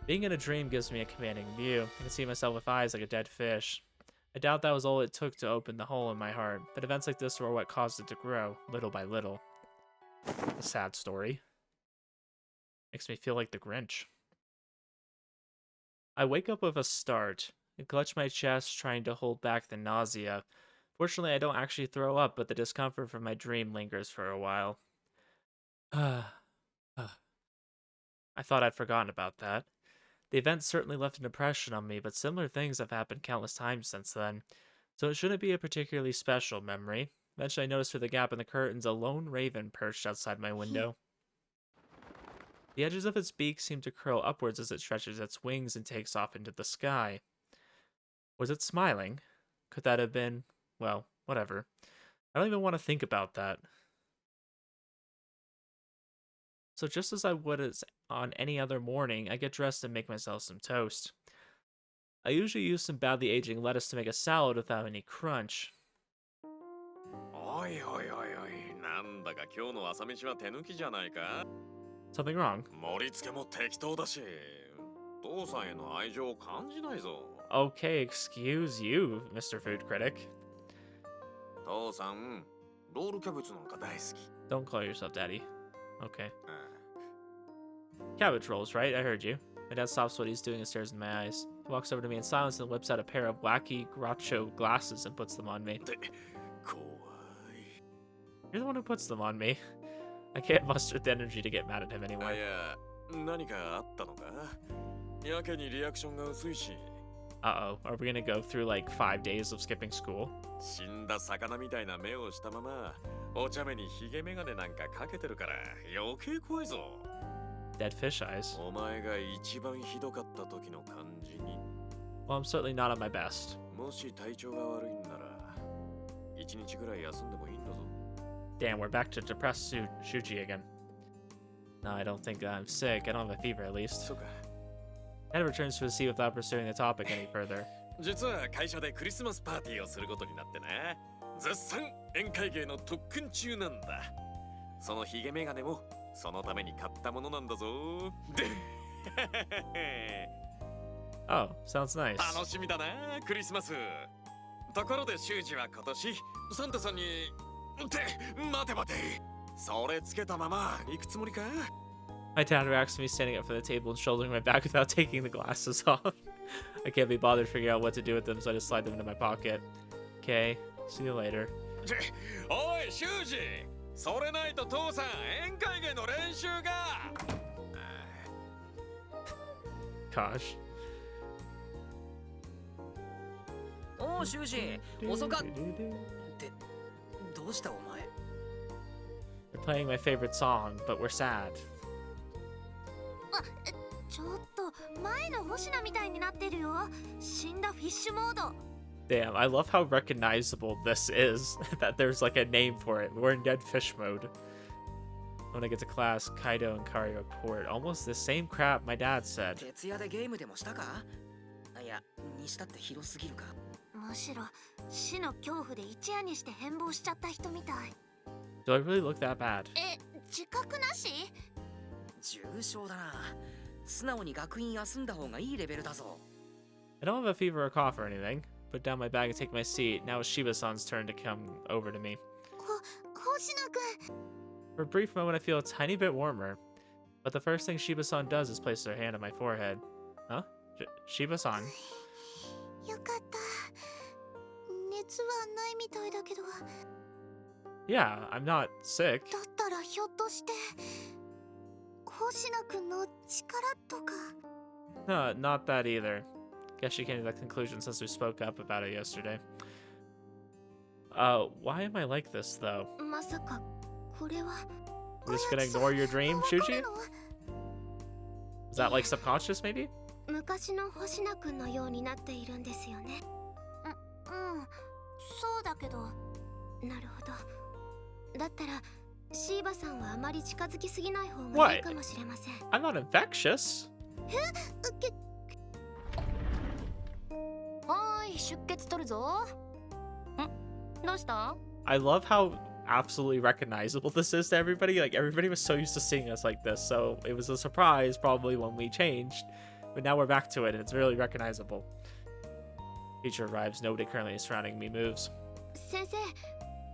Being in a dream gives me a commanding view. I can see myself with eyes like a dead fish. I doubt that was all it took to open the hole in my heart, but events like this were what caused it to grow, little by little. A sad story. Makes me feel like the Grinch. I wake up with a start. I clutch my chest, trying to hold back the nausea. Fortunately, I don't actually throw up, but the discomfort from my dream lingers for a while. I thought I'd forgotten about that. The event certainly left an impression on me, but similar things have happened countless times since then, so it shouldn't be a particularly special memory. Eventually, I noticed through the gap in the curtains a lone raven perched outside my window. The edges of its beak seem to curl upwards as it stretches its wings and takes off into the sky. Was it smiling? Could that have been... well, whatever. I don't even want to think about that. So just as I would as on any other morning, I get dressed and make myself some toast. I usually use some badly aging lettuce to make a salad without any crunch. おいおいおいおい、なんだか今日の朝飯は手抜きじゃないか。 Something wrong? 盛り付けも適当だし、父さんへの愛情を感じないぞ。 Okay, excuse you, Mr. Food Critic. 父さん、ロールキャベツなんか大好き。 Don't call yourself daddy. Okay. Cabbage rolls, right? I heard you. My dad stops what he's doing and stares in my eyes. He walks over to me in silence and whips out a pair of wacky Groucho glasses and puts them on me. で、怖い。 You're the one who puts them on me. I can't muster the energy to get mad at him い anyway. や、何かあったのか？やけにリアクションが薄いし。 Uh-oh. Are we gonna go through like 5 days of skipping school? 死んだ魚みたいな目をしたまま、お茶目にヒゲメガネなんかかけてるから余計怖いぞ。 Dead fish eyes. お前が一番ひどかった時の感じに。 Well, I'm certainly not at my best. もし体調が悪いんなら、一日ぐらい休んでもいいんだぞ。 Damn, we're back to depressed Shuuji again. No, I don't think I'm sick. I don't have a fever, at least. そうか。 Ed returns to his seat without pursuing the topic any further. 実は会社でクリスマスパーティーをすることになってな。絶賛宴会芸の特訓中なんだ。そのヒゲメガネもそのために買ったものなんだぞ。で、Oh, sounds nice. 楽しみだな、クリスマス。ところで修二は今年サンタさんにって待て待て。それつけたまま行くつもりか？ My dad reacts to me standing up from the table and shouldering my bag without taking the glasses off. I can't be bothered figuring out what to do with them, so I just slide them into my pocket. Okay, see you later. おい、修二、それないと父さん宴会芸の練習が。Gosh. おう修二、遅かっ。ってどうしたお前？ We're playing my favorite song, but we're sad. ちょっと前の星名みたいになってるよ。死んだフィッシュモード。 Damn, I love how recognizable this is. That there's like a name for it. We're in dead fish mode. When I get to class, Kaido and Kari report almost the same crap my dad said. 徹夜でゲームでもしたか？いや、にしたって広すぎるか。むしろ死の恐怖で一夜にして変貌しちゃった人みたい。 Do I really look that bad? 自覚なし？重症だな。素直に学院休んだ方がいいレベルだぞ。 I don't have a fever or cough or anything. Put down my bag and take my seat. Now it's Shiba-san's turn to come over to me. 星名くん。 For a brief moment, I feel a tiny bit warmer. But the first thing Shiba-san does is place her hand on my forehead. Huh? Shiba-san? よかった。熱はないみたいだけど。 Yeah, I'm not sick. だったらひょっとして星名くんの力とか。 No, not that either. Guess she came to that conclusion since we spoke up about it yesterday. Why am I like this, though? まさかこれは。 You just gonna ignore your dream, わかる Shuuji? の？ Is that like subconscious, maybe? 昔の星名くんのようになっているんですよね。そうだけど。なるほど。だったらシーバさんはあまり近づきすぎない方がいいかもしれません。I'm not infectious. はーい、出血取るぞ。どうした？ I love how absolutely recognizable this is to everybody. Like, everybody was so used to seeing us like this, so it was a surprise probably when we changed. But now we're back to it, and it's really recognizable. Teacher arrives. Nobody currently surrounding me moves. 先生、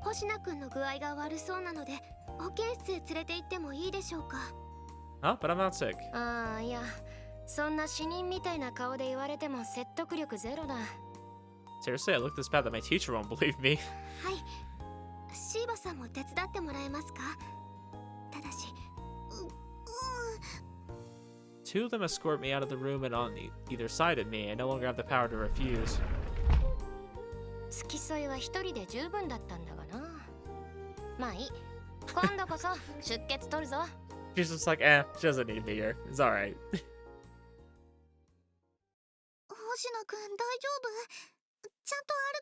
星名くんの具合が悪そうなので保健室へ連れて行ってもいいでしょうか。 Huh? But I'm not sick. ああ、いや、そんな死人みたいな顔で言われても説得力ゼロだ。 Seriously, I look this bad that my teacher won't believe me. はい。シーバさんも手伝ってもらえますか？ただし、Two of them escort me out of the room and on either side of me. I no longer have the power to refuse. 付き添いは一人で十分だったんだがな。まあいい。今度こそ出血取るぞ。She's just like, she doesn't need me here. It's alright. 星野くん大丈夫？ちゃんと歩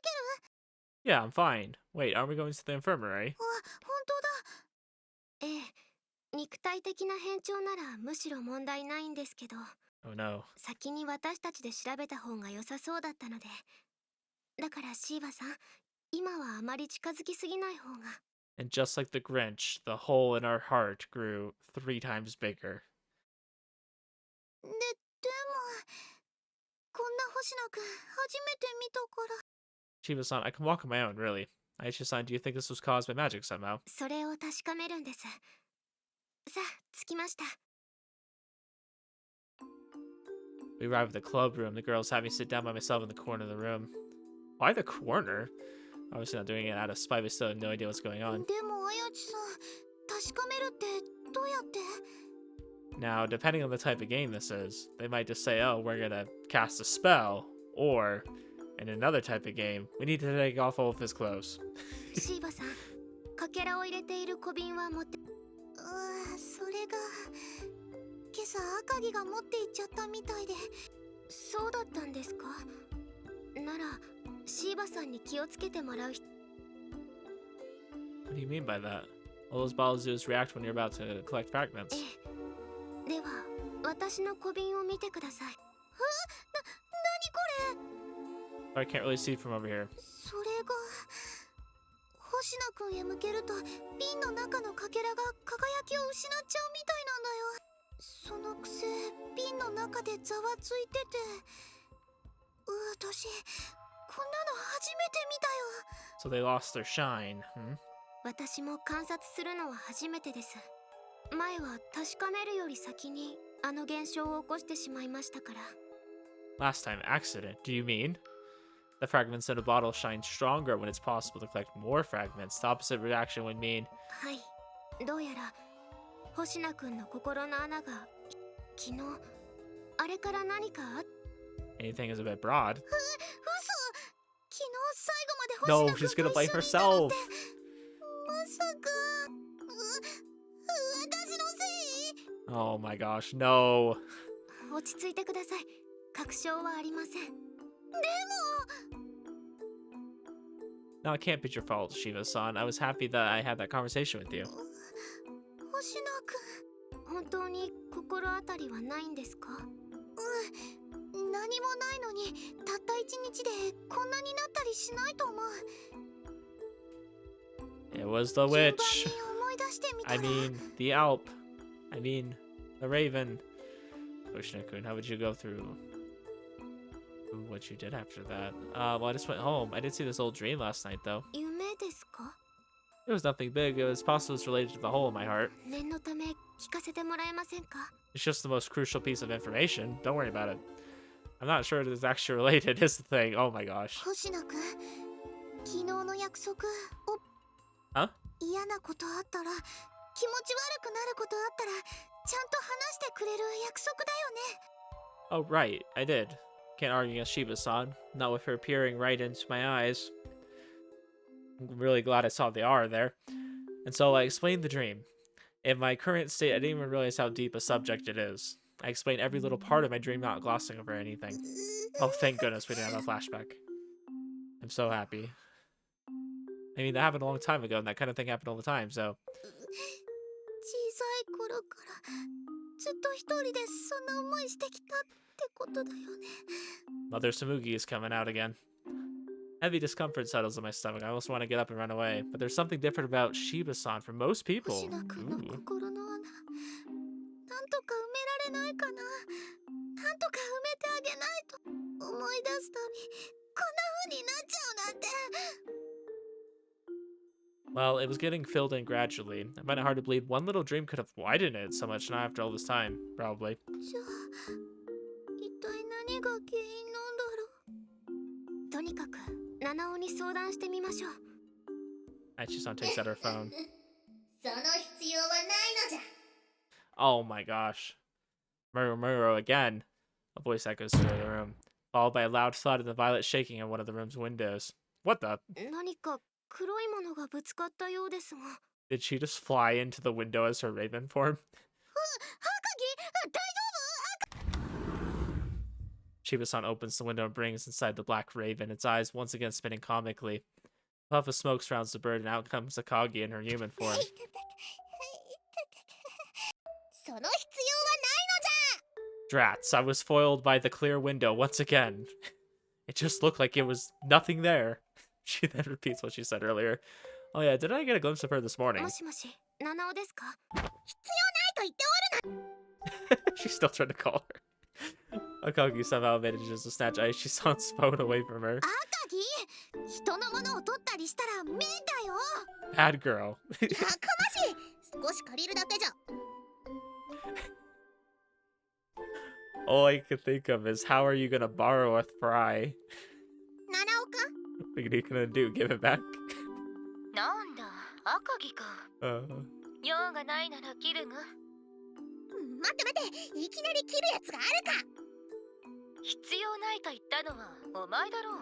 ける？ Yeah, I'm fine. Wait, aren't we going to the infirmary? あ、本当だ。ええ、肉体的な変調ならむしろ問題ないんですけど、 Oh no. 先に私たちで調べた方が良さそうだったので。だからシーバさん、今はあまり近づきすぎない方が。And just like the Grinch, the hole in our heart grew 3 times bigger. でも、こんな星野くん初めて見たから。Shiba-san, I can walk on my own, really. Aisha-san, do you think this was caused by magic somehow? それを確かめるんです。さあ、着きました。We arrive at the club room. The girls have me sit down by myself in the corner of the room. Why the corner? Obviously not doing it out of spite, but still have no idea what's going on. でも、あやちさん、確かめるってどうやって？ Now, depending on the type of game this is, they might just say, oh, we're gonna cast a spell, or, in another type of game, we need to take off all of his clothes. シーバさん、かけらを入れている小瓶は持って。それが今朝赤城が持って行っちゃったみたいで。そうだったんですか。ならシーバさんに気をつけてもらう。 What do you mean by that? All those bottles do is react when you're about to collect fragments. では私の小瓶を見てください。何これ？ I can't really see from over here. それが星野くんへ向けると瓶の中のかけらが輝きを失っちゃうみたいなんだよ。そのくせ瓶の中でざわついてて、私こんなの初めて見たよ。 So they lost their shine. 私も観察するのは初めてです。前は確かめるより先にあの現象を起こしてしまいましたから。 Last time, accident. Do you mean? The fragments in a bottle shine stronger when it's possible to collect more fragments. The opposite reaction would mean... はい、どうやら星名くんの心の穴が昨日あれから何かあっ Anything is a bit broad. 嘘。昨日最後ま No, で星 she's 野 gonna くん blame と一緒にいたのっ herself. て。まさか私のせい？ Oh my gosh, no. 落ち着いてください。確証はありません。でも No, it can't be your fault, Shiva-san. I was happy that I had that conversation with you. 星野くん、本当に心当たりはないんですか？何もないのにたった一日でこんなになったりしないと思う。 It was the 順番 witch. に思い出してみた I ら、 mean, the Alp. I mean, the Raven. Oshina-kun, how would you go through what you did after that? Well, I just went home. I did see this old dream last night, though. 夢ですか？ It was nothing big. It was possible it's related to the hole in my heart. 念のため聞かせてもらえませんか？ It's just the most crucial piece of information. Don't worry about it. I'm not sure it is actually related, is the thing. Oh my gosh. 星野くん、昨日の約束を、Huh? 嫌なことあったら、気持ち悪くなることあったら、ちゃんと話してくれる約束だよね。 Oh, right. I did. Can't argue against Shiba-san. Not with her peering right into my eyes. I'm really glad I saw the R there. And so I explained the dream. In my current state, I didn't even realize how deep a subject it is. I explained every little part of my dream, not glossing over anything. Oh, thank goodness we didn't have a flashback. I'm so happy. I mean, that happened a long time ago, and that kind of thing happened all the time, so... 小さい頃からずっと一人でそんな思いしてきたってことだよね。 Mother Tsumugi is coming out again. Heavy discomfort settles in my stomach. I almost want to get up and run away. But there's something different about Shiba-san for most people. 星野くんの Ooh. 心の穴、なんとか埋められないかな。なんとか埋めてあげないと。思い出すたびこんな風になっちゃうなんて。 Well, it was getting filled in gradually. I find it hard to believe one little dream could have widened it so much now after all this time. Probably. じゃあ一体何が原因なんだろう。とにかく七尾に相談してみましょう。 Aichi-san takes out her phone. その必要はないのじゃ。 Oh my gosh. Muro Muro again. A voice echoes through the room, followed by a loud thud and the violent shaking of one of the room's windows. What the? 何か黒いものがぶつかったようですが。 Did she just fly into the window as her raven form? 大 Chiba-san opens the window and brings inside the black raven, its eyes once again spinning comically. A puff of smoke surrounds the bird, and out comes Akagi in her human form. その必要はないのじゃ。 Drats, I was foiled by the clear window once again. It just looked like it was nothing there. She then repeats what she said earlier. Oh yeah, did I get a glimpse of her this morning? もしもし、七尾ですか？ 必要ないと言っておるな。 She's still trying to call her. Akagi somehow manages to snatch Aishi-san's phone away from her. 赤木、人のものを取ったりしたらメンだよ。 Bad girl. やかましい。少し借りるだけじゃ。 All I can think of is how are you gonna borrow a fry? 七尾か。 What are you gonna do? Give it back? なんだ、赤木か。用がないなら切るが。待って待って、いきなり切るやつがあるか。必要ないと言ったのはお前だろう。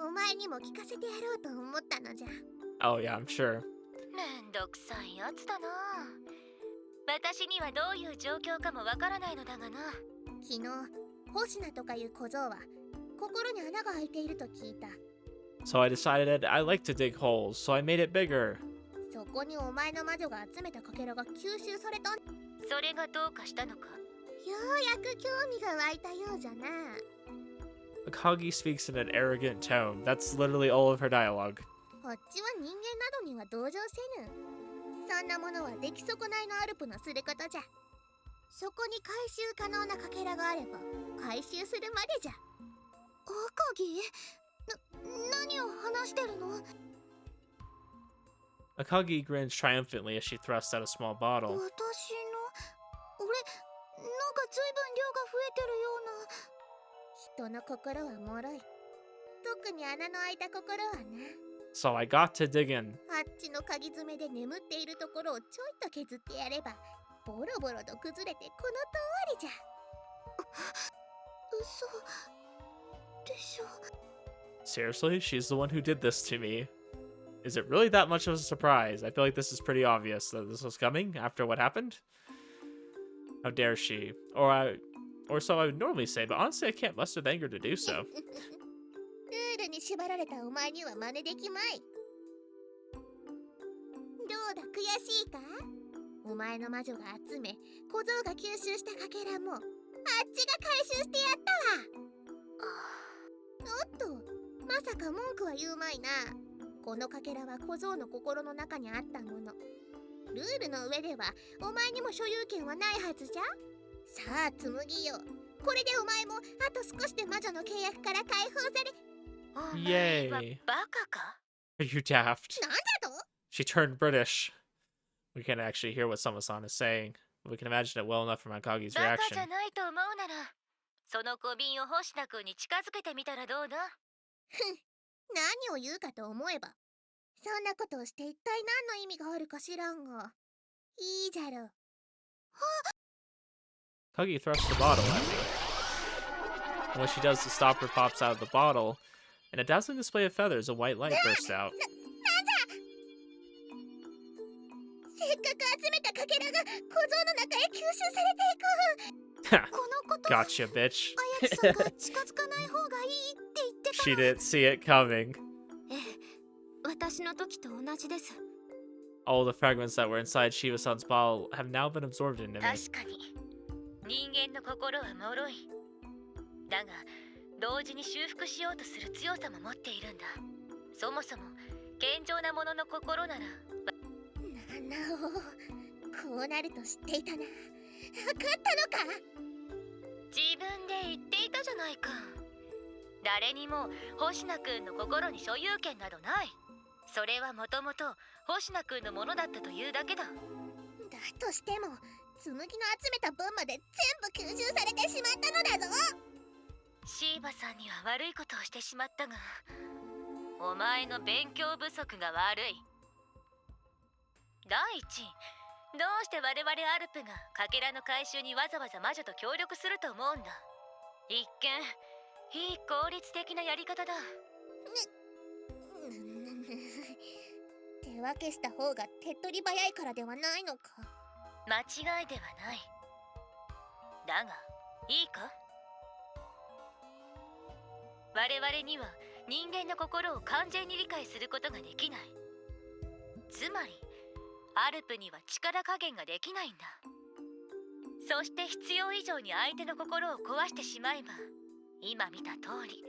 お前にも聞かせてやろうと思ったのじゃ。 Oh yeah, I'm sure. めんどくさいやつだな。私にはどういう状況かもわからないのだがな。昨日、星名とかいう小僧は心に穴が開いていると聞いた。 So I decided I like to dig holes, so I made it bigger. そこにお前の魔女が集めたかけらが吸収された。よそれがどうかしたのか。うやく興味が湧いたようじゃな。 Akagi speaks in an arrogant tone. That's literally all of her dialogue. こっちは人間などには同情せぬ。そんなものは出来損ないのアルプのすることじゃ。そこに回収可能なかけらがあれば回収するまでじゃ。赤木？何を話してるの？ Akagi grins triumphantly as she thrusts out a small bottle. 私の？俺、なんか随分量が増えてるような。人の心は脆い。特に穴の開いた心はな。 So I got to dig in. あっちの鍵詰めで眠っているところをちょいと削ってやればボロボロと崩れてこの通りじゃ。嘘でしょ。 Seriously? She's the one who did this to me. Is it really that much of a surprise? I feel like this is pretty obvious that this was coming after what happened. How dare she? Or so I would normally say, but honestly I can't muster the anger to do so. ルールに縛られたお前には真似できまい。どうだ、悔しいか？お前の魔女が集め小僧が吸収したかけらもあっちが回収してやったわ。おっと、まさか文句は言うまいな。このかけらは小僧の心の中にあったもの。ルールの上ではお前にも所有権はないはずじゃ。さあ紬よ、これでお前もあと少しで魔女の契約から解放され。お前は Yay. バカか？ Are you daft? なんだと？ She turned British. We can't actually hear what Sama-san is saying, but we can imagine it well enough from Akagi's バカ reaction. じゃないと思うなら、その小瓶を星名君に近づけてみたらどうだ？何を言うかと思えば、そんなことをして一体何の意味があるか知らんが。いいじゃろう。 Akagi thrusts the bottle at me. And when she does, the stopper pops out of the bottle, and a dazzling display of feathers, a white light bursts out. せっかく集めたかけらが小僧の中へ吸収されていく。 このこと、 Gotcha, bitch. あやつさんが近づかない方がいいって言ってた。 She didn't see it coming. ええ、私の時と同じです。 All the fragments that were inside Shiva-san's bottle have now been absorbed into me. 確かに人間の心は脆い。だが同時に修復しようとする強さも持っているんだ。そもそも健常なものの心なら。なお、こうなると知っていたな。分かったのか？自分で言っていたじゃないか。誰にも星名くんの心に所有権などない。それはもともと星名くんのものだったというだけだ。だとしても紬の集めた分まで全部吸収されてしまったのだぞ。シーバさんには悪いことをしてしまったが、お前の勉強不足が悪い。第一、どうして我々アルプがかけらの回収にわざわざ魔女と協力すると思うんだ。一見非効率的なやり方だ。手分けした方が手っ取り早いからではないのか。間違いではない。だがいいか、我々には人間の心を完全に理解することができない。つまりアルプには力加減ができないんだ。そして必要以上に相手の心を壊してしまえば、今見た通り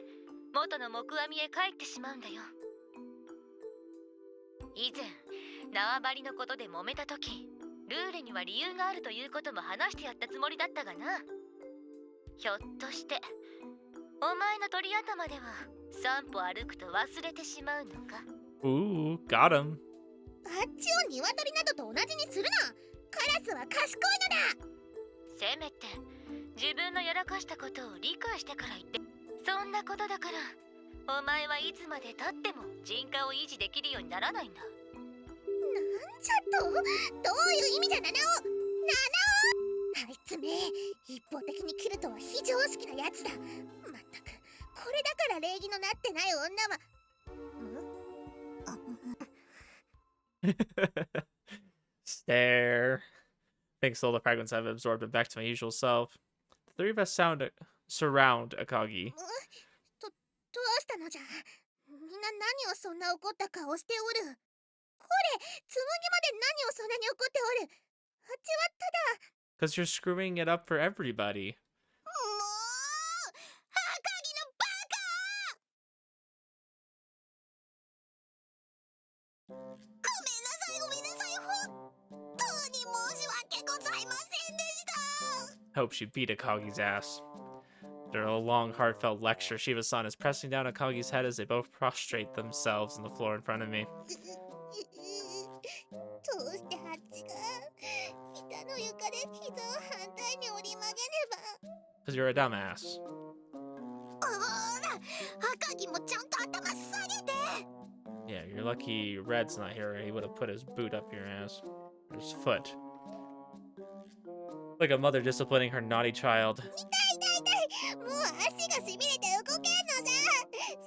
元の木阿弥へ帰ってしまうんだよ。以前縄張りのことで揉めた時、ルールには理由があるということも話してやったつもりだったがな。ひょっとしてお前の鳥頭では3歩歩くと忘れてしまうのか。 Ooh, got him. あっちを鶏などと同じにするな。カラスは賢いのだ。せめて自分のやらかしたことを理解してから言って。そんなことだからお前はいつまでたっても人格を維持できるようにならないんだ。なんじゃと、どういう意味じゃ、ナナオ。あいつめ、一方的に切るとは非常識なやつだ。まったく、これだから礼儀のなってない女は。Stare. Thanks to all the fragments I've absorbed and back to my usual self. The three of us surround Akagi. どうしたのじゃ。みんな何をそんな怒った顔しておる。これ、つむぎまで何をそんなに怒っておる。あっちはただ。Because you're screwing it up for everybody. もう、赤木のバカ。ごめんなさい、本当に申し訳ございませんでした。 Hope she beat Akagi's ass. After a long, heartfelt lecture, Shiba-san is pressing down Akagi's head as they both prostrate themselves on the floor in front of me. どうしてあっちが板の床で膝を反対に折り曲げねば。 Because you're a dumbass. ほら、赤木もちゃんと頭下げて。 Yeah, you're lucky Red's not here. He would have put his boot up your ass. Or his foot. Like a mother disciplining her naughty child. 痛い。もう足がしびれて動けんのじゃ。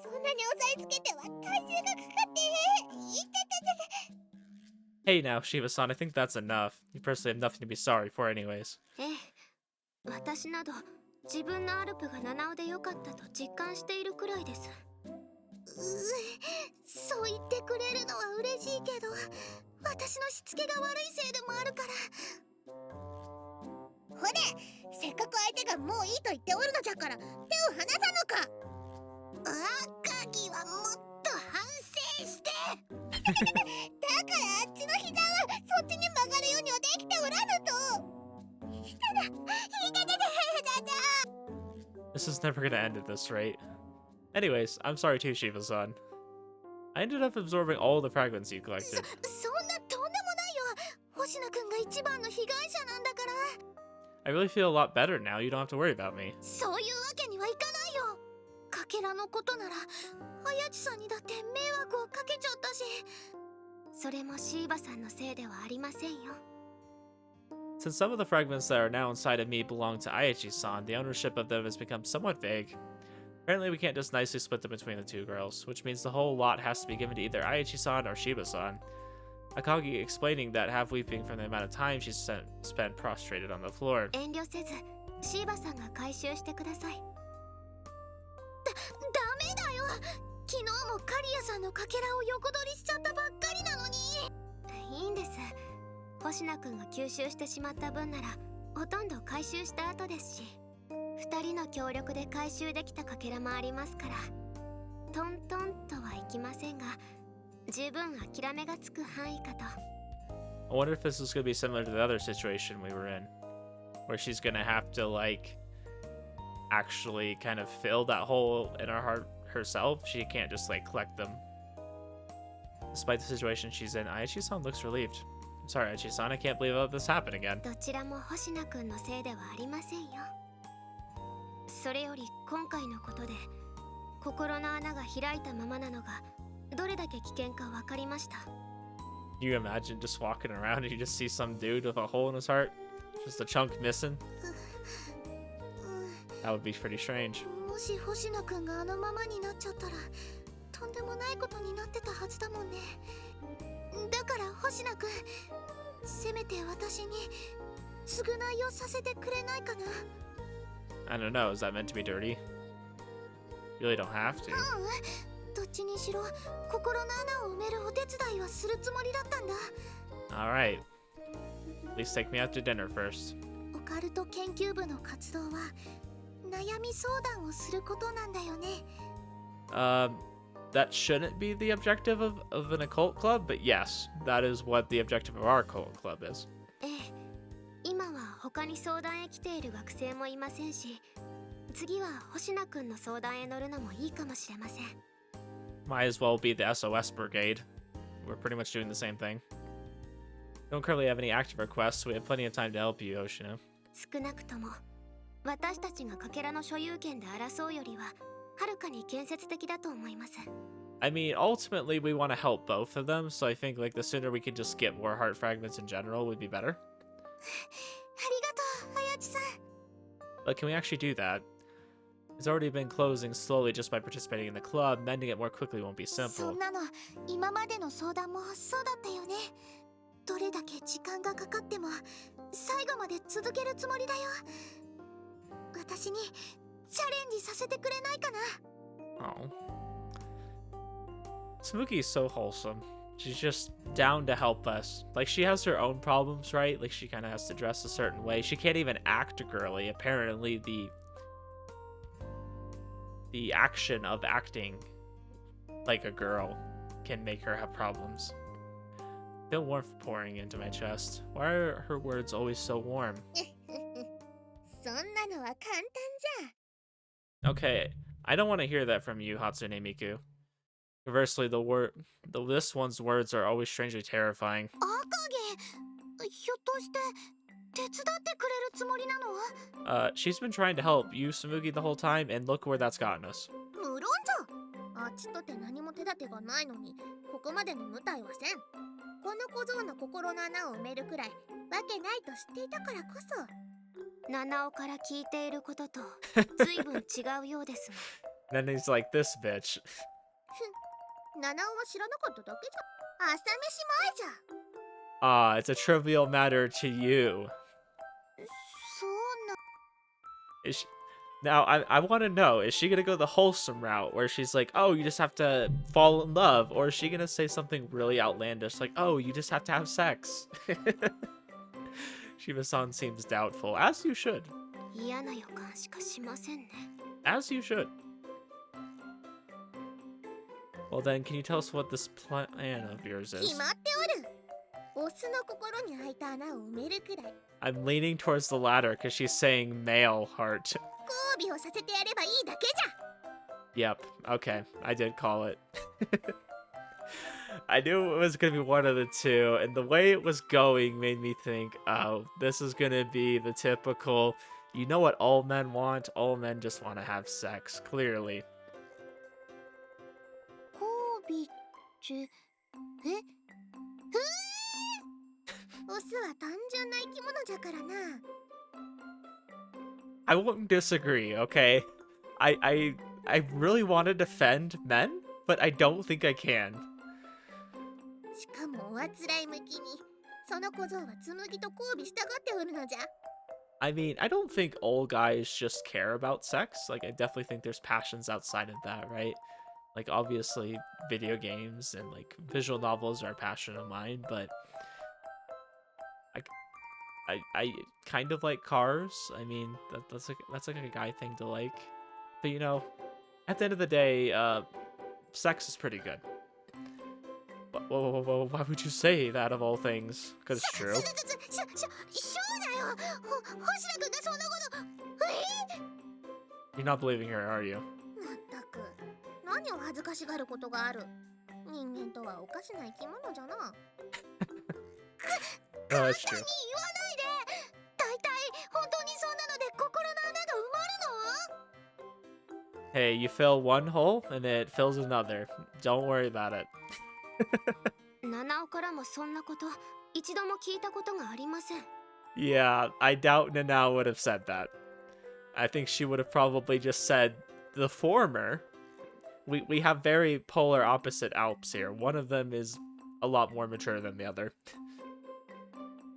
そんなに押さえつけては体重がかかって。痛て。 Hey now, Shiba-san, I think that's enough. You personally have nothing to be sorry for anyways. ええ、私など自分のアルプが七尾でよかったと実感しているくらいです。そう言ってくれるのは嬉しいけど、私のしつけが悪いせいでもあるから。ほれ、せっかく相手がもういいと言っておるのじゃから手を離さぬか。赤木はもっと反省して。だからあっちの膝はそっちに曲がるようにはできておらぬと。 This is never gonna end at this rate. Anyways, I'm sorry too, Shiba-san. I ended up absorbing all the fragments you collected. そんなとんでもないよ。星野くんが一番の被害者なんだから。 I really feel a lot better now. You don't have to worry about me. そういうわけにはいかないよ。かけらのことなら綾地さんにだって迷惑をかけちゃったし。それもシーバさんのせいではありませんよ。 Since some of the fragments that are now inside of me belong to Aichi-san, the ownership of them has become somewhat vague. Apparently we can't just nicely split them between the two girls, which means the whole lot has to be given to either Aichi-san or Shiba-san. Akagi explaining that half weeping from the amount of time she's spent prostrated on the floor. 遠慮せずシーバさんが回収してください。ダメだよ。昨日もカリアさんのかけらを横取りしちゃったばっかりなのに。いいんです。星名くんが吸収してしまった分ならほとんど回収した後ですし、2人の協力で回収できたかけらもありますから、トントンとはいきませんが十分諦めがつく範囲かと。 I wonder if this is going to be similar to the other situation we were in, where she's going to have to like actually kind of fill that hole in her heart herself. She can't just like collect them. Despite the situation she's in, Aichi-san looks relieved. I'm sorry, Aichi-san, I can't believe this happened again. どちらも星名くんのせいではありませんよ。それより今回のことで心の穴が開いたままなのがどれだけ危険か分かりました。Can you imagine just walking around and you just see some dude with a hole in his heart? Just a chunk missing? That would be pretty strange. もし星野くんがあのままになっちゃったらとんでもないことになってたはずだもんね。だから星野くん、せめて私に償いをさせてくれないかな。 I don't know, is that meant to be dirty? You really don't have to. どっちにしろ心の穴を埋めるお手伝いはするつもりだったんだ。 Alright. Please take me out to dinner first. オカルト研究部の活動は悩み相談をすることなんだよね。That shouldn't be the objective of an occult club, but yes, that is what the objective of our occult club is. ええ、今は他に相談へ来ている学生もいませんし、次は星名くんの相談へ乗るのもいいかもしれません。 Might as well be the SOS brigade. We're pretty much doing the same thing. Don't currently have any active requests, so we have plenty of time to help you, Oshino. 少なくとも私たちがかけらの所有権で争うよりははるかに建設的だと思います。 I mean, ultimately, we want to help both of them, so I think like the sooner we can just get more heart fragments in general would be better. ありがとう、綾地さん。 But can we actually do that? It's already been closing slowly just by participating in the club. Mending it more quickly won't be そ simple. んなの今までの相談もそうだったよね。どれだけ時間がかかっても最後まで続けるつもりだよ。私にチャレンジさせてくれないかな。 Oh. Tsumugi is so wholesome. She's just down to help us. Like, she has her own problems, right? Like, she kind of has to dress a certain way. She can't even act girly. Apparently, the action of acting like a girl can make her have problems. Feel warmth pouring into my chest. Why are her words always so warm? そんなのは簡単じゃ。 Okay, I don't want to hear that from you, Hatsune Miku. Conversely, this one's words are always strangely terrifying. 赤毛、ひょっとして手伝ってくれるつもりなの？ She's been trying to help you, Tsumugi, the whole time, and look where that's gotten us. 無論じゃ。あっちとて何も手立てがないのにここまでの無体はせん。この小僧の心の穴を埋めるくらいわけないと知っていたからこそ。七尾から聞いていることと随分違うようですが。 Then he's like, this bitch. 七尾は知らなかっただけじゃ。朝飯前じゃ。 Ah, it's a trivial matter to you. そうな。 Is she... Now, I want to know, is she going to go the wholesome route where she's like, oh, you just have to fall in love? Or is she going to say something really outlandish like, oh, you just have to have sex? Shiba-san seems doubtful, as you should. 嫌な予感しかしませんね。 As you should. Well then, can you tell us what this plan of yours 決 is? まっておる。オスの心に開いた穴を埋めるくらい I'm leaning towards the latter because she's saying male heart. 交尾をさせてやればいいだけじゃ。 Yep, okay, I did call it. I knew it was going to be one of the two, and the way it was going made me think, oh, this is going to be the typical, you know what all men want? All men just want to have sex, clearly. 交尾ってオスは単純な生き物じゃからな。 I won't disagree, okay? I really want to defend men, but I don't think I can. しかもおあつらい向きにその小僧は紬と交尾したがっておるのじゃ。 I mean, I don't think all guys just care about sex. Like, I definitely think there's passions outside of that, right? Like, obviously, video games and, like, visual novels are a passion of mine, but I kind of like cars. I mean, that's like a guy thing to like. But, you know, at the end of the day, sex is pretty good. Whoa, why would you say that of all things? Because it's true. そうだよ。星野くんがそんなこと。 You're not believing her, are you? まったく何を恥ずかしがることがある。人間とはおかしな生き物じゃな。 Oh, that's 簡単 true. に言わないで。大体本当にそんなので心の穴が埋まるの？ Hey, you fill one hole and it fills another. Don't worry about it. 七尾からもそんなこと一度も聞いたことがありません。 Yeah, I doubt Nanao would have said that. I think she would have probably just said the former. We have very polar opposite Alps here. One of them is a lot more mature than the other.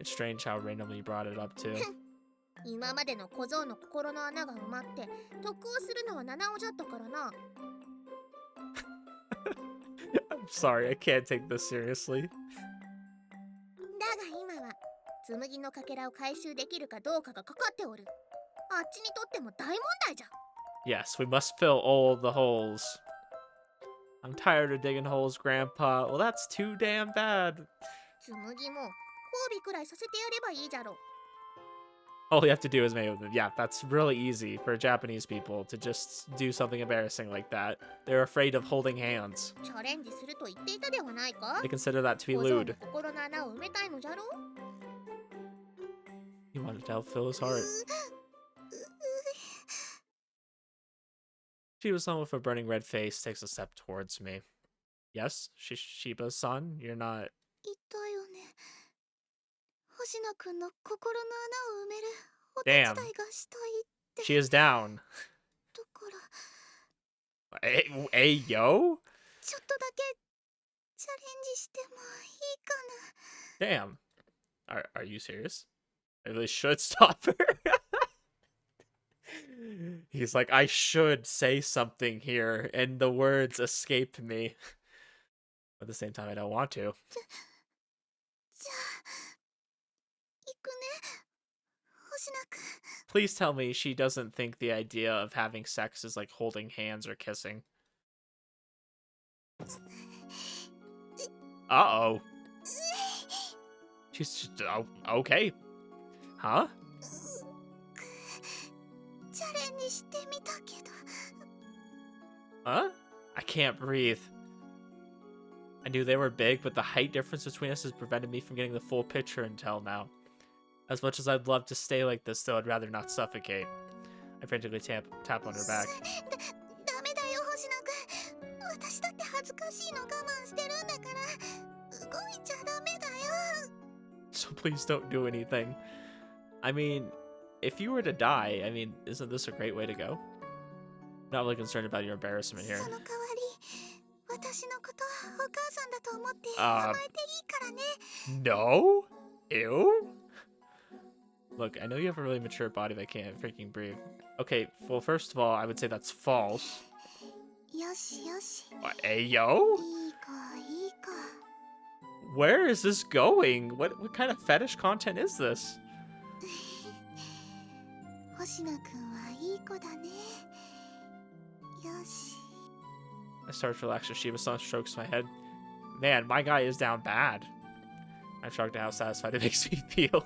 It's strange how randomly you brought it up too. 今までの小僧の心の穴が埋まって得をするのは七尾じゃったからな。 I'm sorry, I can't take this seriously. だが今は紬のかけらを回収できるかどうかがかかっておる。あっちにとっても大問題じゃ。 Yes, we must fill all the holes. I'm tired of digging holes, Grandpa. Well, that's too damn bad. 紬も交尾くらいさせてやればいいじゃろ。 All you have to do is make them. Yeah, that's really easy for Japanese people to just do something embarrassing like that. They're afraid of holding hands. チャレンジすると言っていたではないか。 They consider that to be 小僧の lewd. 心の穴を埋めたいのじゃろ。 He wanted to help fill his heart. Shiba-san with a burning red face takes a step towards me. Yes, Shiba-san, you're not... 言ったよね。星名くんの心の穴を埋めるお手 Damn. 伝いがしたいって。 She is down. だから Hey, yo? ちょっとだけチャレンジしてもいいかな。 Damn. Are you serious? I really should stop her. He's like, I should say something here, and the words escape me. At the same time, I don't want to. じゃあ行くね。星名くん。 Please tell me she doesn't think the idea of having sex is like holding hands or kissing. Uh-oh. She's just, oh, okay. Huh? チャレンジしてみたけど。 Huh? I can't breathe. I knew they were big, but the height difference between us has prevented me from getting the full picture until now. As much as I'd love to stay like this, though, I'd rather not suffocate. I frantically tap on her back. ダメだよ星名くん。私だって恥ずかしいの我慢してるんだから。動いちゃダメだよ。 So please don't do anything. I mean, if you were to die, I mean, isn't this a great way to go? Not really concerned about your embarrassment here. その代わり私のことお母さんだと思って甘えていいからね。 No? Ew? Look, I know you have a really mature body that can't freaking breathe. Okay, well, first of all, I would say that's false. よしよし。 Ayo? いい子いい子。 Where is this going? What kind of fetish content is this? 星名くんはいい子だね。よし。 I start to relax as Shiba-san strokes my head. Man, my guy is down bad. I'm shocked at how satisfied it makes me feel.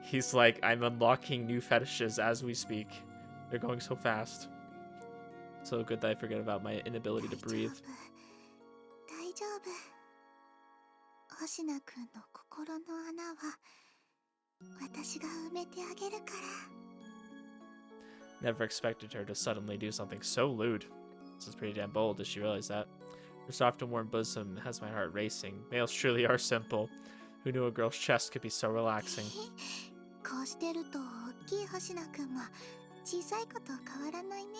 He's like, I'm unlocking new fetishes as we speak. They're going so fast. So good that I forget about my inability to breathe. 大丈夫。星名くんの心の穴は私が埋めてあげるから。 Never expected her to suddenly do something so lewd. This is pretty damn bold. Does she realize that? Her soft and warm bosom has my heart racing. Males truly are simple. Who knew a girl's chest could be so relaxing? こうしてると大きい星名くんも小さいこと変わらないね。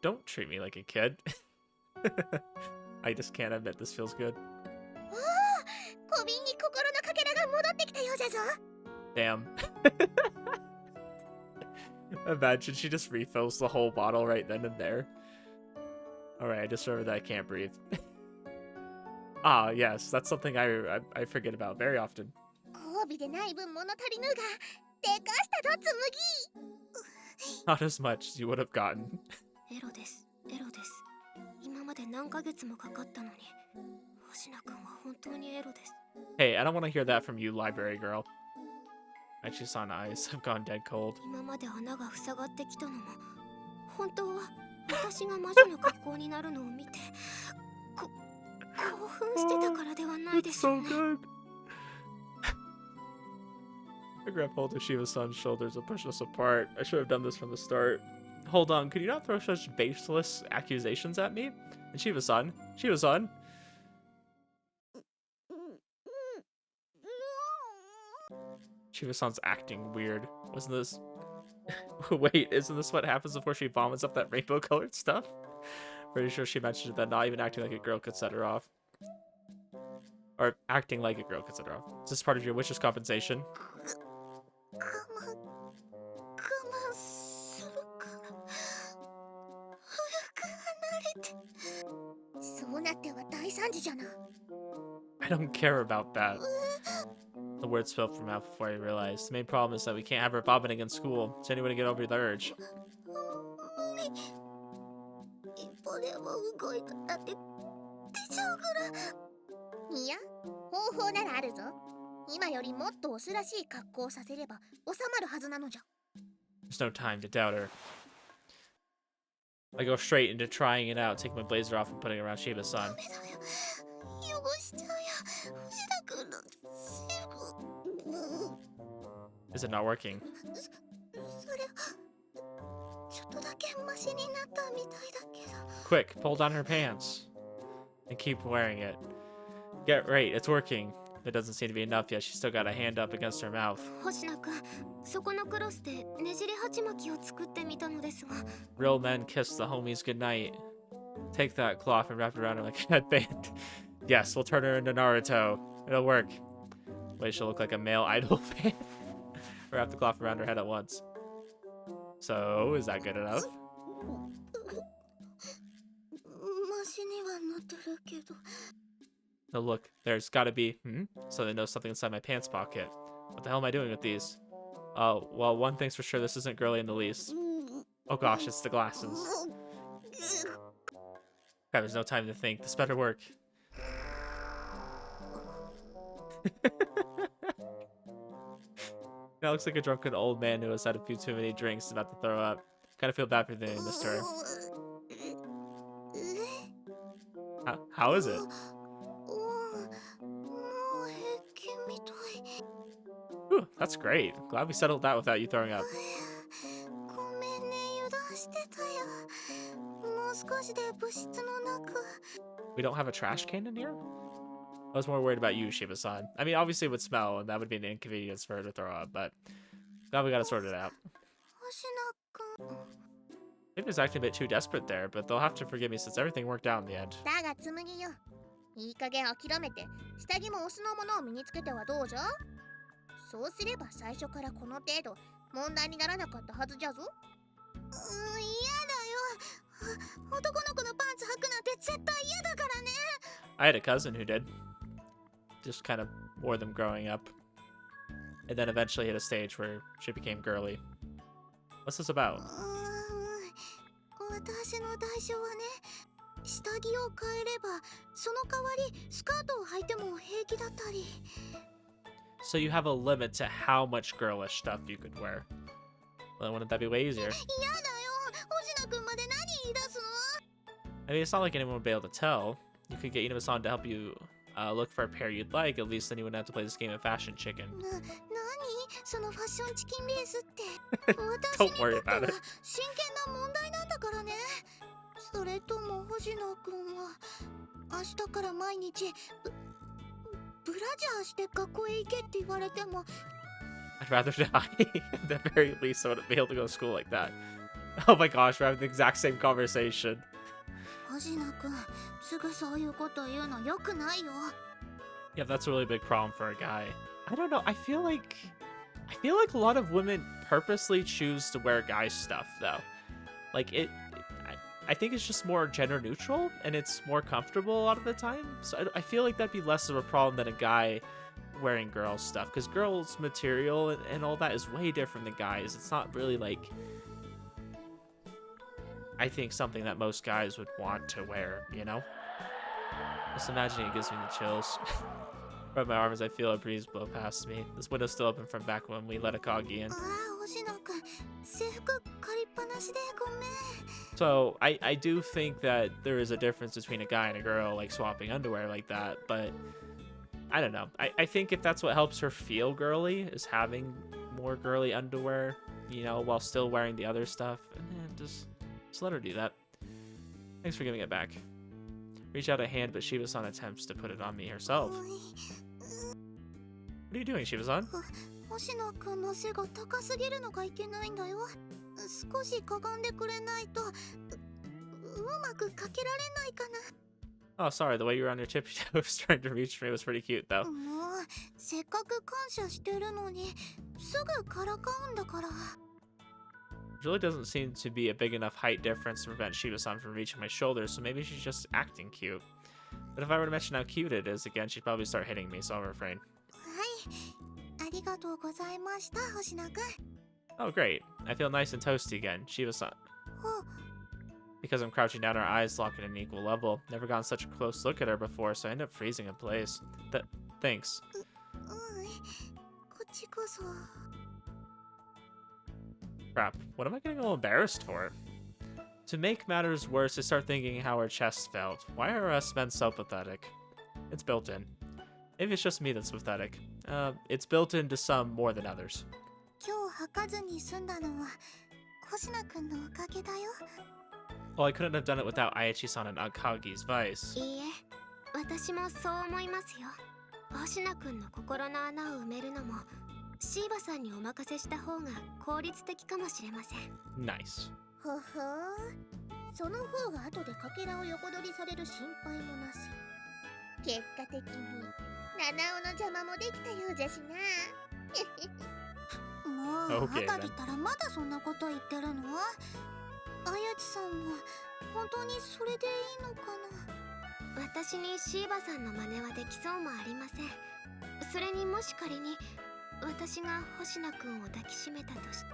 Don't treat me like a kid. I just can't admit this feels good. おお、小瓶に心のかけらが戻ってきたようじゃぞ。 Damn. Imagine she just refills the whole bottle right then and there. Alright, I just remembered that I can't breathe. Ah, yes, that's something I forget about very often. 交尾でない分物足りぬが、でかしたぞ紬。 Not as much as you would have gotten. エロです、エロです。今まで何ヶ月もかかったのに、星名くんは本当にエロです。 Hey, I don't want to hear that from you, library girl. My Chisan eyes have gone dead cold. 今まで穴が塞がってきたのも、本当は私が魔女の格好になるのを見て、興奮してたからではないで It's しょう so ね。 good. I grab hold of Shiva-san's shoulders and push us apart. I should have done this from the start. Hold on, could you not throw such baseless accusations at me? And Shiva-san? Shiva-san? Chiba-san's acting weird. Wasn't this... Wait, isn't this what happens before she vomits up that rainbow-colored stuff? Pretty sure she mentioned that not even acting like a girl could set her off. Or acting like a girl could set her off. Is this part of your witch's compensation? 我慢するから早く離れて。そうなっては大惨事じゃな。 I don't care about that. The words spilled from mouth before I realized. The main problem is that we can't have her vomiting in school. Does anyone get over the urge? 無理。一歩でも動いたって出ちゃうから。いや、方法ならあるぞ。今よりもっとオスらしい格好をさせれば収まるはずなのじゃ。 There's no time to doubt her. I go straight into trying it out, taking my blazer off and putting it around Shiba-san. ダメだよ。汚しちゃうよ。藤田君のセル。 Is it not working? それちょっとだけマシになったみたいだけど。 Quick, pull down her pants. And keep wearing it. Get right, it's working. There doesn't seem to be enough yet. She's still got a hand up against her mouth. 星野くん、そこのクロスでねじり鉢巻きを作ってみたのですが。 Real men kiss the homies goodnight. Take that cloth and wrap it around her like a headband. Yes, we'll turn her into Naruto. It'll work. Wait, she'll look like a male idol fan. Wrap the cloth around her head at once. So, is that good enough? マシにはなってるけど。 No, look, there's gotta be, so they know something inside my pants pocket. What the hell am I doing with these? Oh, well, one thing's for sure, this isn't girly in the least. Oh gosh, it's the glasses. God, there's no time to think. This better work. That looks like a drunken old man who has had a few too many drinks and about to throw up. Kinda feel bad for the this turn. How is it? Ooh, that's great. Glad we settled that without you throwing up. ごめんね、油断してたよ。もう少しで部室の中。 We don't have a trash can in here? I was more worried about you, Shiba-san. I mean, obviously it would smell, and that would be an inconvenience for her to throw up, but glad we got it sorted out. 星野くん。 Maybe it's acting a bit too desperate there, but they'll have to forgive me since everything worked out in the end. だが紬よ。いい加減諦めて、下着もオスのものを身につけてはどうじゃ？そうすれば最初からこの程度問題にならなかったはずじゃぞ。嫌だよ。男の子のパンツ履くなんて絶対嫌だからね。 I had a cousin who did. Just kind of wore them growing up. And then eventually hit a stage where she became girly. What's this about? 私の代償はね、下着を変えればその代わりスカートを履いても平気だったり。 So you have a limit to how much girlish stuff you could wear. Well, wouldn't that be way easier? 嫌だよ。星野くんまで何言い出すの？ I mean, it's not like anyone would be able to tell. You could get Inaba-san to help you look for a pair you'd like. At least then you wouldn't have to play this game of fashion chicken. 何？そのファッションチキンレースって。 Don't worry about it. 真剣な問題なんだからね。それとも星野くんは明日から毎日ブラジャーして学校へ行けって言われても。 I'd rather die. At the very least, I wouldn't be able to go to school like that. Oh my gosh, we're having the exact same conversation. 星野くん、すぐそういうこと言うの良くないよ。 Yeah, that's a really big problem for a guy. I don't know. I feel like a lot of women purposely choose to wear guy stuff though. Like I think it's just more gender neutral and it's more comfortable a lot of the time. So I feel like that'd be less of a problem than a guy wearing girls stuff, because girls material and all that is way different than guys. It's not really like, I think, something that most guys would want to wear, you know? Just imagining it gives me the chills. Rub my arm as I feel a breeze blow past me. This window's still open from back when we let Agaki in. ああ、星野くん、制服借りっぱなしでごめん。 So I do think that there is a difference between a guy and a girl, like swapping underwear like that, but I don't know. I think if that's what helps her feel girly, is having more girly underwear, you know, while still wearing the other stuff, and just let her do that. Thanks for giving it back. Reach out a hand, but Shiba-san attempts to put it on me herself. What are you doing, Shiba-san? 星野くんの背が高すぎるのがいけないんだよ。少しかがんでくれないとうまくかけられないか Oh, sorry, the way you were on your tippy toes trying to reach me was pretty cute, though. な。もうせっかく感謝してるのにすぐからかうんだから。 There really doesn't seem to be a big enough height difference to prevent Shiba-san from reaching my shoulders, so maybe she's just acting cute. But if I were to mention how cute it is again, she'd probably start hitting me, so I'll refrain. はい、ありがとうございました、星野くん。 Oh, great. I feel nice and toasty again. Shiba-san. ほ Because I'm crouching down, our eyes lock at an equal level. Never gotten such a close look at her before, so I end up freezing in place. Thanks. う、こっちこそ。 Crap, what am I getting all embarrassed for? To make matters worse, I start thinking how her chest felt. Why are us men so pathetic? It's built in. Maybe it's just me that's pathetic. It's built into some more than others. 今日吐かずに済んだのは星野くんのおかげだよ。 Well, I couldn't have done it without Aichi-san and Akagi's vice. いいえ、私もそう思いますよ。星野くんの心の穴を埋めるのもシーバさんにお任せした方が効率的かもしれません。 Nice. ほほー、その方が後でかけらを横取りされる心配もなし。結果的に七尾の邪魔もできたようじゃしな。もう、 Okay, 赤木たらまだそんなこと言ってるの？あやちさんも本当にそれでいいのかな。私にシーバさんの真似はできそうもありません。それにもし仮に私が星野くんを抱きしめたとして、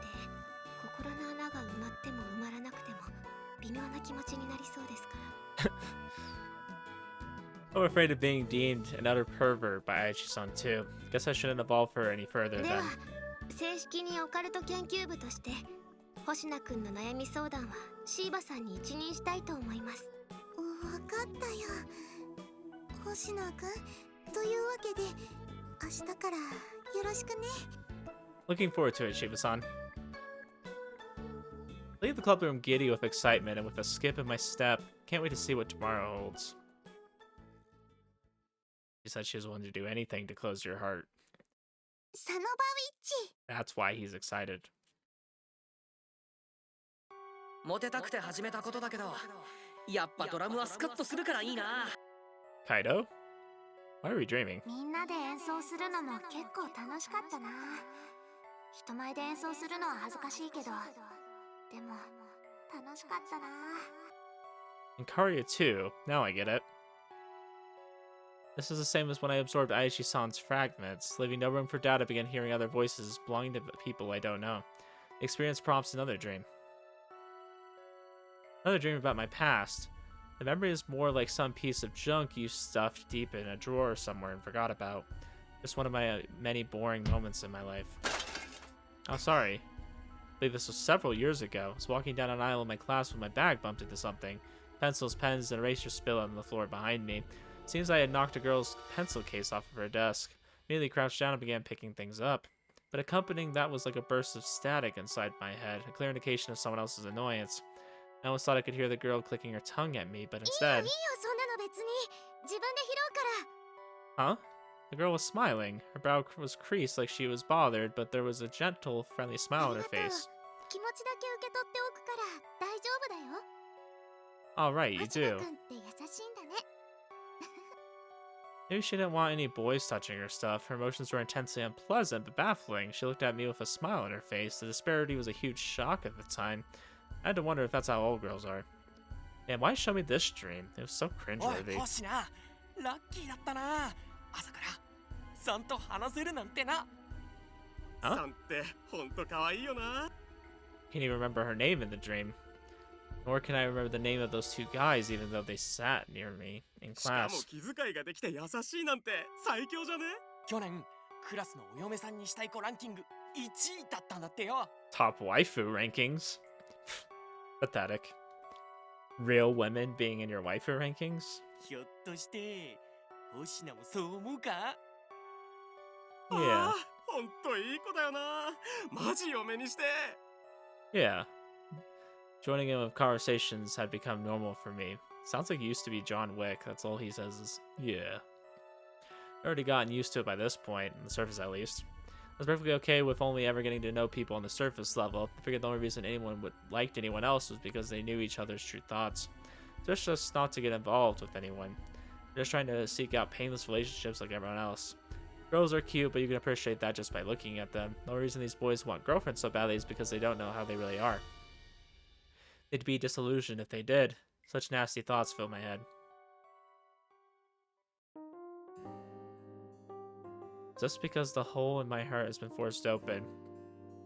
心の穴が埋まっても埋まらなくても微妙な気持ちになりそうですから。I'm afraid of being deemed an utter pervert by Aichi-san too. Guess I shouldn't evolve her any further で then. は、正式にオカルト研究部として星野くんの悩み相談はシーバさんに一任したいと思います。わかったよ、星野くん。というわけで明日からよろしくね。 Looking forward to it, Shiba-san. I leave the club room giddy with excitement and with a skip in my step. Can't wait to see what tomorrow holds. She said she was willing to do anything to close your heart. サノバウィッチ。 That's why he's excited. モテたくて始めたことだけど、やっぱドラムはスカッとするからいいな。 Kaido? Why are we dreaming? みんなで演奏するのも結構楽しかったな。人前で演奏するのは恥ずかしいけど、でも楽しかったな。 And Karya too. Now I get it. This is the same as when I absorbed Aichi-san's fragments. Leaving no room for doubt, I began hearing other voices belonging to people I don't know. The experience prompts another dream. Another dream about my past. The memory is more like some piece of junk you stuffed deep in a drawer somewhere and forgot about. Just one of my many boring moments in my life. Oh, sorry. I believe this was several years ago. I was walking down an aisle in my class when my bag bumped into something. Pencils, pens, and erasers spilled on the floor behind me. It seems I had knocked a girl's pencil case off of her desk. Immediately crouched down and began picking things up. But accompanying that was like a burst of static inside my head, a clear indication of someone else's annoyance. I almost thought I could hear the girl clicking her tongue at me, but いいよ instead... いいよ、そんなの別に自分で拾うから。 Huh? The girl was smiling. Her brow was creased like she was bothered, but there was a gentle, friendly smile on her face. 気持ちだけ受け取っておくから大丈夫だよ。 Alright, you 星野 do. くんって優しいんだね。 Maybe she didn't want any boys touching her stuff. Her emotions were intensely unpleasant, but baffling. She looked at me with a smile on her face. The disparity was a huge shock at the time. I had to wonder if that's how all girls are. Man, why show me this dream? It was so おい、 cringeworthy. 星な、ラッキーだったな。朝からさんと話せるなんてな。 Huh? さんってほんと可愛いよな。 Can't even remember her name in the dream. Nor can I remember the name of those two guys, even though they sat near me in しかも class. 気遣いができて優しいなんて最強じゃね。去年クラスのお嫁さんにしたい子ランキング1位だったんだってよ。 Top waifu rankings? Pathetic. Real women being in your waifu rankings? ひょっとして星名もそう思うか？ Yeah. ああ、ほんといい子だよな。マジ嫁にして。 Yeah. Joining in with conversations had become normal for me. Sounds like he used to be John Wick. That's all he says is, yeah. I'd already gotten used to it by this point, on the surface at least. I was perfectly okay with only ever getting to know people on the surface level. I figured the only reason anyone would liked anyone else was because they knew each other's true thoughts. Just not to get involved with anyone. Just trying to seek out painless relationships like everyone else. Girls are cute, but you can appreciate that just by looking at them. The only reason these boys want girlfriends so badly is because they don't know how they really are. They'd be disillusioned if they did. Such nasty thoughts fill my head. Just because the hole in my heart has been forced open.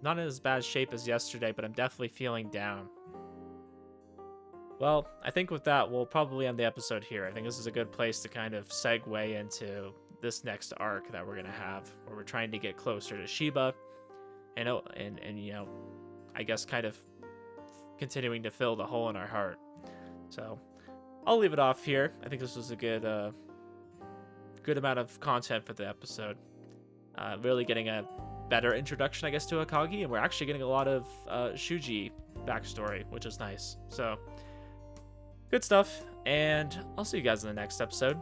Not in as bad shape as yesterday, but I'm definitely feeling down. Well, I think with that, we'll probably end the episode here. I think this is a good place to kind of segue into this next arc that we're going to have, where we're trying to get closer to Shiba, and you know, I guess kind of continuing to fill the hole in our heart. So I'll leave it off here. I think this was a good amount of content for the episode. Really getting a better introduction, I guess, to Akagi, and we're actually getting a lot of Shuuji backstory, which is nice. So good stuff, and I'll see you guys in the next episode.